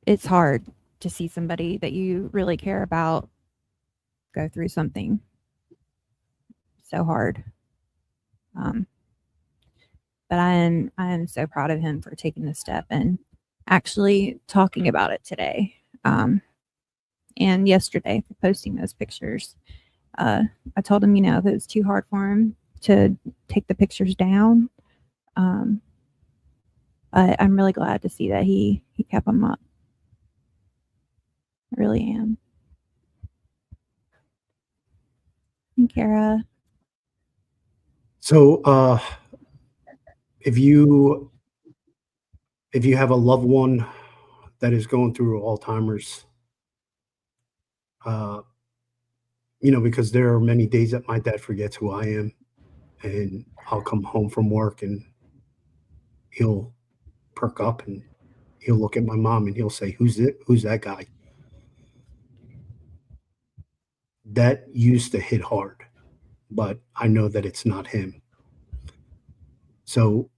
it's hard to see somebody that you really care about go through something so hard. But I am so proud of him for taking the step and actually talking about it today. And yesterday for posting those pictures. I told him, if it was too hard for him to take the pictures down, I'm really glad to see that he kept them up. I really am. And Kara. So if you have a loved one that is going through Alzheimer's, because there are many days that my dad forgets who I am, and I'll come home from work and he'll perk up and he'll look at my mom and he'll say, Who's that guy? That used to hit hard, but I know that it's not him. So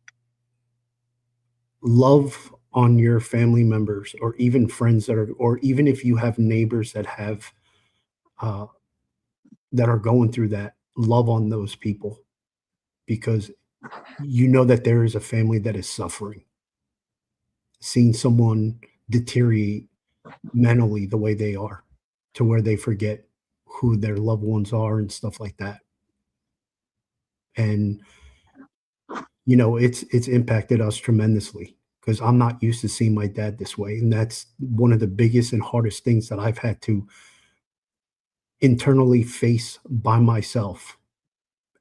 love on your family members or even friends or even if you have neighbors that have that are going through that, love on those people because you know that there is a family that is suffering. Seeing someone deteriorate mentally the way they are to where they forget who their loved ones are and stuff like that. And it's impacted us tremendously because I'm not used to seeing my dad this way. And that's one of the biggest and hardest things that I've had to internally face by myself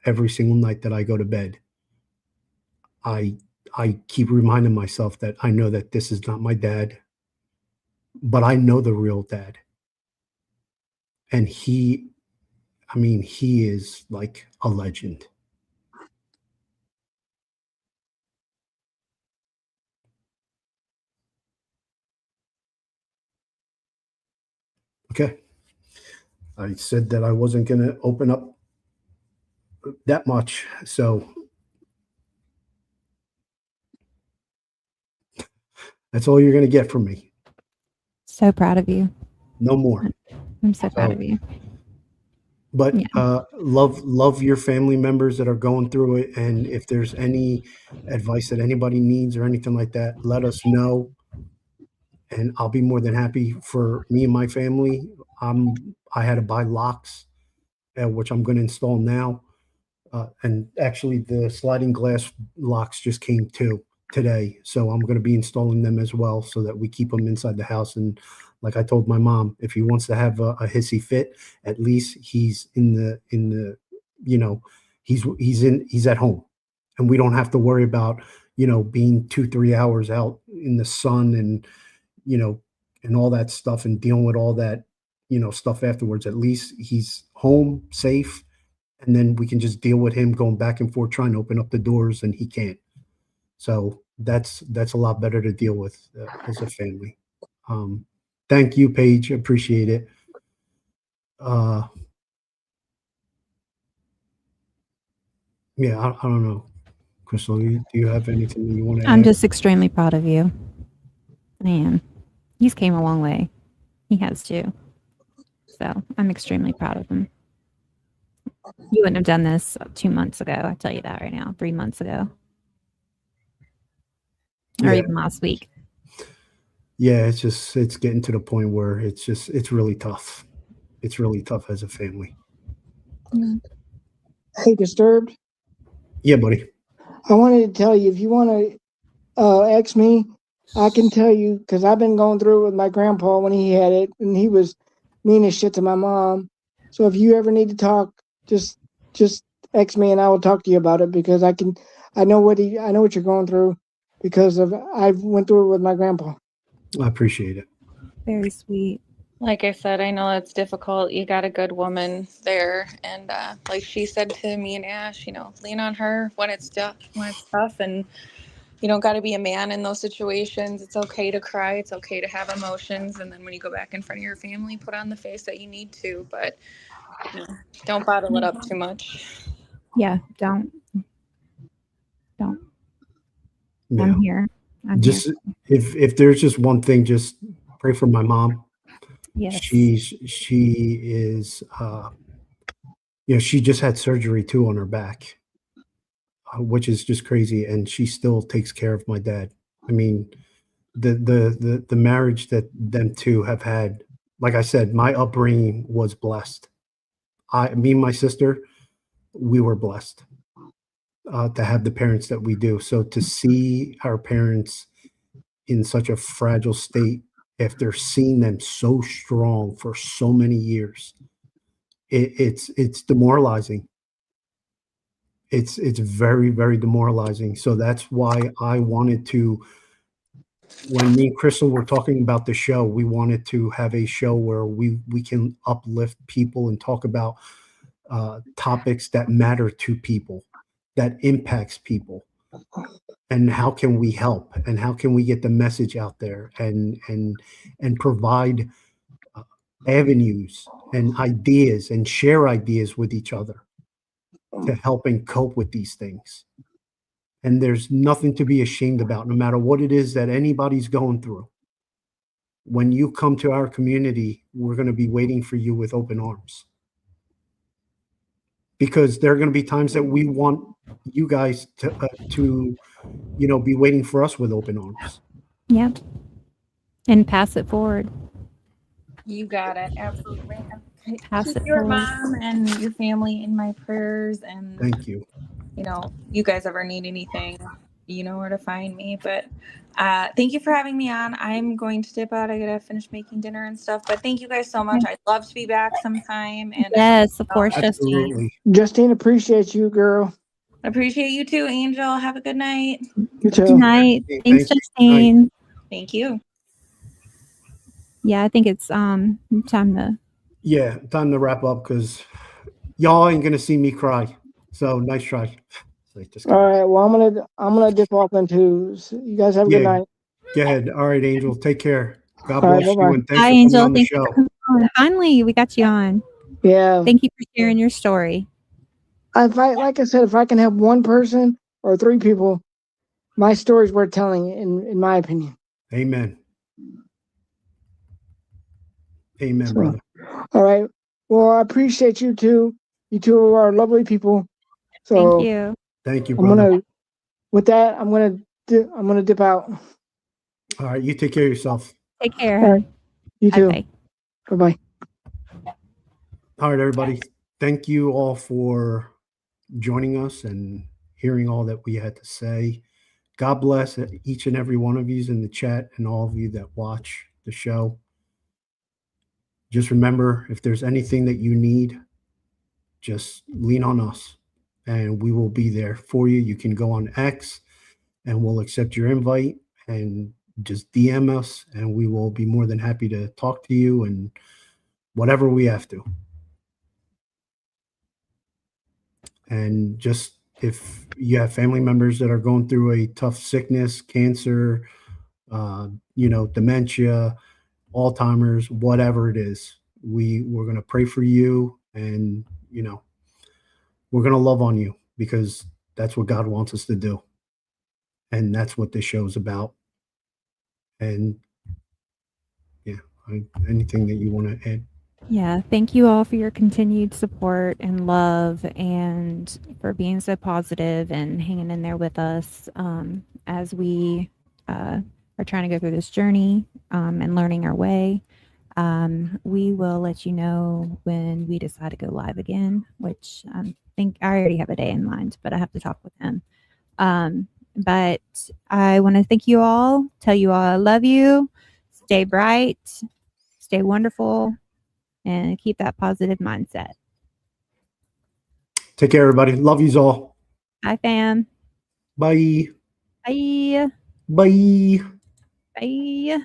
every single night that I go to bed. I keep reminding myself that I know that this is not my dad, but I know the real dad. And he I mean, he is like a legend. Okay. I said that I wasn't going to open up that much. So that's all you're going to get from me. So proud of you. No more. I'm so proud of you. But Yeah. love your family members that are going through it. And if there's any advice that anybody needs or anything like that, let us know. And I'll be more than happy for me and my family. I had to buy locks, which I'm going to install now. And actually, the sliding glass locks just came today, so I'm going to be installing them as well, so that we keep them inside the house. And like I told my mom, if he wants to have a hissy fit, at least he's in the he's at home, and we don't have to worry about being 2-3 hours out in the sun and and all that stuff and dealing with all that stuff afterwards. At least he's home safe, and then we can just deal with him going back and forth trying to open up the doors, and he can't. So that's a lot better to deal with as a family. Thank you, Paige. Appreciate it. Yeah, I don't know. Crystal, do you have anything you want to add? I'm just extremely proud of you. Man, he's came a long way. He has too. So I'm extremely proud of him. You wouldn't have done this 2 months ago. I tell you that right now. 3 months ago. Or Yeah. even last week. Yeah, it's getting to the point where it's really tough. It's really tough as a family. Hey, Disturbed. Yeah, buddy. I wanted to tell you, if you want to ask me, I can tell you, because I've been going through it with my grandpa when he had it, and he was mean as shit to my mom. So if you ever need to talk, just ask me, and I will talk to you about it, because I know what you're going through, because I went through it with my grandpa. I appreciate it. Very sweet. Like I said, I know it's difficult. You got a good woman there, and like she said to me and Ash, lean on her when it's tough, and you don't got to be a man in those situations. It's okay to cry. It's okay to have emotions, and then when you go back in front of your family, put on the face that you need to, but don't bottle it up too much. Yeah, don't. Yeah. I'm here. Just if there's just one thing, just pray for my mom. Yes. She is she just had surgery too on her back, which is just crazy, and she still takes care of my dad. I mean, the marriage that them two have had, like I said, my upbringing was blessed. Me and my sister, we were blessed to have the parents that we do. So to see our parents in such a fragile state after seeing them so strong for so many years, it's demoralizing. It's very, very demoralizing. So that's why I wanted to, when me and Crystal were talking about the show, we wanted to have a show where we can uplift people and talk about topics that matter to people, that impacts people, and how can we help, and how can we get the message out there, and provide avenues and ideas and share ideas with each other to help and cope with these things. And there's nothing to be ashamed about, no matter what it is that anybody's going through. When you come to our community, we're going to be waiting for you with open arms. Because there are going to be times that we want you guys to be waiting for us with open arms. Yep. And pass it forward. You got it. Absolutely. Pass Keep it your forward. mom and your family in my prayers, and Thank you. You guys ever need anything, you know where to find me. But thank you for having me on. I'm going to dip out. I gotta finish making dinner and stuff. But thank you guys so much. I'd love to be back sometime. And Yes, of course, Justine. Absolutely. Justine appreciates you, girl. Appreciate you too, Angel. Have a good night. You too. Good night. Thank Thanks, you. Justine. Thank you. Yeah, I think it's time to. Yeah, time to wrap up, because y'all ain't gonna see me cry. So nice try. Just All right. Well, I'm gonna dip off then too. So you guys have a good Yeah. night. Go ahead. All right, Angel. Take care. God All right. bless Bye you, bye. and thanks Hi, for coming Angel. on the Thank you show. for coming on. Finally, we got you on. Yeah. Thank you for sharing your story. Like I said, if I can help one person or 3 people, my story's worth telling. In my opinion. Amen. Amen, So, brother. all right. Well, I appreciate you too. You two are lovely people. So Thank you. Thank you, I'm brother. gonna. With that, I'm gonna dip out. All right, you take care of yourself. Take care. All right. You too. Bye. Bye bye. All right, everybody. Thank you all for joining us and hearing all that we had to say. God bless each and every one of you in the chat and all of you that watch the show. Just remember, if there's anything that you need, just lean on us and we will be there for you. You can go on X and we'll accept your invite and just DM us and we will be more than happy to talk to you and whatever we have to. And just if you have family members that are going through a tough sickness, cancer, dementia, Alzheimer's, whatever it is, we're going to pray for you and, we're going to love on you because that's what God wants us to do. And that's what this show is about. And yeah, anything that you want to add? Yeah, thank you all for your continued support and love and for being so positive and hanging in there with us as we are trying to go through this journey and learning our way. We will let you know when we decide to go live again, which I think I already have a day in mind, but I have to talk with him. But I want to thank you all, tell you all I love you, stay bright, stay wonderful, and keep that positive mindset. Take care, everybody. Love yous all. Bye, fam. Bye. Bye. Bye. Bye.